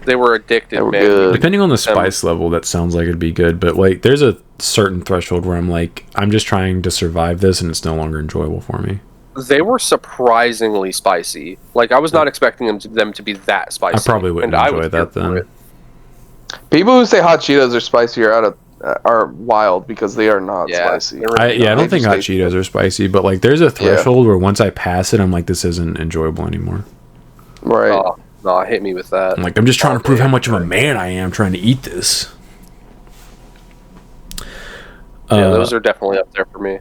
They were addictive, They were man. good. Depending on the spice level, that sounds like it'd be good, but like, there's a certain threshold where I'm like, I'm just trying to survive this, and it's no longer enjoyable for me. They were surprisingly spicy. Like, I was not expecting them to be that spicy. I probably wouldn't enjoy that then. People who say hot Cheetos are spicy are are wild because they are not spicy. I don't think hot Cheetos are spicy, but like there's a threshold where once I pass it, I'm like, this isn't enjoyable anymore. Right. Oh, no, hit me with that. I'm like, I'm just trying to prove how much of a man I am trying to eat this. Yeah, those are definitely up there for me.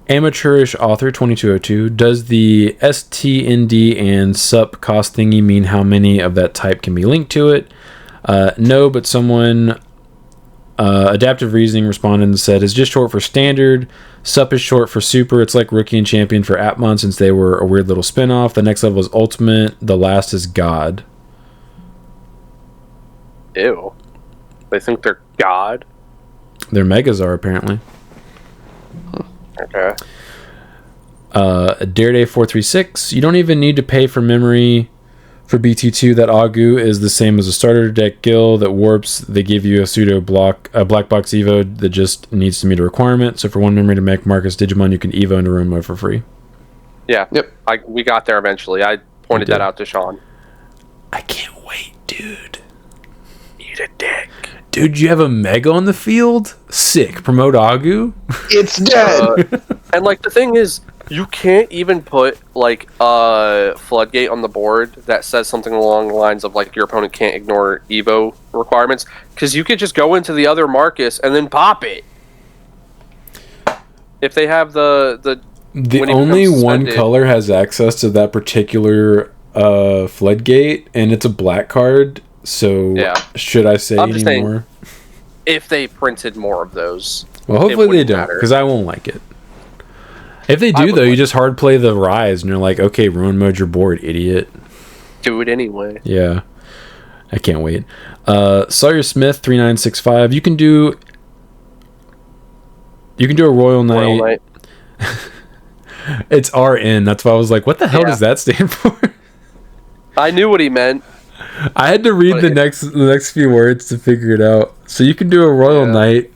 Amateurish author 2202, does the STND and SUP cost thingy mean how many of that type can be linked to it? No, but someone adaptive reasoning responded and said it's just short for standard. SUP is short for super. It's like rookie and champion for Atmon since they were a weird little spin-off. The next level is ultimate. The last is god. Ew. They think they're god? Their megas are apparently. Okay. Dareday 436. You don't even need to pay for memory for BT2. That Agu is the same as a starter deck guild that warps. They give you a black box Evo that just needs to meet a requirement. So for one memory to make Marcus Digimon, you can Evo into room mode for free. Yeah. Yep. We got there eventually. I pointed that out to Sean. I can't wait, dude. Need a deck. Dude, you have a Mega on the field? Sick. Promote Agu? It's dead! And, like, the thing is, you can't even put, like, a floodgate on the board that says something along the lines of, like, your opponent can't ignore Evo requirements, because you could just go into the other Marcus and then pop it. If they have the only one color has access to that particular floodgate, and it's a black card. So should I say any more? If they printed more of those. Well, hopefully they don't, because I won't like it. If they do, though, you just hard play the Rise, and you're like, okay, ruin mode your board, idiot. Do it anyway. Yeah. I can't wait. Sawyer Smith 3965. You can do a Royal Knight. It's RN. That's why I was like, what the hell does that stand for? I knew what he meant. I had to read the next few words to figure it out. So you can do a Royal Knight,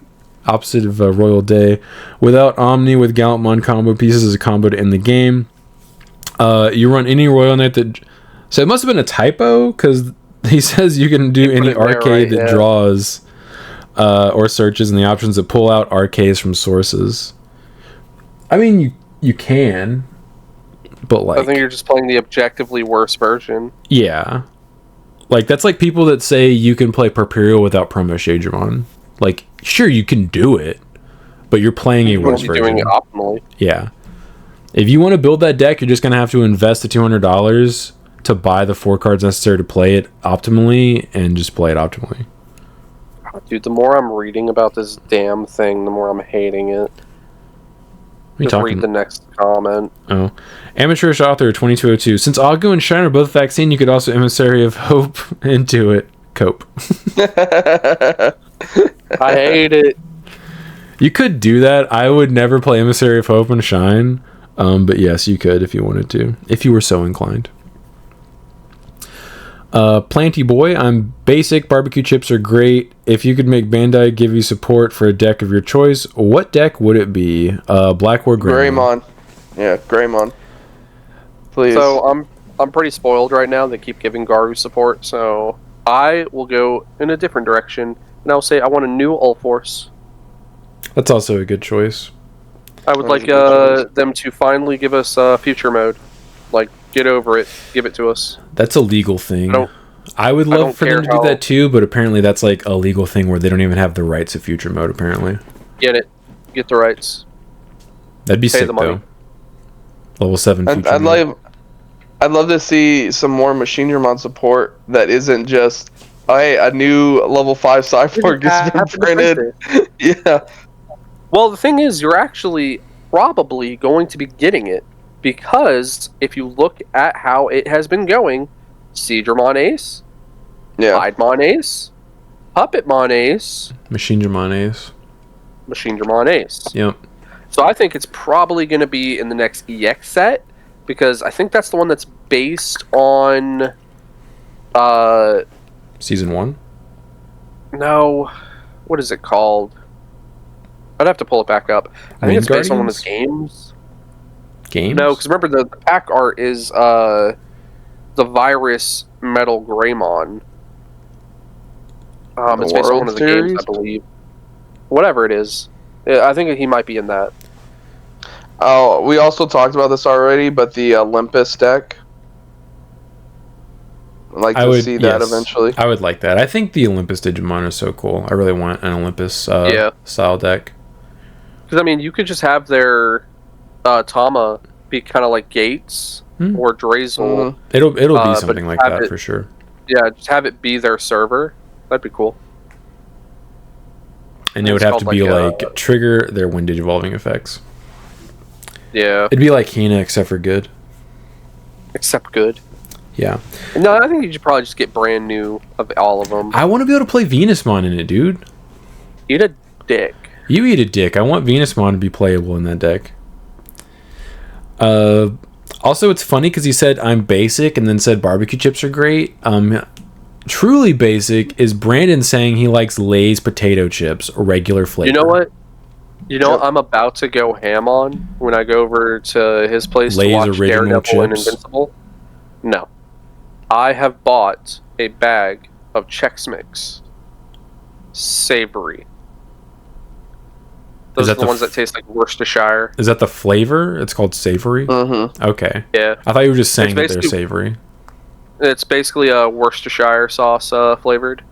opposite of a Royal Day, without Omni with Gallantmon combo pieces as a combo to end the game. You run any Royal Knight that... So it must have been a typo, because he says you can do any arcade that draws or searches, and the options that pull out arcades from sources. I mean, you can, but like... I think you're just playing the objectively worse version. Yeah. Like, that's like people that say you can play Perpetual without Promo Shagemon. Like, sure, you can do it, but you're playing a worse version. Doing it optimally. Yeah. If you want to build that deck, you're just going to have to invest the $200 to buy the 4 cards necessary to play it optimally, and just play it optimally. Dude, the more I'm reading about this damn thing, the more I'm hating it. Just read the next comment. Oh. Amateurish author 2202. Since Agu and Shine are both vaccine, you could also Emissary of Hope into it. Cope. I hate it. You could do that. I would never play Emissary of Hope and Shine. But yes, you could if you wanted to. If you were so inclined. Planty Boy, I'm basic. Barbecue chips are great. If you could make Bandai give you support for a deck of your choice, what deck would it be? Black or Greymon? Yeah, Greymon. Please. So I'm pretty spoiled right now. They keep giving Garu support, so I will go in a different direction, and I'll say I want a new Ulforce. That's also a good choice. I would like them to finally give us future mode. Like, get over it. Give it to us. That's a legal thing. I would love for them to do that too, but apparently that's like a legal thing where they don't even have the rights of future mode, apparently. Get it. Get the rights. That'd be sick, though. Level 7 future mode. I'd love to see some more Machinedramon support that isn't just, oh, hey, a new level 5 Cyborg has been printed. Yeah. Well, the thing is, you're actually probably going to be getting it. Because if you look at how it has been going, Seedramon Ace, Piedmon Ace, Puppetmon Ace, Machinedramon Ace. Machinedramon Ace. Yep. So I think it's probably going to be in the next EX set, because I think that's the one that's based on... Season 1? No. What is it called? I'd have to pull it back up. I think it's based on one of his games. Games? No, because remember the pack art is the Virus Metal Greymon. It's based on one of the games, I believe. whatever it is. I think he might be in that. Oh, we also talked about this already, but the Olympus deck. I'd like to see that eventually. I would like that. I think the Olympus Digimon are so cool. I really want an Olympus style deck. Because, I mean, you could just have their Tama be kind of like Gates or Drazel. It'll be something like that for sure. Yeah, just have it be their server. That'd be cool. And it would have to be like trigger their when digivolving effects. Yeah. It'd be like Hina except for good. Except good. Yeah. No, I think you should probably just get brand new of all of them. I want to be able to play Venusmon in it, dude. Eat a dick. You eat a dick. I want Venusmon to be playable in that deck. Also, it's funny because he said I'm basic and then said barbecue chips are great. Truly basic is Brandon saying he likes Lay's potato chips or regular flavor. You know what? What I'm about to go ham on when I go over to his place Lay's to watch original Daredevil and chips? Invincible? No. I have bought a bag of Chex Mix. Savory. Those are the ones that taste like Worcestershire. Is that the flavor? It's called savory? Mm-hmm. Okay. Yeah. I thought you were just saying that they're savory. It's basically a Worcestershire sauce flavored.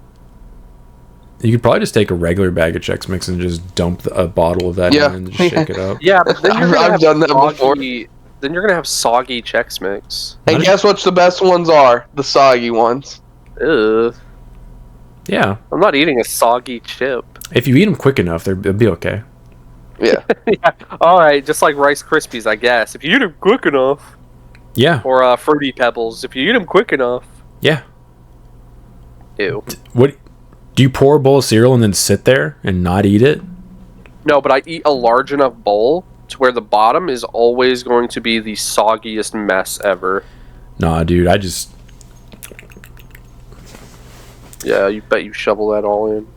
You could probably just take a regular bag of Chex Mix and just dump a bottle of that in and just shake it up. Yeah, but then I've done that before. Then you're gonna have soggy Chex Mix. And guess what the best ones are? The soggy ones. Ugh. Yeah. I'm not eating a soggy chip. If you eat them quick enough, they'll be okay. Yeah. Yeah. All right, just like Rice Krispies, I guess. If you eat them quick enough. Yeah. Or Fruity Pebbles. If you eat them quick enough. Yeah. Ew. What? Do you pour a bowl of cereal and then sit there and not eat it? No, but I eat a large enough bowl to where the bottom is always going to be the soggiest mess ever. Nah, dude, I just... Yeah, you bet you shovel that all in.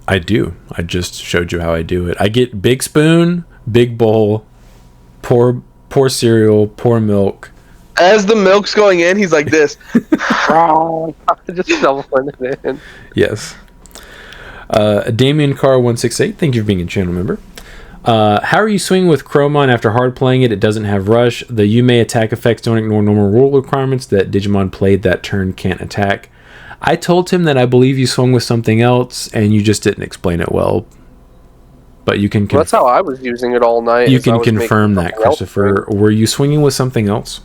I do. I just showed you how I do it. I get big spoon, big bowl, pour cereal, pour milk. As the milk's going in, he's like this. Just shoveling it in. Yes. Damien Carr 168, thank you for being a channel member. How are you swinging with Chromon after hard playing it? It doesn't have rush. The you may attack effects don't ignore normal rule requirements that Digimon played that turn can't attack. I told him that I believe you swung with something else, and you just didn't explain it well. But you can... That's how I was using it all night. You can confirm that, Christopher. Were you swinging with something else?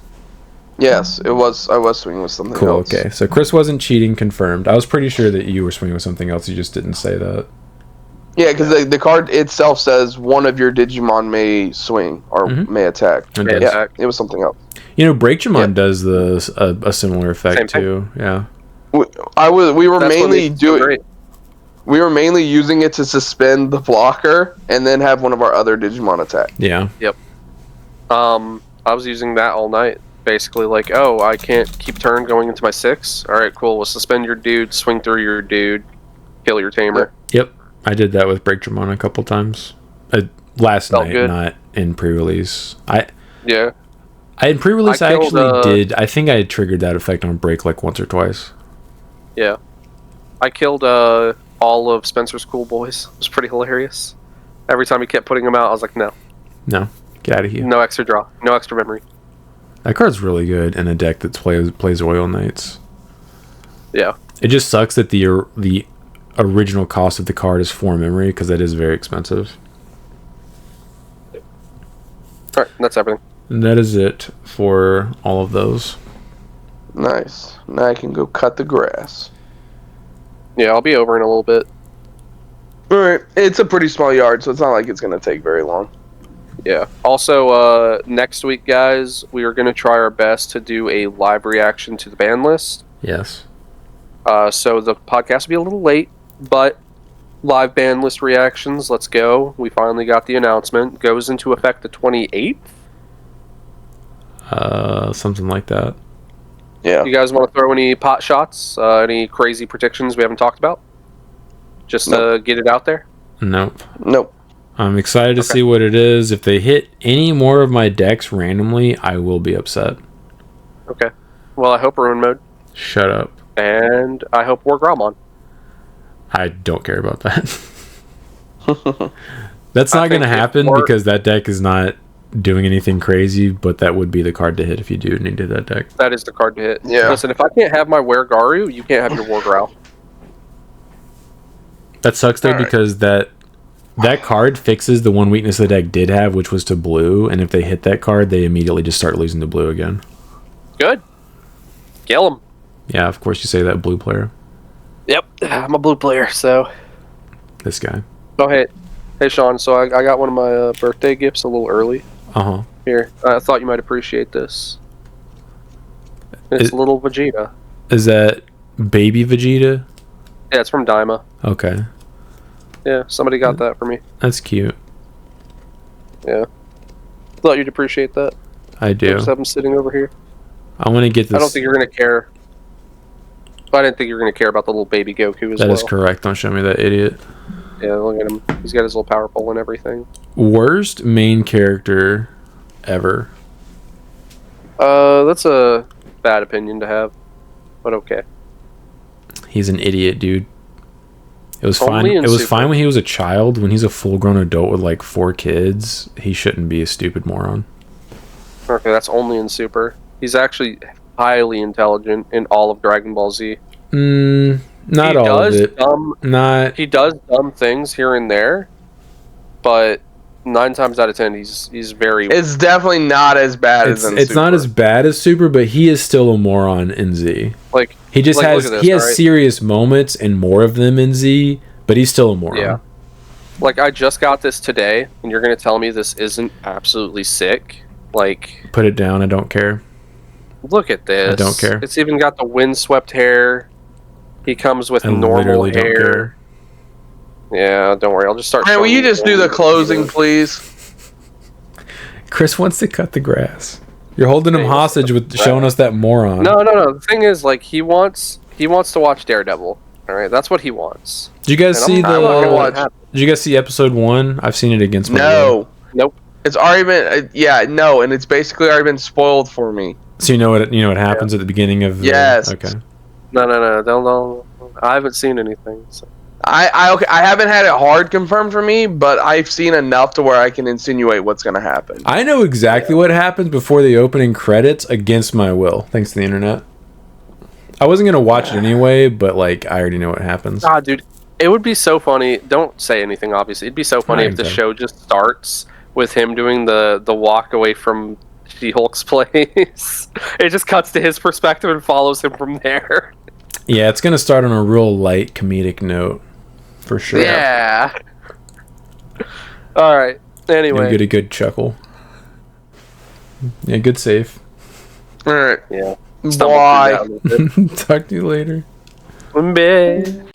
Yes, it was. I was swinging with something else. Cool, okay. So Chris wasn't cheating, confirmed. I was pretty sure that you were swinging with something else. You just didn't say that. Yeah, because the card itself says one of your Digimon may swing or may attack. Yeah, it was something else. You know, Breakjamon does a similar effect too. Yeah. We were mainly using it to suspend the blocker and then have one of our other Digimon attack. Yeah. Yep. I was using that all night. Basically, like, oh, I can't keep turn going into my 6. All right, cool. We'll suspend your dude, swing through your dude, kill your tamer. Yep. I did that with Breakjamon a couple times. Last night, not in pre-release. In pre-release, I actually did. I think I had triggered that effect on Break like once or twice. Yeah. I killed all of Spencer's cool boys. It was pretty hilarious. Every time he kept putting them out, I was like, no. No. Get out of here. No extra draw. No extra memory. That card's really good in a deck that plays Oil Knights. Yeah. It just sucks that the original cost of the card is 4 memory, because that is very expensive. Alright, that's everything. And that is it for all of those. Nice. Now I can go cut the grass. Yeah, I'll be over in a little bit. Alright, it's a pretty small yard, so it's not like it's going to take very long. Yeah. Also, next week, guys, we are going to try our best to do a live reaction to the ban list. Yes. So the podcast will be a little late, but live ban list reactions, let's go. We finally got the announcement. Goes into effect the 28th. Something like that. Yeah. You guys want to throw any pot shots? Any crazy predictions we haven't talked about? Just to get it out there? Nope. Nope. I'm excited to see what it is. If they hit any more of my decks randomly, I will be upset. Okay. Well, I hope Ruin Mode. Shut up. And I hope War Gromon. I don't care about that. That's I not going to think happen more- because that deck is not doing anything crazy, but that would be the card to hit if you do need to that deck. That is the card to hit. Yeah. Listen, if I can't have my Garu, you can't have your War Growl. That sucks though Alright. because that card fixes the one weakness the deck did have, which was to blue, and if they hit that card, they immediately just start losing to blue again. Good. Kill him. Yeah, of course you say that, blue player. Yep, I'm a blue player, so. This guy. Go ahead. Hey, Sean, so I got one of my birthday gifts a little early. Uh-huh. Here, I thought you might appreciate this. It's little Vegeta. Is that baby Vegeta? Yeah, it's from Daima. Okay. Yeah, somebody got that for me. That's cute. Yeah. Thought you'd appreciate that. I do. Just have them sitting over here. I want to get this. I don't think you're going to care. I didn't think you were going to care about the little baby Goku as well. That is correct. Don't show me that idiot. Yeah, look at him. He's got his little power pole and everything. Worst main character ever. That's a bad opinion to have, but okay. He's an idiot, dude. It was Only fine. in It was Super. fine when he was a child. When he's a full-grown adult with like 4 kids, he shouldn't be a stupid moron. Okay, that's only in Super. He's actually highly intelligent in all of Dragon Ball Z. Not all of it. Not. He does dumb things here and there, but 9 times out of 10, he's very. It's definitely not as bad as in It's Super. not as bad as Super, but he is still a moron in Z. Like He just like, has look at this, he has alright? serious moments and more of them in Z, but he's still a moron. Yeah. Like I just got this today, and you're gonna tell me this isn't absolutely sick? Like, Put it down. I don't care. look at this. I don't care. It's even got the windswept hair. He comes with I normal literally don't hair. care. Yeah, don't worry. I'll just start. Man, will showing you just do the closing, videos. please? Chris wants to cut the grass. You're holding him Hey, hostage with showing us that moron. No. The thing is, like, he wants to watch Daredevil. All right, that's what he wants. Did you guys And see I'm not gonna let it the? happen. Did you guys see episode 1? I've seen it against my will. No. Nope. It's already been, no, and it's basically already been spoiled for me. So you know what happens at the beginning of. Yes. Okay. No. Don't. I haven't seen anything. So. I haven't had it hard confirmed for me, but I've seen enough to where I can insinuate what's going to happen. I know exactly what happens before the opening credits against my will, thanks to the internet. I wasn't gonna watch it anyway, but like I already know what happens. Ah, dude, it would be so funny. Don't say anything, obviously. It'd be so funny if the Okay. show just starts with him doing the walk away from She-Hulk's place. It just cuts to his perspective and follows him from there. Yeah, it's gonna start on a real light comedic note, for sure. Yeah. All right. You'll Anyway. get a good chuckle. Yeah, good save. All right. Yeah. Bye. Talk to you later. Bye.